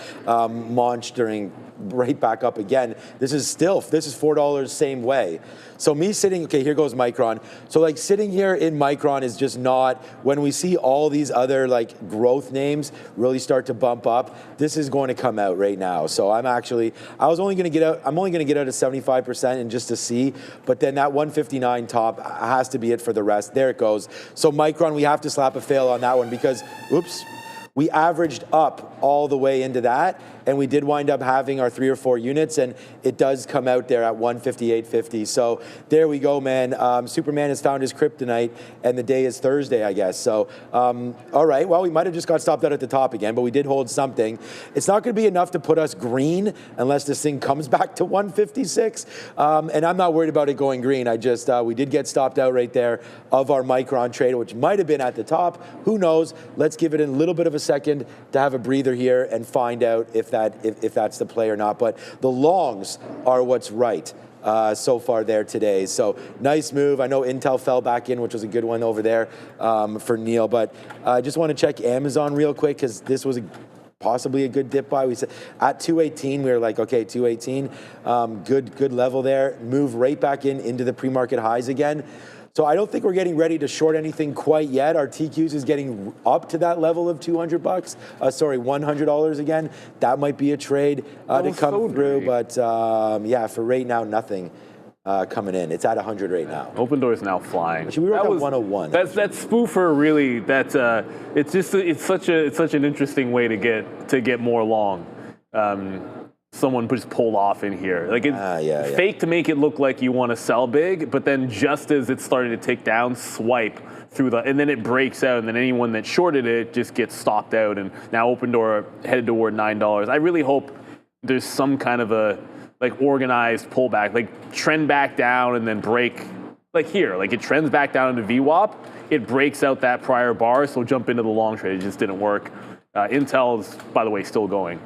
monstering right back up again. This is $4 same way. So me sitting, okay, here goes Micron. So like sitting here in Micron is just not, when we see all these other like growth names really start to bump up, this is going to come out right now. So I'm only going to get out at 75% and just to see, but then that 159 top has to be it for the rest. There it goes. So Micron, we have to slap a fail on that one because, oops, we averaged up all the way into that, and we did wind up having our 3 or 4 units, and it does come out there at 158.50. So there we go, man. Superman has found his kryptonite, and the day is Thursday, I guess. So, all right, well, we might have just got stopped out at the top again, but we did hold something. It's not going to be enough to put us green unless this thing comes back to 156, and I'm not worried about it going green. We did get stopped out right there of our Micron trade, which might have been at the top. Who knows? Let's give it a little bit of a second to have a breather here and find out if that's the play or not. But the longs are what's right so far there today. So nice move. I know Intel fell back in, which was a good one over there for Neil. But I just want to check Amazon real quick because this was possibly a good dip buy. We said at 218, we were like, okay, 218, good level there. Move right back into the pre-market highs again. So I don't think we're getting ready to short anything quite yet. Our TQs is getting up to that level of $100 again. That might be a trade to come through. But yeah, for right now, nothing coming in. It's at 100 right now. OpenDoor is now flying. Actually, we were at 101. That spoofer really. It's such an interesting way to get more long. Someone just pulled off in here. Like it's fake to make it look like you want to sell big, but then just as it started to tick down, swipe through and then it breaks out, and then anyone that shorted it just gets stopped out, and now OpenDoor headed toward $9. I really hope there's some kind of a like organized pullback, like trend back down and then break, like here, like it trends back down into VWAP, it breaks out that prior bar, so jump into the long trade. It just didn't work. Intel's, by the way, still going.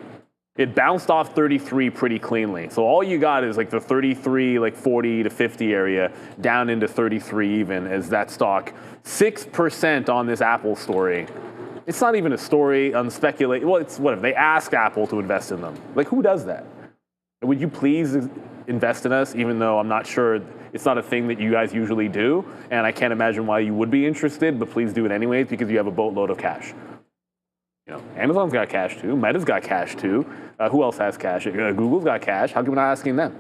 It bounced off 33 pretty cleanly. So all you got is like the 33, like 40 to 50 area down into 33 even as that stock. 6% on this Apple story. It's not even a story on speculate. Well, it's whatever. They asked Apple to invest in them. Like, who does that? Would you please invest in us, even though I'm not sure it's not a thing that you guys usually do, and I can't imagine why you would be interested, but please do it anyways because you have a boatload of cash. You know, Amazon's got cash too. Meta's got cash too. Who else has cash? Google's got cash. How come we're not asking them?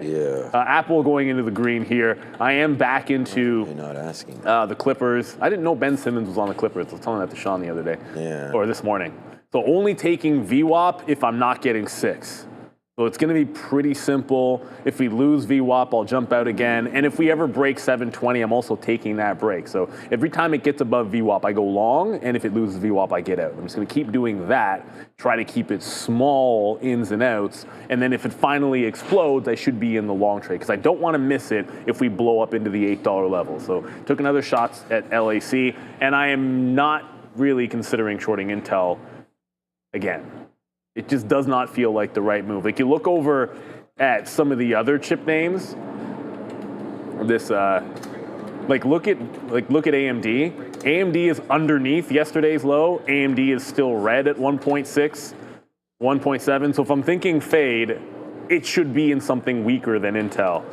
Yeah. Apple going into the green here. I am back into You're not asking. The Clippers. I didn't know Ben Simmons was on the Clippers. I was telling that to Sean the other day. Yeah. Or this morning. So only taking VWAP if I'm not getting 6. So it's going to be pretty simple. If we lose VWAP, I'll jump out again. And if we ever break 720, I'm also taking that break. So every time it gets above VWAP, I go long. And if it loses VWAP, I get out. I'm just going to keep doing that, try to keep it small ins and outs. And then if it finally explodes, I should be in the long trade because I don't want to miss it if we blow up into the $8 level. So took another shots at LAC. And I am not really considering shorting Intel again. It just does not feel like the right move. Like you look over at some of the other chip names, this look at AMD. AMD is underneath yesterday's low. AMD is still red at 1.6, 1.7. So if I'm thinking fade, it should be in something weaker than Intel.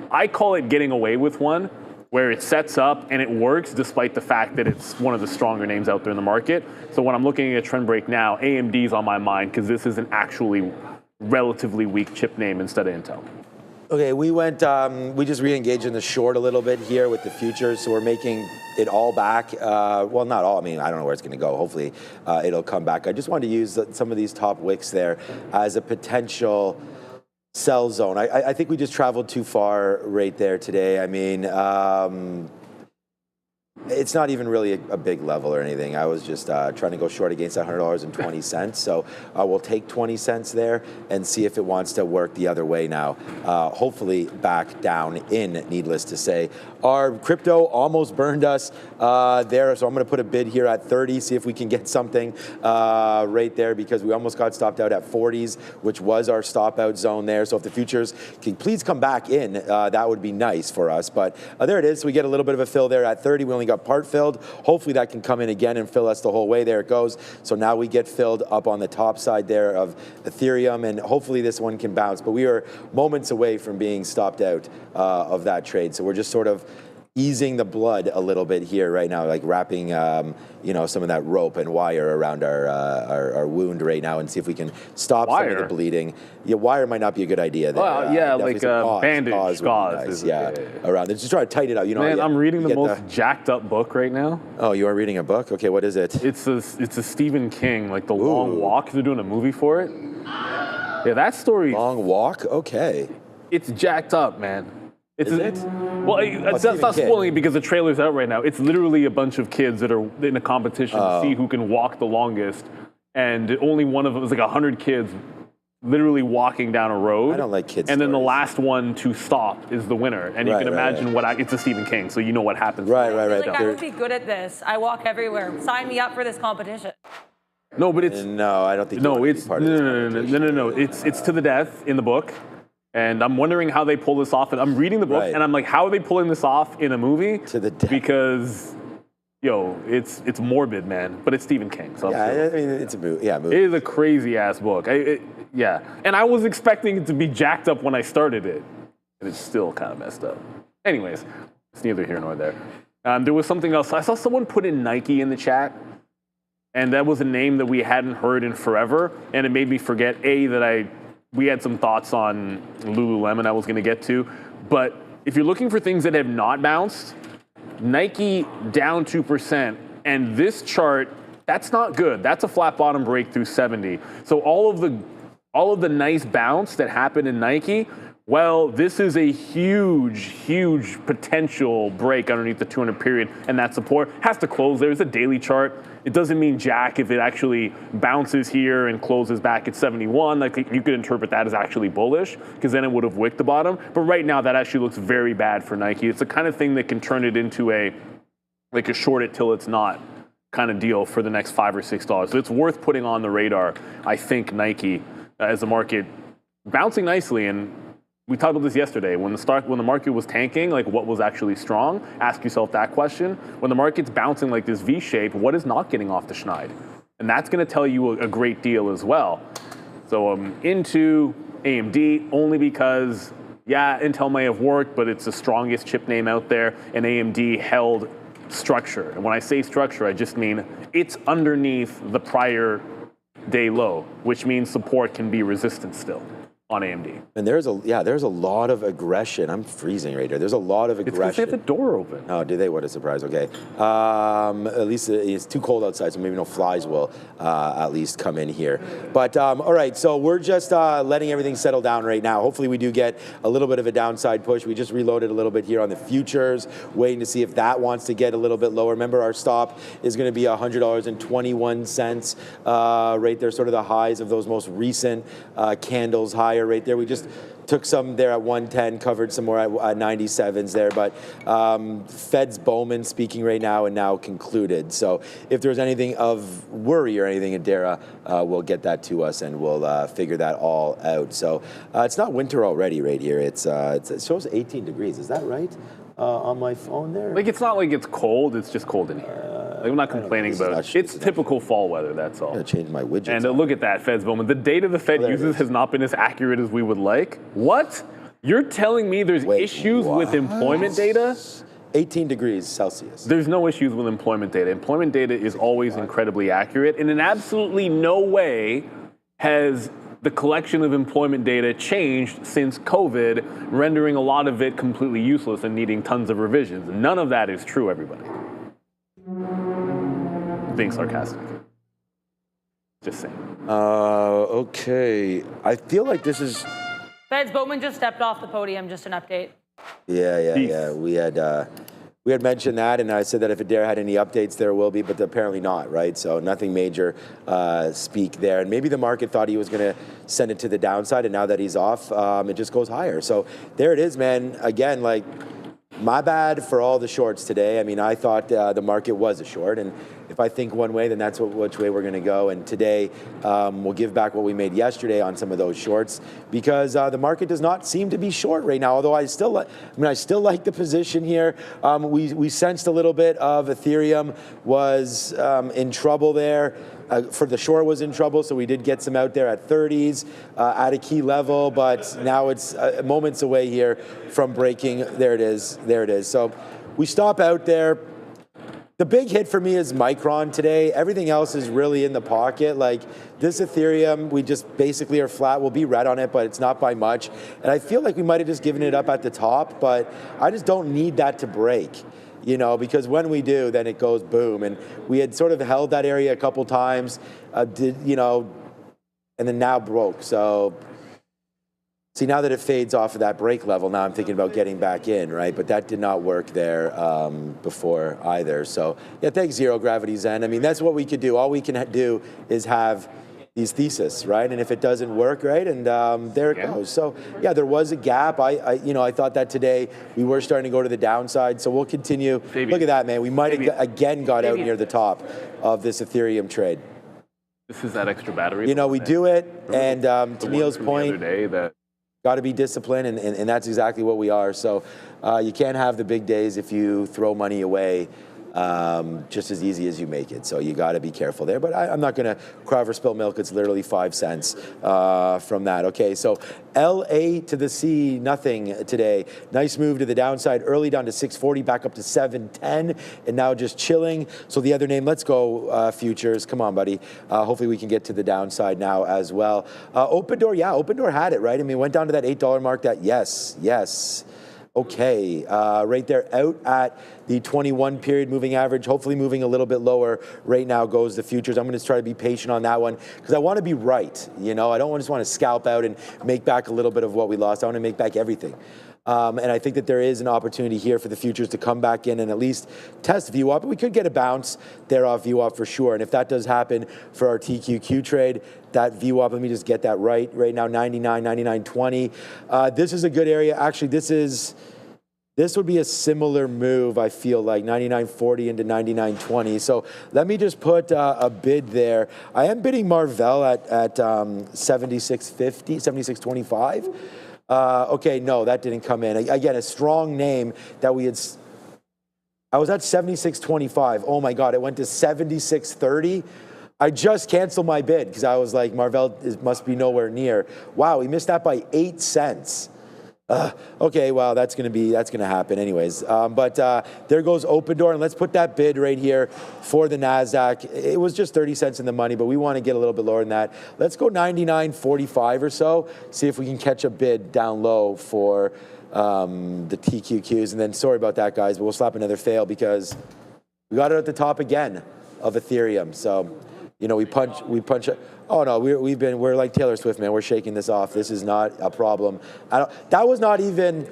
I call it getting away with one, where it sets up and it works despite the fact that it's one of the stronger names out there in the market. So when I'm looking at a trend break now, AMD's on my mind because this is an actually relatively weak chip name instead of Intel. Okay, we just re-engaged in the short a little bit here with the futures, so we're making it all back. Well, not all. I mean, I don't know where it's going to go. Hopefully, it'll come back. I just wanted to use some of these top wicks there as a potential sell zone. I think we just traveled too far right there today. I mean, it's not even really a big level or anything. I was just trying to go short against $100.20. So we'll take 20 cents there and see if it wants to work the other way now. Hopefully back down in, needless to say. Our crypto almost burned us there. So I'm going to put a bid here at 30, see if we can get something right there because we almost got stopped out at 40s, which was our stop out zone there. So if the futures can please come back in, that would be nice for us. But there it is. So we get a little bit of a fill there at 30. We only got part filled. Hopefully that can come in again and fill us the whole way. There it goes. So now we get filled up on the top side there of Ethereum, and hopefully this one can bounce. But we are moments away from being stopped out of that trade. So we're just sort of easing the blood a little bit here right now, like wrapping some of that rope and wire around our wound right now and see if we can stop some of the bleeding. Yeah, wire might not be a good idea there. Well, yeah, like bandage, gauze. Nice. Yeah, around. Just try to tighten it out. You know, man, I'm reading the most jacked up book right now. Oh, you are reading a book? Okay, what is it? It's a Stephen King, like The Long Walk. They're doing a movie for it. Yeah, that story. Long Walk? Okay. It's jacked up, man. Is it? Well, that's not spoiling it because the trailer's out right now. It's literally a bunch of kids that are in a competition to see who can walk the longest. And only one of them is like 100 kids literally walking down a road. I don't like kids. And then the last one to stop is the winner. And you can imagine it's a Stephen King, so you know what happens. Right. I would be good at this. I walk everywhere. Sign me up for this competition. No, but it's... No, I don't think no, it's... No. It's to the death in the book. And I'm wondering how they pull this off. And I'm reading the book, and I'm like, how are they pulling this off in a movie? To the death. Because, it's morbid, man. But it's Stephen King. So yeah, I mean, it's a movie. Yeah, movie. It is a crazy-ass book. And I was expecting it to be jacked up when I started it. And it's still kind of messed up. Anyways, it's neither here nor there. There was something else. I saw someone put in Nike in the chat. And that was a name that we hadn't heard in forever. And it made me forget, that we had some thoughts on Lululemon I was going to get to. But if you're looking for things that have not bounced, Nike down 2%. And this chart, that's not good. That's a flat bottom break through 70. So all of the nice bounce that happened in Nike, well, this is a huge potential break underneath the 200 period, and that support has to close. There's a daily chart. It doesn't mean jack if it actually bounces here and closes back at 71. Like, you could interpret that as actually bullish, because then it would have wicked the bottom. But right now, that actually looks very bad for Nike. It's the kind of thing that can turn it into a short it till it's not kind of deal for the next $5 or $6. So it's worth putting on the radar, I think, Nike, as the market bouncing nicely. And we talked about this yesterday. When the market was tanking, like, what was actually strong? Ask yourself that question. When the market's bouncing like this V shape, what is not getting off the schneid? And that's going to tell you a great deal as well. So into AMD only because, Intel may have worked, but it's the strongest chip name out there, and AMD held structure. And when I say structure, I just mean it's underneath the prior day low, which means support can be resistance still on AMD. And there's a lot of aggression. I'm freezing right here. There's a lot of aggression. It's because they have the door open. Oh, do they? What a surprise. Okay. At least it's too cold outside, so maybe no flies will at least come in here. But all right, so we're just letting everything settle down right now. Hopefully we do get a little bit of a downside push. We just reloaded a little bit here on the futures, waiting to see if that wants to get a little bit lower. Remember, our stop is going to be $100.21 right there, sort of the highs of those most recent candles higher right there. We just took some there at 110, covered some more at 97s there, but Fed's Bowman speaking right now and now concluded. So if there's anything of worry or anything, Adara will get that to us and we'll figure that all out. So it's not winter already right here. It shows 18 degrees. Is that right on my phone there? Like, it's not like it's cold. It's just cold in here. I'm not complaining about it. It's typical fall weather, that's all. I'm going to change my widgets. And look at that, Fed's Bowman. The data the Fed uses has not been as accurate as we would like. What? You're telling me there's issues with employment data? 18 degrees Celsius. There's no issues with employment data. Employment data is always incredibly accurate, and in absolutely no way has the collection of employment data changed since COVID, rendering a lot of it completely useless and needing tons of revisions. None of that is true, everybody. Being sarcastic. Just saying. Okay. I feel like this is... Fed's Bowman just stepped off the podium, just an update. Yeah. We had mentioned that, and I said that if Adara had any updates, there will be, but apparently not, right? So nothing major speak there. And maybe the market thought he was going to send it to the downside, and now that he's off, it just goes higher. So there it is, man. Again, like, my bad for all the shorts today. I mean, I thought the market was a short, and if I think one way, then that's which way we're going to go. And today, we'll give back what we made yesterday on some of those shorts, because the market does not seem to be short right now. Although I still like the position here. We sensed a little bit of Ethereum was in trouble there. For the short was in trouble, so we did get some out there at 30s at a key level, but now it's moments away here from breaking. There it is. So we stop out there. The big hit for me is Micron today. Everything else is really in the pocket. Like this Ethereum, we just basically are flat. We'll be red on it, but it's not by much. And I feel like we might have just given it up at the top, but I just don't need that to break. Because when we do, then it goes boom. And we had sort of held that area a couple times, and then now broke. So, see, now that it fades off of that break level, now I'm thinking about getting back in, right? But that did not work there before either. So, yeah, thanks, Zero Gravity Zen. I mean, that's what we could do. All we can do is have these thesis, right? And if it doesn't work, right, and there it goes. So yeah, there was a gap. I thought that today we were starting to go to the downside. So we'll continue. Look at that, man. We might have again got out near the top of this Ethereum trade. This is that extra battery. We do it, and to Neil's point, got to be disciplined, and that's exactly what we are. So you can't have the big days if you throw money away. Just as easy as you make it. So you got to be careful there. But I'm not going to cry over spilled milk. It's literally 5 cents from that. Okay, so LA to the C, nothing today. Nice move to the downside early, down to 640, back up to 710, and now just chilling. So the other name, let's go futures. Come on, buddy. Hopefully we can get to the downside now as well. OpenDoor, OpenDoor had it, right? I mean, went down to that $8 mark. That yes. Okay, right there out at the 21 period moving average, hopefully moving a little bit lower. Right now goes the futures. I'm going to try to be patient on that one because I want to be right. I don't just want to scalp out and make back a little bit of what we lost. I want to make back everything. And I think that there is an opportunity here for the futures to come back in and at least test VWAP. We could get a bounce there off VWAP for sure. And if that does happen for our TQQ trade, that VWAP, let me just get that right now, 99, 99.20. This is a good area. Actually, this would be a similar move, I feel like, 99.40 into 99.20. So let me just put a bid there. I am bidding Marvell at 76.50, 76.25. Okay, no, that didn't come in. Again, a strong name that we had. I was at 76.25. Oh my God, it went to 76.30. I just canceled my bid because I was like, Marvell must be nowhere near. Wow, we missed that by 8 cents. Okay, well, that's going to happen anyways. But there goes OpenDoor, and let's put that bid right here for the Nasdaq. It was just 30 cents in the money, but we want to get a little bit lower than that. Let's go 99.45 or so. See if we can catch a bid down low for the TQQs. And then sorry about that, guys, but we'll slap another fail because we got it at the top again of Ethereum. So, you know, we punch. Oh no, we're like Taylor Swift, man. We're shaking this off. This is not a problem. That was not even.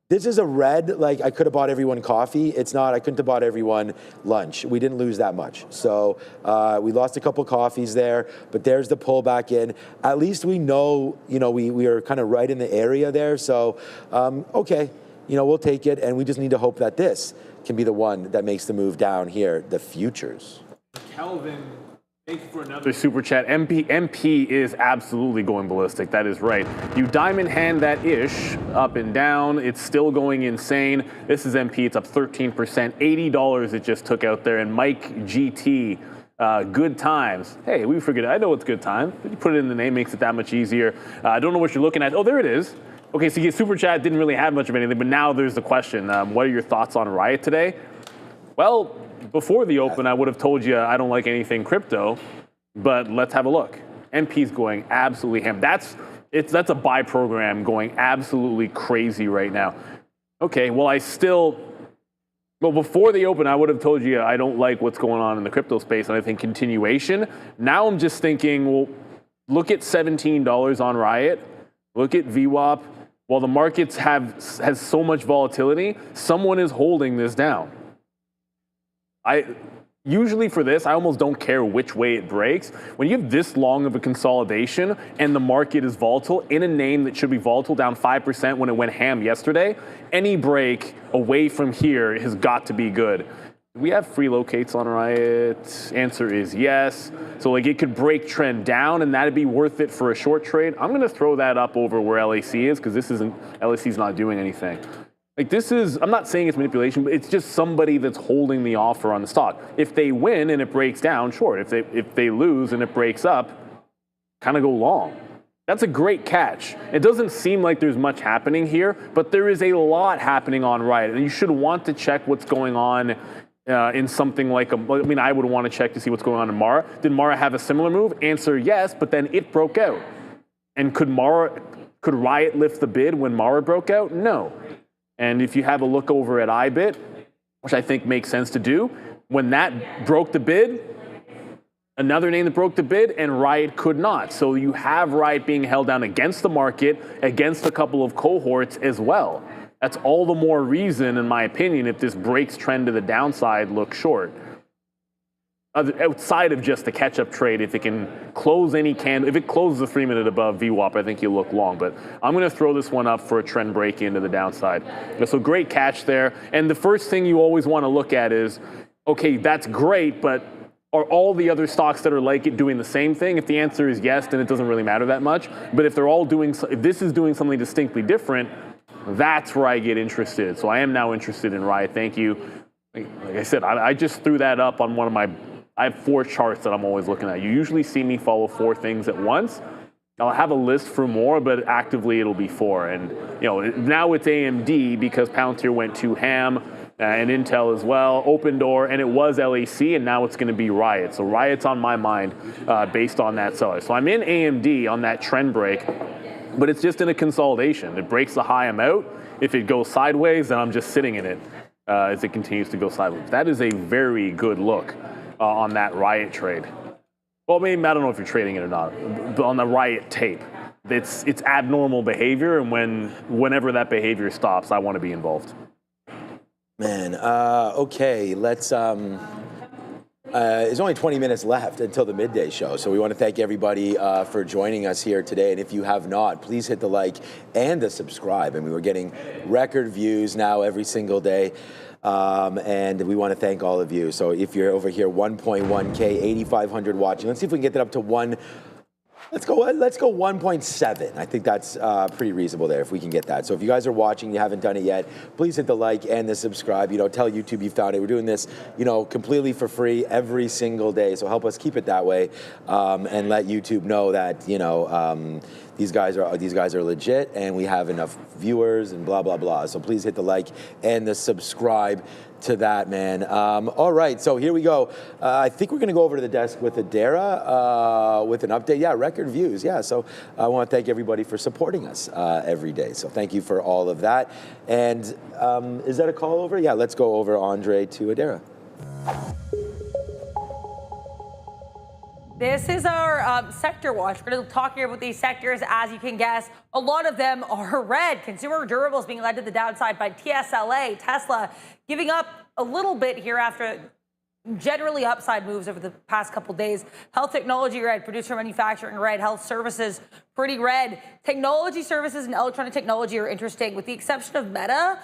This is a red. Like I could have bought everyone coffee. It's not. I couldn't have bought everyone lunch. We didn't lose that much. So we lost a couple coffees there. But there's the pullback in. At least we know. You know, we are kind of right in the area there. So okay, you know, we'll take it, and we just need to hope that this can be the one that makes the move down here. The futures. Kelvin. Thank you for another super chat. MP is absolutely going ballistic. That is right. You diamond hand that ish up and down. It's still going insane. This is MP. It's up 13%. $80 it just took out there. And Mike GT, good times. Hey, we forget. I know it's good time. You put it in the name, makes it that much easier. I don't know what you're looking at. Oh, there it is. Okay, so your super chat didn't really have much of anything, but now there's the question. What are your thoughts on Riot today? Well, before the open, I would have told you I don't like anything crypto, but let's have a look. MP's going absolutely ham. That's a buy program going absolutely crazy right now. Okay, well, before the open, I would have told you I don't like what's going on in the crypto space, and I think continuation. Now I'm just thinking, well, look at $17 on Riot. Look at VWAP. While the markets has so much volatility, someone is holding this down. Usually for this, I almost don't care which way it breaks. When you have this long of a consolidation and the market is volatile in a name that should be volatile down 5% when it went ham yesterday, any break away from here has got to be good. Do we have free locates on Riot? Answer is yes. So like it could break trend down and that'd be worth it for a short trade. I'm going to throw that up over where LAC is because LAC's not doing anything. Like this is, I'm not saying it's manipulation, but it's just somebody that's holding the offer on the stock. If they win and it breaks down, sure. If they lose and it breaks up, kind of go long. That's a great catch. It doesn't seem like there's much happening here, but there is a lot happening on Riot, and you should want to check what's going on in something like I would want to check to see what's going on in Mara. Did Mara have a similar move? Answer yes, but then it broke out. And could Riot lift the bid when Mara broke out? No. And if you have a look over at IBIT, which I think makes sense to do, when that broke the bid, another name that broke the bid, and Riot could not. So you have Riot being held down against the market, against a couple of cohorts as well. That's all the more reason, in my opinion, if this breaks trend to the downside, look short. Outside of just the catch-up trade, if it can close any candle, if it closes a 3-minute above VWAP, I think you'll look long. But I'm going to throw this one up for a trend break into the downside. So great catch there. And the first thing you always want to look at is, okay, that's great, but are all the other stocks that are like it doing the same thing? If the answer is yes, then it doesn't really matter that much. But if if this is doing something distinctly different, that's where I get interested. So I am now interested in Riot. Thank you. Like I said, I just threw that up on one of my. I have 4 charts that I'm always looking at. You usually see me follow 4 things at once. I'll have a list for more, but actively it'll be 4. And now it's AMD because Palantir went to ham and Intel as well, OpenDoor, and it was LAC, and now it's going to be Riot. So Riot's on my mind based on that seller. So I'm in AMD on that trend break, but it's just in a consolidation. It breaks the high, I'm out. If it goes sideways, then I'm just sitting in it as it continues to go sideways. That is a very good look on that Riot trade. Well, maybe I don't know if you're trading it or not, but on the Riot tape, it's abnormal behavior, and whenever that behavior stops, I want to be involved. Man, okay, let's. There's only 20 minutes left until the midday show, so we want to thank everybody for joining us here today. And if you have not, please hit the like and the subscribe. I mean, we're getting record views now every single day. And we want to thank all of you. So if you're over here, 1.1K, 8,500 watching. Let's see if we can get that up to 1. Let's go 1.7. I think that's pretty reasonable there if we can get that. So if you guys are watching, you haven't done it yet, please hit the like and the subscribe. Tell YouTube you found it. We're doing this, completely for free every single day. So help us keep it that way, and let YouTube know that these guys are legit, and we have enough viewers and blah blah blah. So please hit the like and the subscribe to that, man. All right, so here we go. I think we're going to go over to the desk with Adara with an update. Yeah, record views. Yeah, so I want to thank everybody for supporting us every day. So thank you for all of that. And is that a call over? Yeah, let's go over, Andre, to Adara. This is our sector watch. We're going to talk here about these sectors. As you can guess, a lot of them are red. Consumer durables being led to the downside by TSLA, Tesla, giving up a little bit here after generally upside moves over the past couple days. Health technology red, producer manufacturing red, health services pretty red. Technology services and electronic technology are interesting, with the exception of Meta.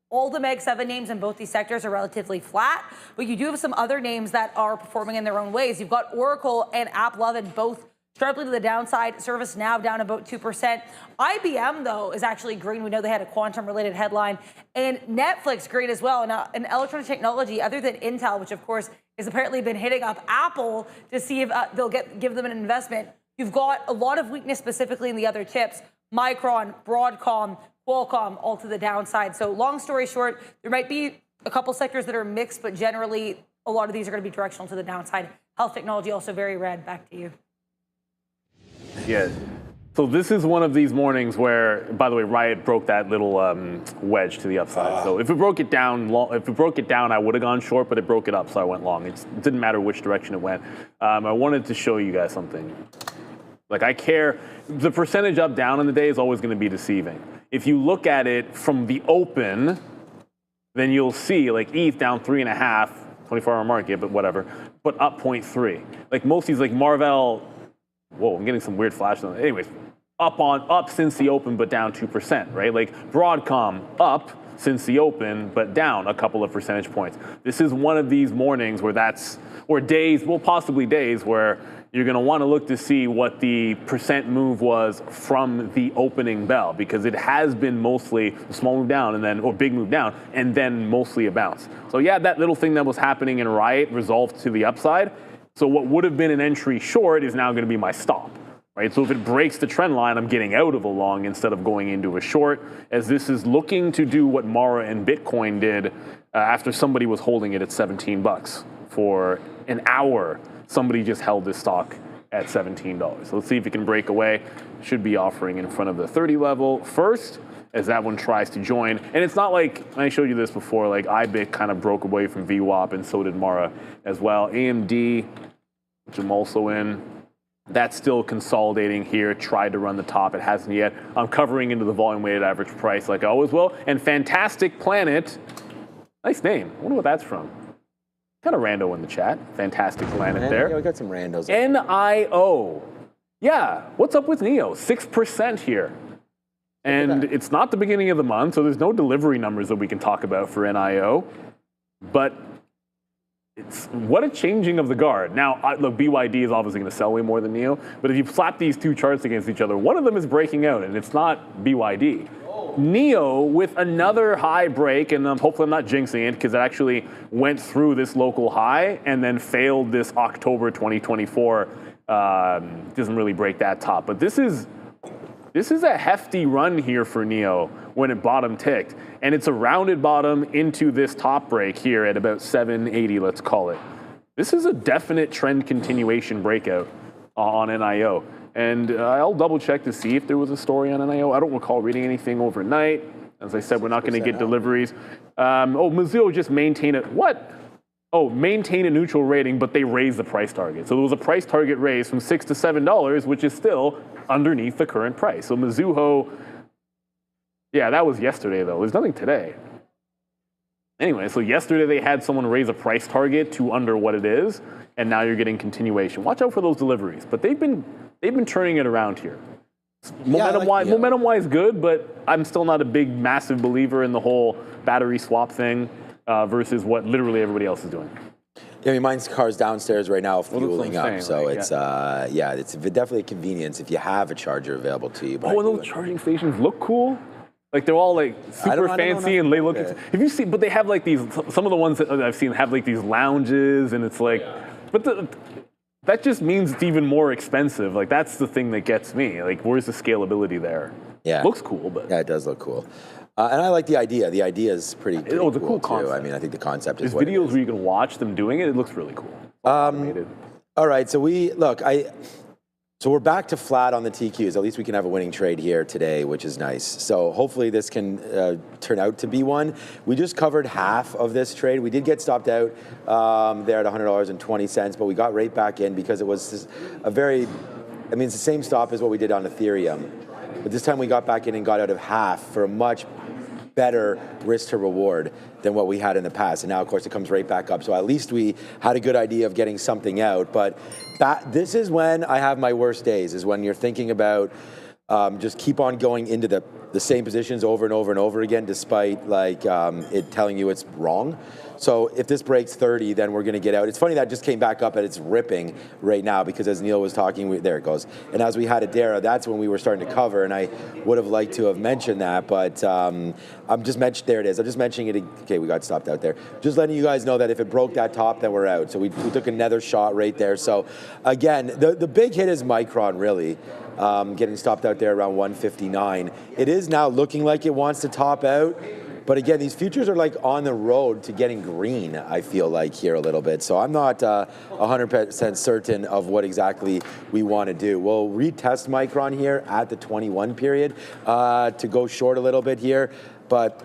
All the Mag 7 names in both these sectors are relatively flat, but you do have some other names that are performing in their own ways. You've got Oracle and AppLovin both sharply to the downside. ServiceNow down about 2%. IBM, though, is actually green. We know they had a quantum-related headline. And Netflix green as well. Now, in electronic technology, other than Intel, which, of course, has apparently been hitting up Apple to see if they'll give them an investment, you've got a lot of weakness specifically in the other chips. Micron, Broadcom, Qualcomm, all to the downside. So long story short, there might be a couple sectors that are mixed, but generally a lot of these are going to be directional to the downside. Health technology also very red. Back to you. Yeah. So this is one of these mornings where, by the way, Riot broke that little wedge to the upside. So if it broke it down, I would have gone short, but it broke it up, so I went long. It didn't matter which direction it went. I wanted to show you guys something. Like, I care. The percentage up down in the day is always going to be deceiving. If you look at it from the open, then you'll see like ETH down 3.5, 24-hour market, but whatever, but up 0.3. Like most of these, like Marvell, whoa, I'm getting some weird flashes on it. Anyways, up since the open, but down 2%, right? Like Broadcom up since the open, but down a couple of percentage points. This is one of these mornings where or days, well, possibly days where you're going to want to look to see what the percent move was from the opening bell, because it has been mostly a small move down or big move down, and then mostly a bounce. So yeah, that little thing that was happening in Riot resolved to the upside. So what would have been an entry short is now going to be my stop, right? So if it breaks the trend line, I'm getting out of a long instead of going into a short, as this is looking to do what Mara and Bitcoin did after somebody was holding it at $17 for an hour. Somebody just held this stock at $17. So let's see if it can break away. Should be offering in front of the 30 level first, as that one tries to join. And it's not like, I showed you this before, like IBIT kind of broke away from VWAP, and so did Mara as well. AMD, which I'm also in, that's still consolidating here. Tried to run the top, it hasn't yet. I'm covering into the volume weighted average price like I always will. And Fantastic Planet, nice name. I wonder what that's from. Kind of rando in the chat. Fantastic Planet there. Yeah, we got some randos. NIO. Yeah, what's up with NIO? 6% here. And it's not the beginning of the month, so there's no delivery numbers that we can talk about for NIO. But it's what a changing of the guard. Now, look, BYD is obviously going to sell way more than NIO, but if you slap these two charts against each other, one of them is breaking out, and it's not BYD. NIO with another high break, and hopefully I'm not jinxing it, because it actually went through this local high and then failed this October 2024. Doesn't really break that top, but this is a hefty run here for NIO when it bottom ticked, and it's a rounded bottom into this top break here at about 780, let's call it. This is a definite trend continuation breakout on NIO. And I'll double check to see if there was a story on NIO. I don't recall reading anything overnight. As I said, we're not going to get deliveries. Mizuho just maintained it. What? Oh, maintain a neutral rating, but they raised the price target. So there was a price target raise from $6 to $7, which is still underneath the current price. So Mizuho, yeah, that was yesterday, though. There's nothing today. Anyway, so yesterday they had someone raise a price target to under what it is, and now you're getting continuation. Watch out for those deliveries. But they've been turning it around here. Momentum-wise, good, but I'm still not a big, massive believer in the whole battery swap thing versus what literally everybody else is doing. Yeah, I mean, mine's car's downstairs right now, fueling up. So right? It's it's definitely a convenience if you have a charger available to you. And those charging stations look cool. Like they're all like super fancy and they look. Have you seen? But they have like these. Some of the ones that I've seen have like these lounges, and it's like, but that just means it's even more expensive. Like, that's the thing that gets me. Like, where's the scalability there? Yeah. Looks cool, but. Yeah, it does look cool. And I like the idea. The idea is pretty It's a cool cool concept. too. I mean, I think the concept is There's what videos where you can watch them doing it. It looks really cool. Automated. All right, so so we're back to flat on the TQs. At least we can have a winning trade here today, which is nice. So hopefully this can turn out to be one. We just covered half of this trade. We did get stopped out there at $100.20, but we got right back in because it was it's the same stop as what we did on Ethereum. But this time we got back in and got out of half for a much better risk to reward than what we had in the past. And now, of course, it comes right back up. So at least we had a good idea of getting something out. But this is when I have my worst days, is when you're thinking about just keep on going into the same positions over and over and over again, despite it telling you it's wrong. So if this breaks 30, then we're going to get out. It's funny that just came back up and it's ripping right now because as Neil was talking, there it goes. And as we had Adara, that's when we were starting to cover, and I would have liked to have mentioned that, but I'm just mentioning, there it is. I'm just mentioning it. Okay, we got stopped out there. Just letting you guys know that if it broke that top, then we're out. So we took another shot right there. So again, the big hit is Micron, really. Getting stopped out there around 159. It is now looking like it wants to top out. But again, these futures are like on the road to getting green, I feel like, here a little bit. So I'm not 100% certain of what exactly we want to do. We'll retest Micron here at the 21 period to go short a little bit here. But,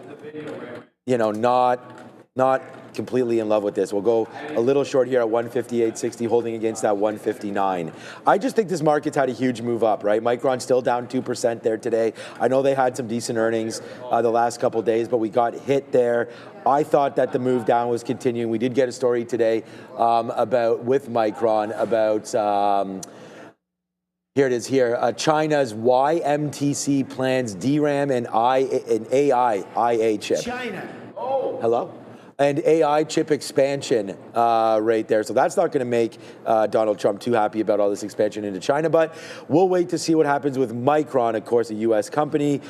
not completely in love with this. We'll go a little short here at 158.60, holding against that 159. I just think this market's had a huge move up, right? Micron's still down 2% there today. I know they had some decent earnings the last couple days, but we got hit there. I thought that the move down was continuing. We did get a story today with Micron about here it is here. China's YMTC plans DRAM and AI chip. China. Oh. Hello? And AI chip expansion right there. So that's not going to make Donald Trump too happy about all this expansion into China. But we'll wait to see what happens with Micron, of course, a U.S. company.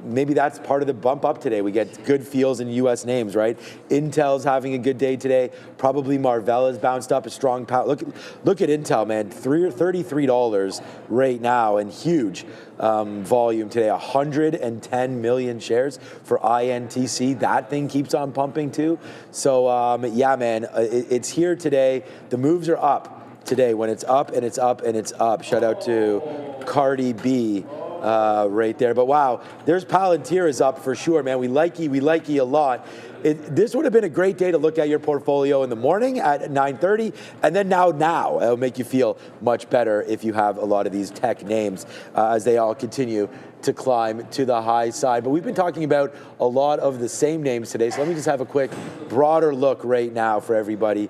Maybe that's part of the bump up today. We get good feels in U.S. names, right? Intel's having a good day today. Probably Marvell has bounced up a strong power. Look at Intel, man. $33 right now, and huge volume today. 110 million shares for INTC. That thing keeps on pumping too. So yeah, man, it's here today. The moves are up today. When it's up and it's up and it's up. Shout out to Cardi B right there. But wow, there's Palantir is up for sure, man. We like ye a lot. This would have been a great day to look at your portfolio in the morning at 9:30, and then now it'll make you feel much better if you have a lot of these tech names as they all continue to climb to the high side. But we've been talking about a lot of the same names today, so let me just have a quick broader look right now for everybody.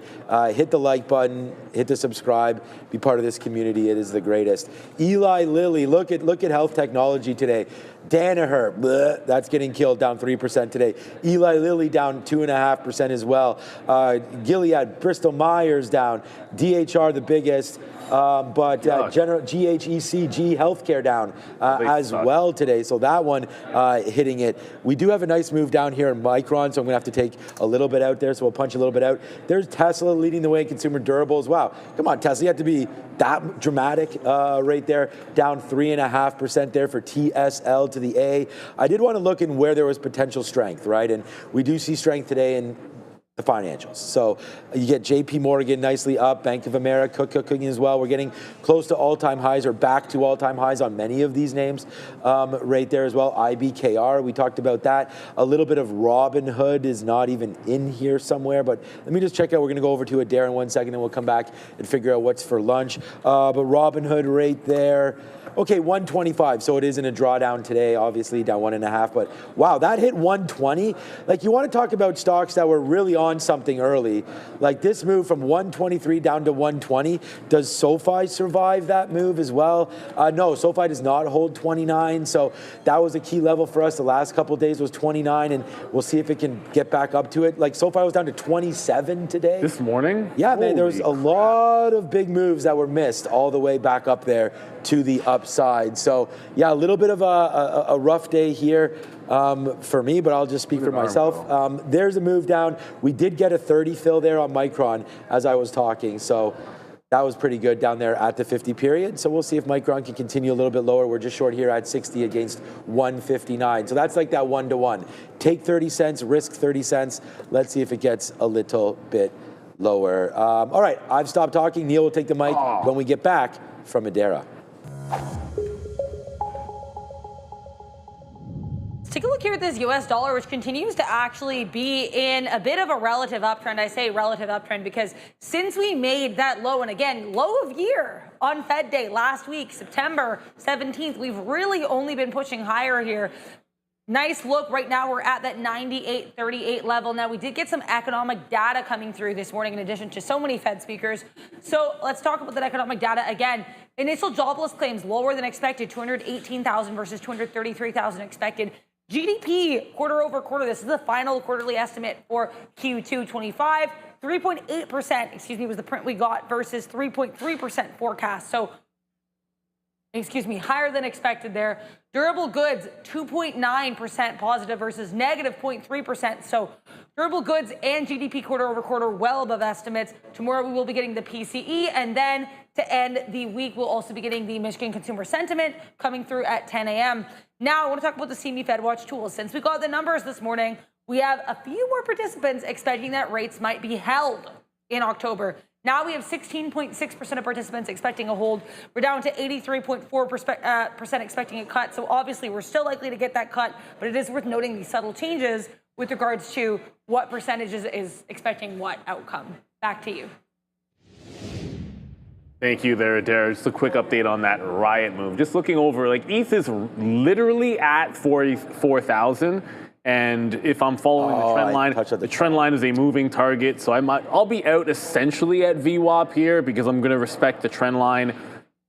Hit the like button, hit the subscribe, be part of this community. It is the greatest. Eli Lilly, look at health technology today. Danaher, that's getting killed, down 3% today. Eli Lilly down 2.5% as well. Gilead, Bristol Myers down. DHR the biggest. But General GHECG Healthcare down as well today. So that one hitting it. We do have a nice move down here in Micron, so I'm going to have to take a little bit out there. So we'll punch a little bit out. There's Tesla leading the way in consumer durables. Wow. Come on, Tesla. You have to be that dramatic right there. Down 3.5% there for TSL to the A. I did want to look in where there was potential strength, right? And we do see strength today in the financials. So you get JP Morgan nicely up, Bank of America cooking as well. We're getting close to all-time highs or back to all-time highs on many of these names right there as well. IBKR, we talked about that. A little bit of Robinhood is not even in here somewhere, but let me just check out. We're going to go over to Adair in 1 second, and we'll come back and figure out what's for lunch. But Robinhood right there. Okay, 125, so it is in a drawdown today, obviously down 1.5, but wow, that hit 120. Like, you want to talk about stocks that were really on something early. Like this move from 123 down to 120. Does SoFi survive that move as well? No, SoFi does not hold 29, so that was a key level for us. The last couple of days was 29, and we'll see if it can get back up to it. Like SoFi was down to 27 today. This morning? Yeah, man, there was a lot of big moves that were missed all the way back up there to the upside. So yeah, a little bit of a rough day here for me, but I'll just speak for myself. There's a move down. We did get a 30 fill there on Micron as I was talking. So That was pretty good down there at the 50 period. So we'll see if Micron can continue a little bit lower. We're just short here at 60 against 159. So that's like that 1-to-1. Take 30 cents, risk 30 cents. Let's see if it gets a little bit lower. All right, I've stopped talking. Neil will take the mic when we get back from Madeira. Take a look here at this US dollar, which continues to actually be in a bit of a relative uptrend. I say relative uptrend because since we made that low, and again, low of year on Fed Day last week, September 17th, we've really only been pushing higher here. Nice look. Right now, we're at that 98.38 level. Now, we did get some economic data coming through this morning in addition to so many Fed speakers. So let's talk about that economic data again. Initial jobless claims lower than expected, 218,000 versus 233,000 expected. GDP quarter over quarter. This is the final quarterly estimate for Q2 25. 3.8%, was the print we got versus 3.3% forecast. So, higher than expected there. Durable goods, 2.9% positive versus negative 0.3%. So durable goods and GDP quarter over quarter well above estimates. Tomorrow we will be getting the PCE, and then to end the week we'll also be getting the Michigan Consumer Sentiment coming through at 10 a.m. Now I want to talk about the CME FedWatch tools. Since we got the numbers this morning, we have a few more participants expecting that rates might be held in October. Now we have 16.6% of participants expecting a hold. We're down to 83.4% expecting a cut. So obviously we're still likely to get that cut, but it is worth noting these subtle changes with regards to what percentage is expecting what outcome. Back to you. Thank you there, Adair. Just a quick update on that Riot move. Just looking over, like ETH is literally at 44,000. And if I'm following the trend line, the trend line is a moving target. So I'll be out essentially at VWAP here because I'm going to respect the trend line.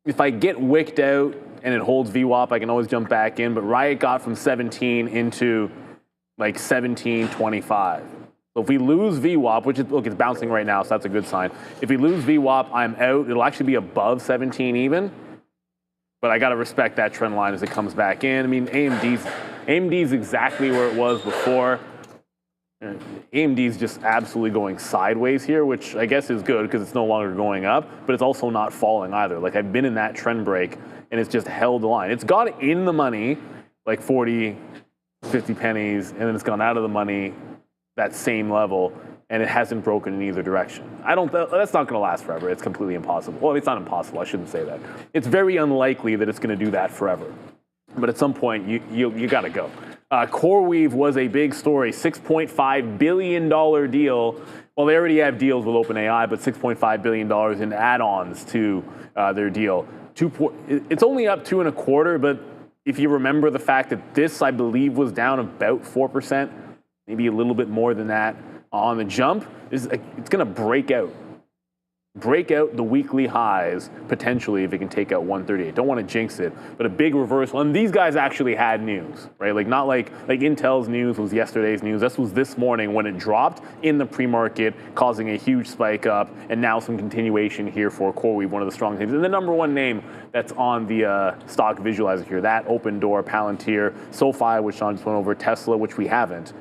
If I get wicked out and it holds VWAP, I can always jump back in. But Riot got from 17 into like 17.25. So if we lose VWAP, which is, look, it's bouncing right now, so that's a good sign. If we lose VWAP, I'm out. It'll actually be above 17 even. But I got to respect that trend line as it comes back in. I mean, AMD's exactly where it was before. AMD's just absolutely going sideways here, which I guess is good because it's no longer going up, but it's also not falling either. Like I've been in that trend break and it's just held the line. It's got in the money, like 40, 50 pennies, and then it's gone out of the money, that same level, and it hasn't broken in either direction. That's not going to last forever. It's completely impossible. Well, it's not impossible. I shouldn't say that. It's very unlikely that it's going to do that forever. But at some point, you got to go. CoreWeave was a big story, $6.5 billion deal. Well, they already have deals with OpenAI, but $6.5 billion in add-ons to their deal. It's only up 2.25%, but if you remember the fact that this, I believe, was down about 4%, maybe a little bit more than that on the jump, it's going to break out the weekly highs potentially if it can take out 138. Don't want to jinx it, but a big reversal. And these guys actually had news, right? Like not like Intel's news was yesterday's news. This was this morning when it dropped in the pre-market, causing a huge spike up, and now some continuation here for CoreWeave, one of the strong names. And the number one name that's on the stock visualizer here, that OpenDoor, Palantir, SoFi, which Sean just went over, Tesla, which we haven't.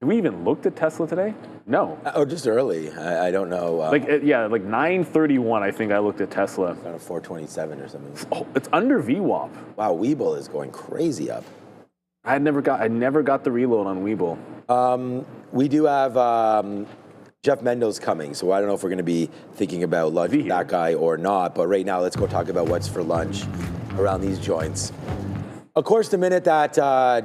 Did we even looked at Tesla today? No. Oh, just early. I don't know. Like 9:31, I think I looked at Tesla. It's on a 427 or something. Oh, it's under VWAP. Wow, Webull is going crazy up. I never got the reload on Webull. We do have Jeff Mendel's coming, so I don't know if we're going to be thinking about lunch with that guy or not. But right now, let's go talk about what's for lunch around these joints. Of course, the minute that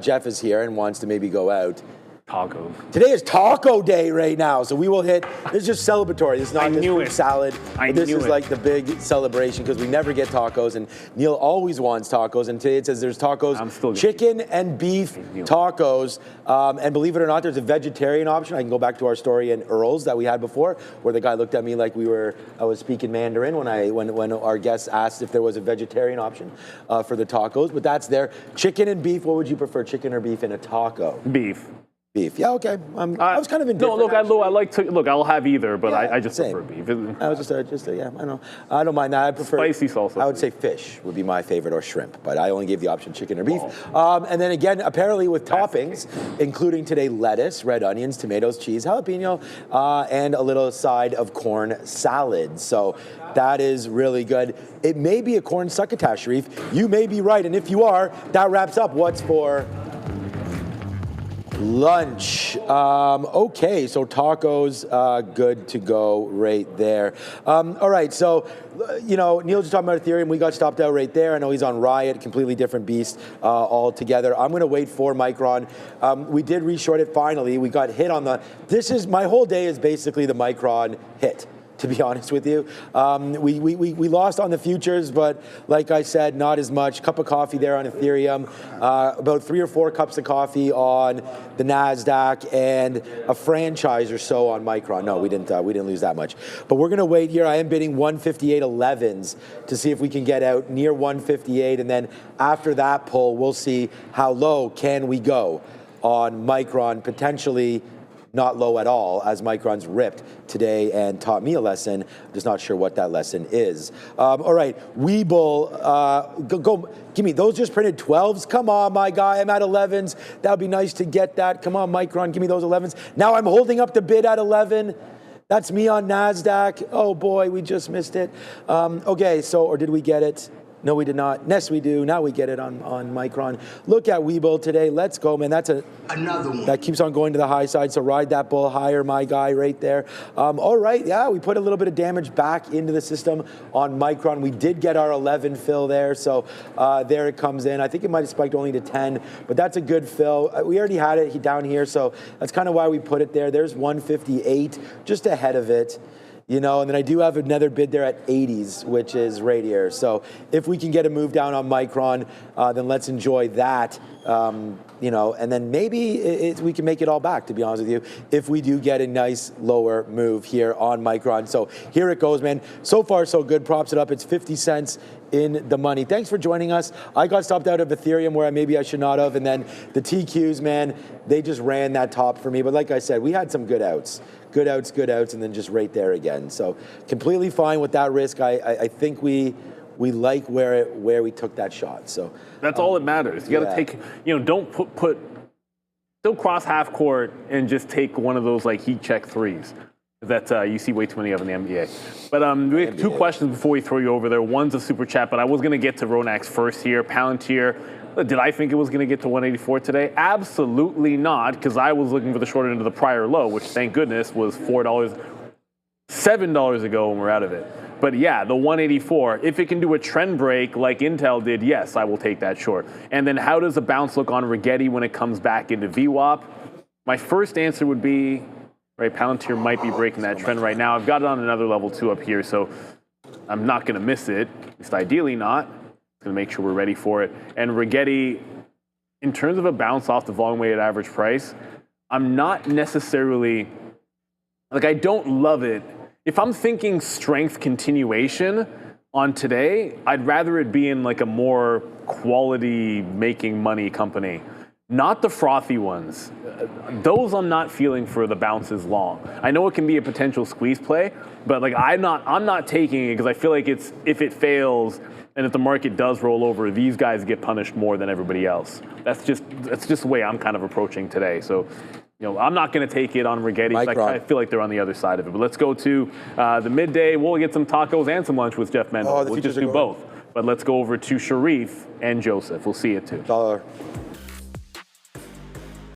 Jeff is here and wants to maybe go out. Tacos. Today is taco day right now, so we will hit. This is just celebratory. This is not just fruit salad. This is like the big celebration because we never get tacos, and Neil always wants tacos. And today it says there's tacos, chicken and beef tacos, and believe it or not, there's a vegetarian option. I can go back to our story in Earl's that we had before, where the guy looked at me like I was speaking Mandarin when our guests asked if there was a vegetarian option for the tacos. But that's there. Chicken and beef. What would you prefer, chicken or beef in a taco? Beef. Beef. Yeah, okay. I was kind of indifferent. No, look, I'll have either, but Yeah, I just same. prefer beef. I was yeah, I don't mind that. I prefer Spicy salsa. I would say fish would be my favorite, or shrimp, but I only gave the option chicken or beef. And then again, apparently with toppings, including today lettuce, red onions, tomatoes, cheese, jalapeno, and a little side of corn salad. So that is really good. It may be a corn succotash, Sharif. You may be right, and if you are, that wraps up what's for lunch. Okay, so tacos, good to go right there. All right, so, Neil just talking about Ethereum. We got stopped out right there. I know he's on Riot, completely different beast altogether. I'm going to wait for Micron. We did reshort it finally. We got hit on my whole day is basically the Micron hit, to be honest with you. We lost on the futures, but like I said, not as much. Cup of coffee there on Ethereum, about 3 or 4 cups of coffee on the Nasdaq, and a franchise or so on Micron. No, we didn't lose that much. But we're gonna wait here. I am bidding 158.11s to see if we can get out near 158, and then after that pull, we'll see how low can we go on Micron, potentially not low at all, as Micron's ripped today and taught me a lesson. I'm just not sure what that lesson is. All right, Webull, go, give me those just printed 12s. Come on, my guy, I'm at 11s. That would be nice to get that. Come on, Micron, give me those 11s. Now I'm holding up the bid at 11. That's me on Nasdaq. Oh boy, we just missed it. Okay, so, or did we get it? No, we did not. Yes, we do. Now we get it on Micron. Look at Webull today. Let's go, man. That's another one. That keeps on going to the high side, so ride that bull higher, my guy, right there. All right, yeah, we put a little bit of damage back into the system on Micron. We did get our 11 fill there, so there it comes in. I think it might have spiked only to 10, but that's a good fill. We already had it down here, so that's kind of why we put it there. There's 158, just ahead of it. And then I do have another bid there at 80s, which is right here. So if we can get a move down on Micron, then let's enjoy that. And then maybe we can make it all back, to be honest with you, if we do get a nice lower move here on Micron. So here it goes, man. So far, so good. Props it up. It's 50 cents in the money. Thanks for joining us. I got stopped out of Ethereum where maybe I should not have. And then the TQs, man, they just ran that top for me. But like I said, we had some good outs. Good outs, and then just right there again. So completely fine with that risk. I think we like where we took that shot. So that's all that matters. You got to take, don't don't cross half court and just take one of those like heat check threes that you see way too many of in the NBA. But we have 2 questions before we throw you over there. One's a super chat, but I was going to get to Ronax first here. Palantir. Did I think it was going to get to 184 today? Absolutely not, because I was looking for the short end of the prior low, which thank goodness was $4, $7 ago when we're out of it. But yeah, the 184, if it can do a trend break like Intel did, yes, I will take that short. And then how does the bounce look on Rigetti when it comes back into VWAP? My first answer would be, right, Palantir might be breaking that trend right now. I've got it on another level 2 up here, so I'm not going to miss it, at least ideally not. Going to make sure we're ready for it. And Rigetti, in terms of a bounce off the volume weighted average price, I'm not necessarily, I don't love it. If I'm thinking strength continuation on today, I'd rather it be in like a more quality making money company, not the frothy ones. Those I'm not feeling for the bounces long. I know it can be a potential squeeze play, but I'm not taking it because I feel like if it fails, and if the market does roll over, these guys get punished more than everybody else. That's just the way I'm kind of approaching today. So, I'm not going to take it on Rigetti. I feel like they're on the other side of it. But let's go to the midday. We'll get some tacos and some lunch with Jeff Mendel. We'll just do both. But let's go over to Sharif and Joseph. We'll see you too.